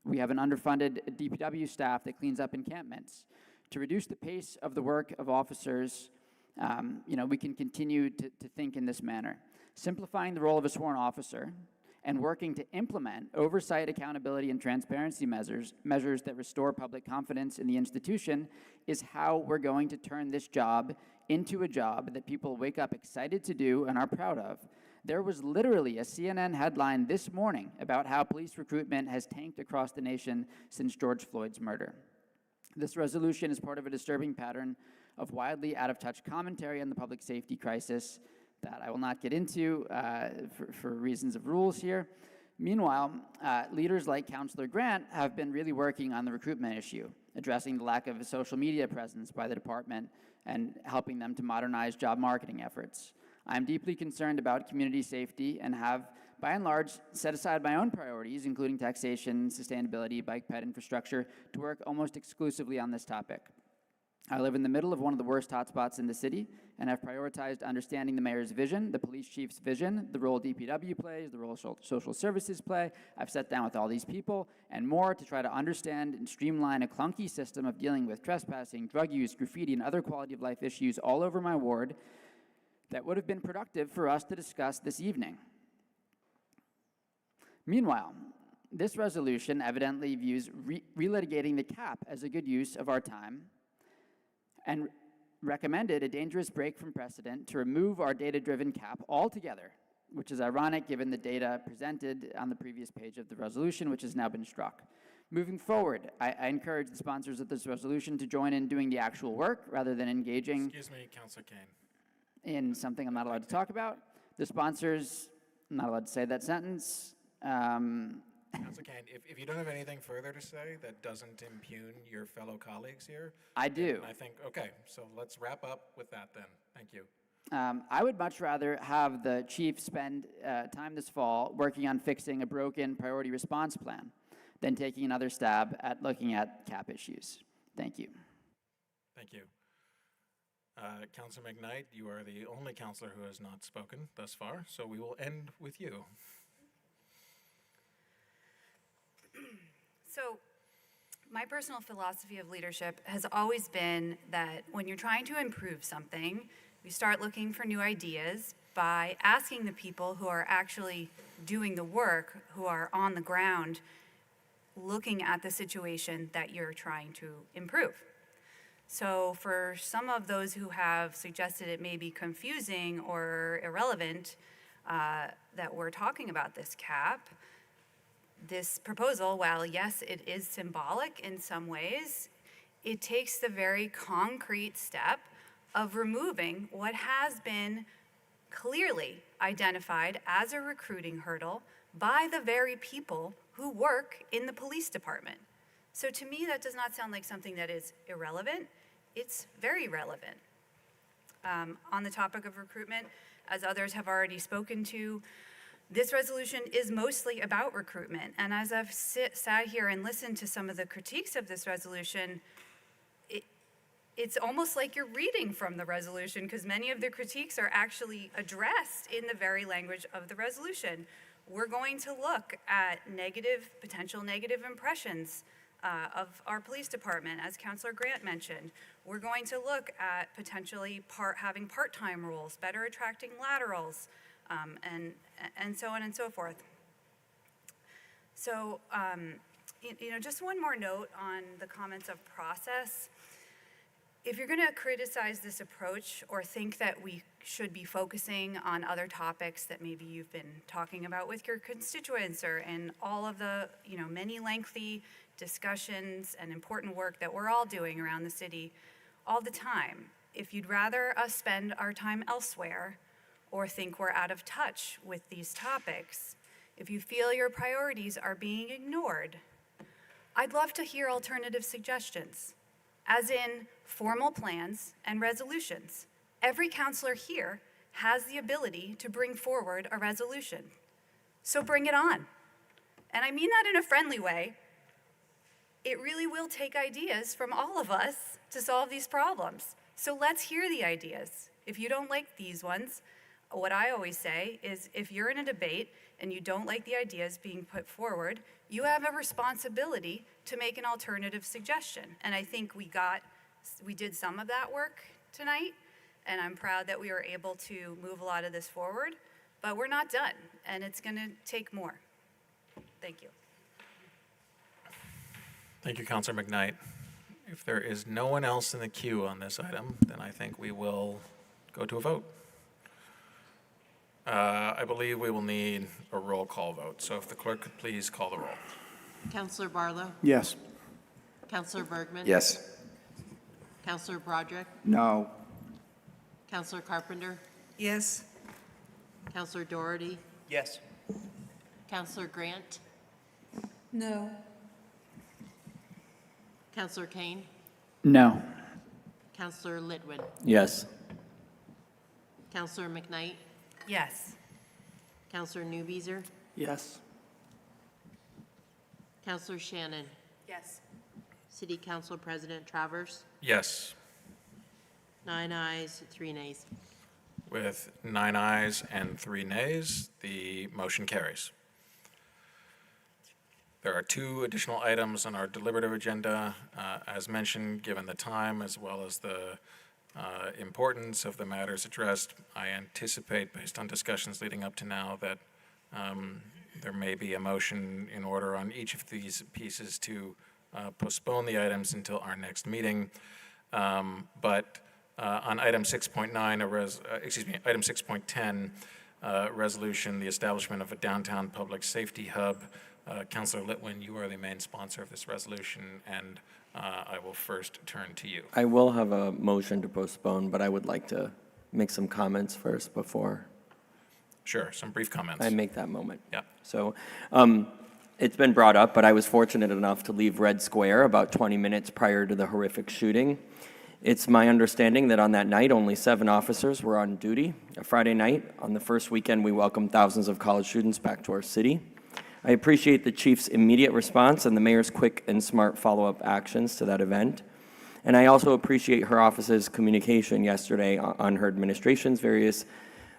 We have an underfunded DPW staff that cleans up encampments. To reduce the pace of the work of officers, we can continue to think in this manner. Simplifying the role of a sworn officer and working to implement oversight, accountability, and transparency measures that restore public confidence in the institution is how we're going to turn this job into a job that people wake up excited to do and are proud of. There was literally a CNN headline this morning about how police recruitment has tanked across the nation since George Floyd's murder. This resolution is part of a disturbing pattern of wildly out-of-touch commentary on the public safety crisis that I will not get into for reasons of rules here. Meanwhile, leaders like Councilor Grant have been really working on the recruitment issue, addressing the lack of a social media presence by the department and helping them to modernize job marketing efforts. I'm deeply concerned about community safety and have, by and large, set aside my own priorities, including taxation, sustainability, bike ped infrastructure, to work almost exclusively on this topic. I live in the middle of one of the worst hotspots in the city, and I've prioritized understanding the mayor's vision, the police chief's vision, the role DPW plays, the role social services play. I've sat down with all these people and more to try to understand and streamline a clunky system of dealing with trespassing, drug use, graffiti, and other quality of life issues all over my ward that would have been productive for us to discuss this evening. Meanwhile, this resolution evidently views relitigating the cap as a good use of our time and recommended a dangerous break from precedent to remove our data-driven cap altogether, which is ironic given the data presented on the previous page of the resolution, which has now been struck. Moving forward, I encourage the sponsors of this resolution to join in doing the actual work rather than engaging Excuse me, Councilor Kane. in something I'm not allowed to talk about. The sponsors, I'm not allowed to say that sentence. Councilor Kane, if you don't have anything further to say that doesn't impugn your fellow colleagues here, I do. then I think, okay, so let's wrap up with that then. Thank you. I would much rather have the chief spend time this fall working on fixing a broken priority response plan than taking another stab at looking at cap issues. Thank you. Thank you. Councilor McKnight, you are the only councilor who has not spoken thus far, so we will end with you. So My personal philosophy of leadership has always been that when you're trying to improve something, we start looking for new ideas by asking the people who are actually doing the work, who are on the ground, looking at the situation that you're trying to improve. So for some of those who have suggested it may be confusing or irrelevant that we're talking about this cap, this proposal, while yes, it is symbolic in some ways, it takes the very concrete step of removing what has been clearly identified as a recruiting hurdle by the very people who work in the police department. So to me, that does not sound like something that is irrelevant. It's very relevant. On the topic of recruitment, as others have already spoken to, this resolution is mostly about recruitment. And as I've sat here and listened to some of the critiques of this resolution, it's almost like you're reading from the resolution, because many of the critiques are actually addressed in the very language of the resolution. We're going to look at potential negative impressions of our police department, as Councilor Grant mentioned. We're going to look at potentially having part-time roles, better attracting laterals, and so on and so forth. So, just one more note on the comments of process. If you're going to criticize this approach or think that we should be focusing on other topics that maybe you've been talking about with your constituents, or in all of the many lengthy discussions and important work that we're all doing around the city all the time, if you'd rather us spend our time elsewhere or think we're out of touch with these topics, if you feel your priorities are being ignored, I'd love to hear alternative suggestions, as in formal plans and resolutions. Every counselor here has the ability to bring forward a resolution. So bring it on. And I mean that in a friendly way. It really will take ideas from all of us to solve these problems. So let's hear the ideas. If you don't like these ones, what I always say is, if you're in a debate and you don't like the ideas being put forward, you have a responsibility to make an alternative suggestion. And I think we did some of that work tonight, and I'm proud that we were able to move a lot of this forward, but we're not done, and it's gonna take more. Thank you. Thank you, Councilor McKnight. If there is no one else in the queue on this item, then I think we will go to a vote. I believe we will need a roll call vote. So if the clerk could please call the roll. Councilor Barlow? Yes. Councilor Bergman? Yes. Councilor Broderick? No. Councilor Carpenter? Yes. Councilor Doherty? Yes. Councilor Grant? No. Councilor Kane? No. Councilor Litwin? Yes. Councilor McKnight? Yes. Councilor Newbeezer? Yes. Councilor Shannon? Yes. City Council President Travers? Yes. 9 ayes, 3 nays. With 9 ayes and 3 nays, the motion carries. There are 2 additional items on our deliberative agenda. As mentioned, given the time as well as the importance of the matters addressed, I anticipate, based on discussions leading up to now, that there may be a motion in order on each of these pieces to postpone the items until our next meeting. But on item 6.9, item 6.10, resolution, the establishment of a downtown public safety hub. Councilor Litwin, you are the main sponsor of this resolution, and I will first turn to you. I will have a motion to postpone, but I would like to make some comments first before Sure, some brief comments. I make that moment. Yeah. So it's been brought up, but I was fortunate enough to leave Red Square about 20 minutes prior to the horrific shooting. It's my understanding that on that night, only 7 officers were on duty. A Friday night, on the first weekend, we welcomed thousands of college students back to our city. I appreciate the chief's immediate response and the mayor's quick and smart follow-up actions to that event. And I also appreciate her office's communication yesterday on her administration's various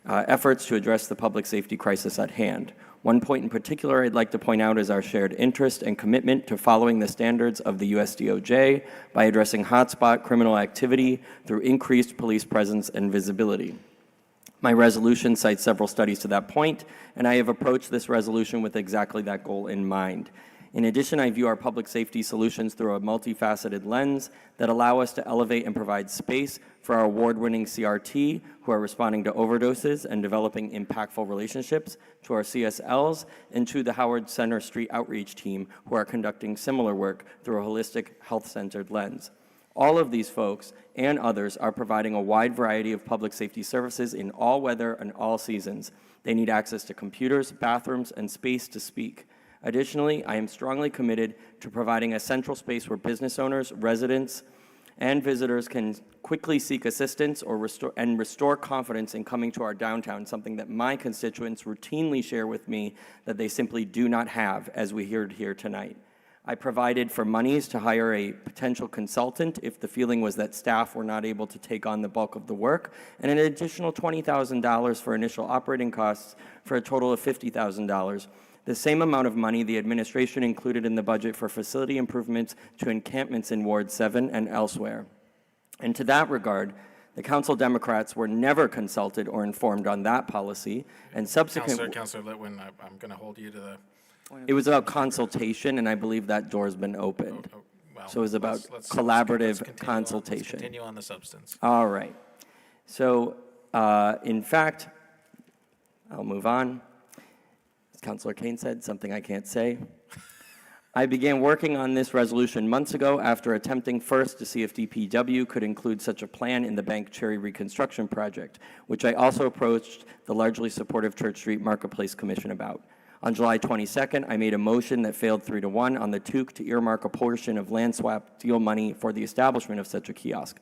efforts to address the public safety crisis at hand. One point in particular I'd like to point out is our shared interest and commitment to following the standards of the USDOJ by addressing hotspot criminal activity through increased police presence and visibility. My resolution cites several studies to that point, and I have approached this resolution with exactly that goal in mind. In addition, I view our public safety solutions through a multifaceted lens that allow us to elevate and provide space for our award-winning CRT, who are responding to overdoses and developing impactful relationships, to our CSLs, and to the Howard Center Street Outreach Team, who are conducting similar work through a holistic, health-centered lens. All of these folks and others are providing a wide variety of public safety services in all weather and all seasons. They need access to computers, bathrooms, and space to speak. Additionally, I am strongly committed to providing a central space where business owners, residents, and visitors can quickly seek assistance or restore confidence in coming to our downtown, something that my constituents routinely share with me that they simply do not have, as we heard here tonight. I provided for monies to hire a potential consultant if the feeling was that staff were not able to take on the bulk of the work, and an additional $20,000 for initial operating costs for a total of $50,000. The same amount of money the administration included in the budget for facility improvements to encampments in Ward 7 and elsewhere. And to that regard, the Council Democrats were never consulted or informed on that policy, and subsequent... Councilor Litwin, I'm going to hold you to the... It was about consultation, and I believe that door's been opened. Well, So it was about let's collaborative let's consultation. continue on the substance. All right. So, in fact, I'll move on. As Councilor Kane said, something I can't say. I began working on this resolution months ago after attempting first to see if DPW could include such a plan in the Bank Cherry reconstruction project, which I also approached the largely supportive Church Street Marketplace Commission about. On July 22nd, I made a motion that failed 3-1 on the TOOC to earmark a portion of land swap deal money for the establishment of such a kiosk.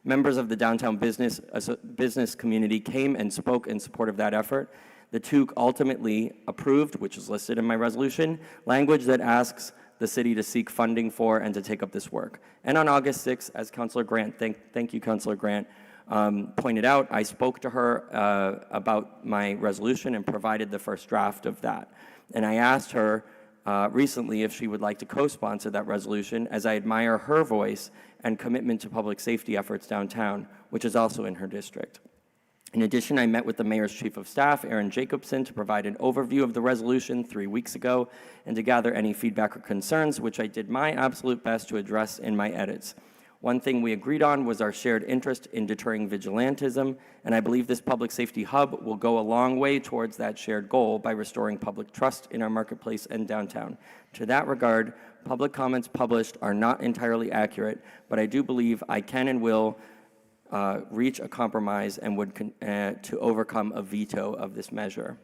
Members of the downtown business community came and spoke in support of that effort. The TOOC ultimately approved, which is listed in my resolution, language that asks the city to seek funding for and to take up this work. And on August 6th, as Councilor Grant, thank you, Councilor Grant, pointed out, I spoke to her about my resolution and provided the first draft of that. And I asked her recently if she would like to co-sponsor that resolution, as I admire her voice and commitment to public safety efforts downtown, which is also in her district. In addition, I met with the Mayor's Chief of Staff, Aaron Jacobson, to provide an overview of the resolution 3 weeks ago and to gather any feedback or concerns, which I did my absolute best to address in my edits. One thing we agreed on was our shared interest in deterring vigilantism, and I believe this public safety hub will go a long way towards that shared goal by restoring public trust in our marketplace and downtown. To that regard, public comments published are not entirely accurate, but I do believe I can and will reach a compromise and would to overcome a veto of this measure.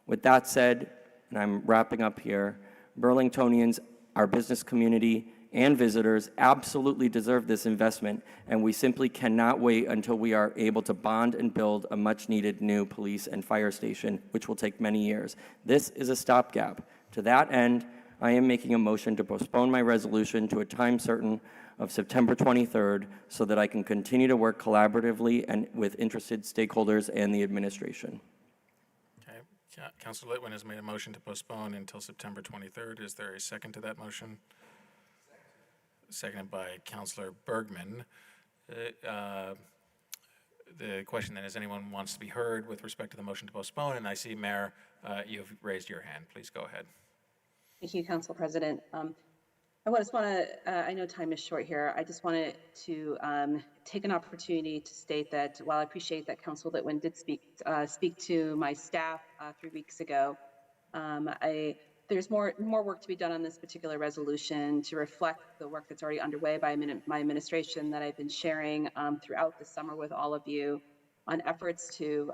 With that said, and I'm wrapping up here, Burlingtonians, our business community, and visitors absolutely deserve this investment, and we simply cannot wait until we are able to bond and build a much-needed new police and fire station, which will take many years. This is a stopgap. To that end, I am making a motion to postpone my resolution to a time certain of September 23rd so that I can continue to work collaboratively and with interested stakeholders and the administration. Okay. Councilor Litwin has made a motion to postpone until September 23rd. Is there a second to that motion? Seconded by Councilor Bergman. The question then is, anyone wants to be heard with respect to the motion to postpone? And I see, Mayor, you've raised your hand. Please go ahead. Thank you, Council President. I just want to, I know time is short here. I just wanted to take an opportunity to state that while I appreciate that Councilor Litwin did speak to my staff 3 weeks ago, there's more work to be done on this particular resolution to reflect the work that's already underway by my administration that I've been sharing throughout the summer with all of you on efforts to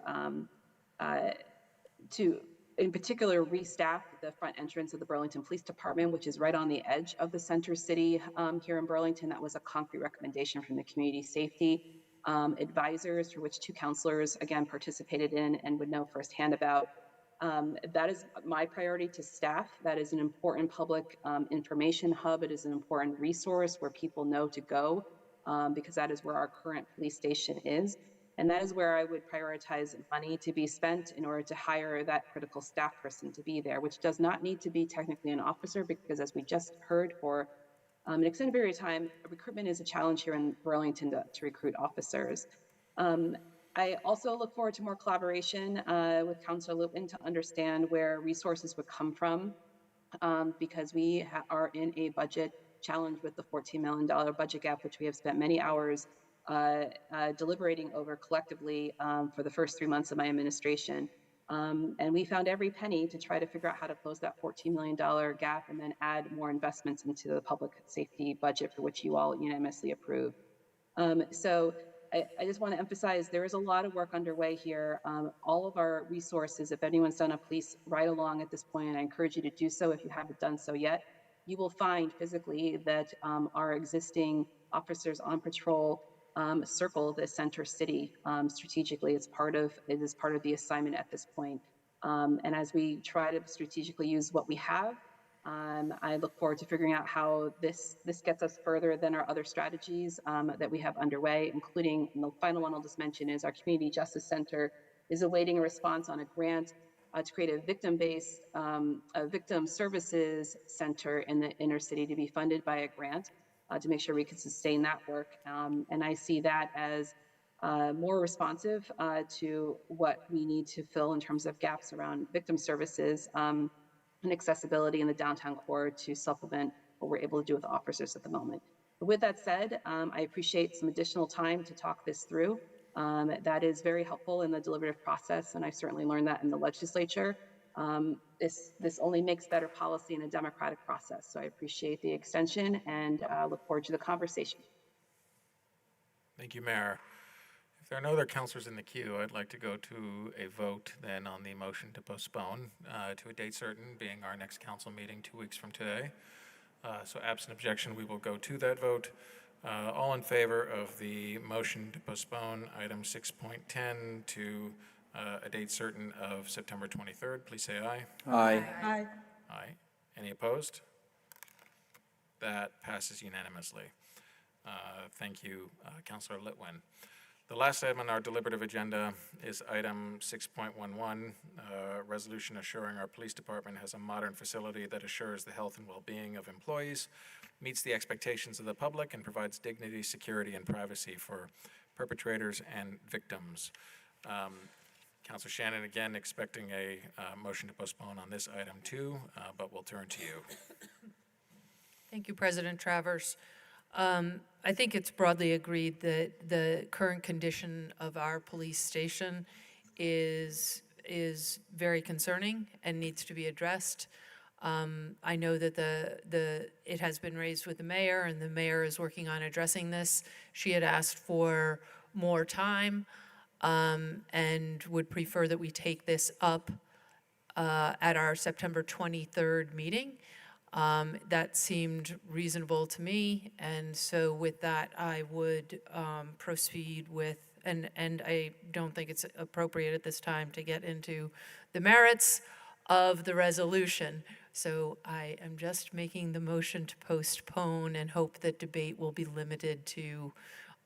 in particular restaff the front entrance of the Burlington Police Department, which is right on the edge of the center city here in Burlington. That was a concrete recommendation from the community safety advisors, for which 2 counselors again participated in and would know firsthand about. That is my priority to staff. That is an important public information hub. It is an important resource where people know to go because that is where our current police station is. And that is where I would prioritize money to be spent in order to hire that critical staff person to be there, which does not need to be technically an officer, because as we just heard, for an extended period of time, recruitment is a challenge here in Burlington to recruit officers. I also look forward to more collaboration with Councilor Lutwin to understand where resources would come from, because we are in a budget challenge with the $14 million budget gap, which we have spent many hours deliberating over collectively for the first 3 months of my administration. And we found every penny to try to figure out how to close that $14 million gap and then add more investments into the public safety budget, for which you all unanimously approved. So I just want to emphasize there is a lot of work underway here. All of our resources, if anyone's done a police ride along at this point, and I encourage you to do so if you haven't done so yet, you will find physically that our existing officers on patrol circle the center city strategically. It is part of the assignment at this point. And as we try to strategically use what we have, I look forward to figuring out how this gets us further than our other strategies that we have underway, including, and the final one I'll just mention is our Community Justice Center is awaiting a response on a grant to create a victim-based victim services center in the inner city to be funded by a grant to make sure we can sustain that work. And I see that as more responsive to what we need to fill in terms of gaps around victim services and accessibility in the downtown core to supplement what we're able to do with officers at the moment. But with that said, I appreciate some additional time to talk this through. That is very helpful in the deliberative process, and I certainly learned that in the legislature. This only makes better policy in a democratic process. So I appreciate the extension and look forward to the conversation. Thank you, Mayor. If there are no other councilors in the queue, I'd like to go to a vote then on the motion to postpone to a date certain, being our next council meeting 2 weeks from today. So absent objection, we will go to that vote. All in favor of the motion to postpone item 6.10 to a date certain of September 23rd, please say aye. Aye. Aye. Aye. Any opposed? That passes unanimously. Thank you, Councilor Litwin. The last item on our deliberative agenda is item 6.11, resolution assuring our police department has a modern facility that assures the health and well-being of employees, meets the expectations of the public, and provides dignity, security, and privacy for perpetrators and victims. Councilor Shannon, again, expecting a motion to postpone on this item too, but we'll turn to you. Thank you, President Travers. I think it's broadly agreed that the current condition of our police station is very concerning and needs to be addressed. I know that it has been raised with the mayor, and the mayor is working on addressing this. She had asked for more time and would prefer that we take this up at our September 23rd meeting. That seemed reasonable to me, and so with that, I would proceed with, and I don't think it's appropriate at this time to get into the merits of the resolution. So I am just making the motion to postpone and hope that debate will be limited to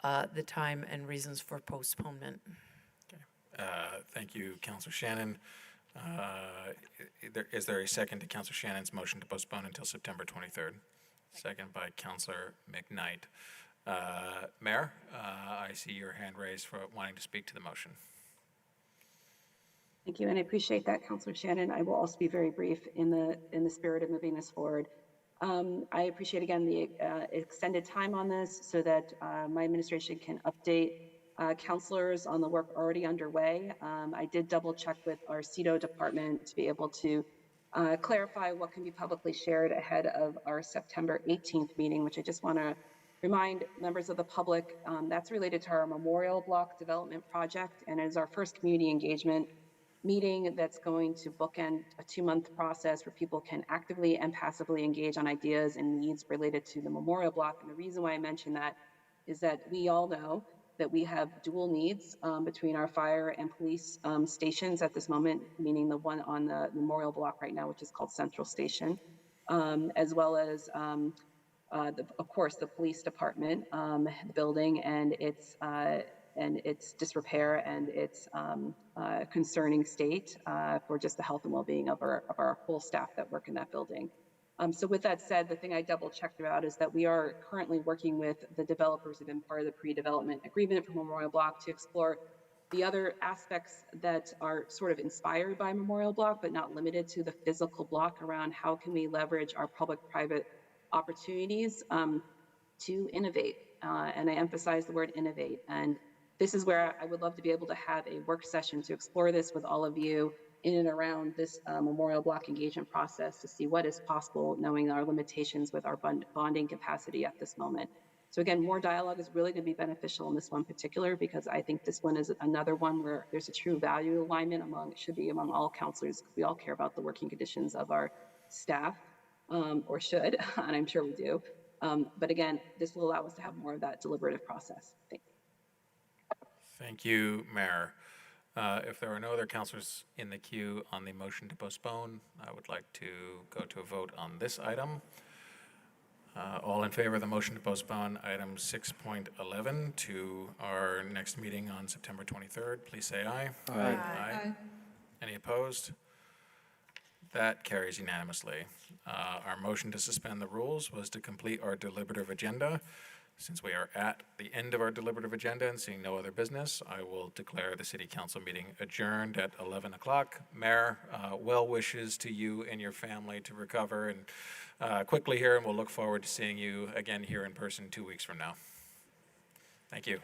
the time and reasons for postponement. Thank you, Councilor Shannon. Is there a second to Councilor Shannon's motion to postpone until September 23rd? Second by Councilor McKnight. Mayor, I see your hand raised for wanting to speak to the motion. Thank you, and I appreciate that, Councilor Shannon. I will also be very brief in the spirit of moving this forward. I appreciate again the extended time on this so that my administration can update counselors on the work already underway. I did double check with our CEDO department to be able to clarify what can be publicly shared ahead of our September 18th meeting, which I just want to remind members of the public, that's related to our Memorial Block development project, and is our first community engagement meeting that's going to bookend a 2-month process where people can actively and passively engage on ideas and needs related to the Memorial Block. And the reason why I mention that is that we all know that we have dual needs between our fire and police stations at this moment, meaning the one on the Memorial Block right now, which is called Central Station, as well as, of course, the police department building and its and its disrepair and its concerning state for just the health and well-being of our whole staff that work in that building. So with that said, the thing I double checked about is that we are currently working with the developers who've been part of the pre-development agreement for Memorial Block to explore the other aspects that are sort of inspired by Memorial Block, but not limited to the physical block, around how can we leverage our public-private opportunities to innovate. And I emphasize the word innovate. And this is where I would love to be able to have a work session to explore this with all of you in and around this Memorial Block engagement process to see what is possible, knowing our limitations with our bonding capacity at this moment. So again, more dialogue is really going to be beneficial in this one particular, because I think this one is another one where there's a true value alignment it should be among all counselors. We all care about the working conditions of our staff, or should, and I'm sure we do. But again, this will allow us to have more of that deliberative process. Thanks. Thank you, Mayor. If there are no other counselors in the queue on the motion to postpone, I would like to go to a vote on this item. All in favor of the motion to postpone item 6.11 to our next meeting on September 23rd, please say aye. Aye. Aye. Any opposed? That carries unanimously. Our motion to suspend the rules was to complete our deliberative agenda. Since we are at the end of our deliberative agenda and seeing no other business, I will declare the City Council meeting adjourned at 11 o'clock. Mayor, well wishes to you and your family to recover and quickly here, and we'll look forward to seeing you again here in person 2 weeks from now. Thank you.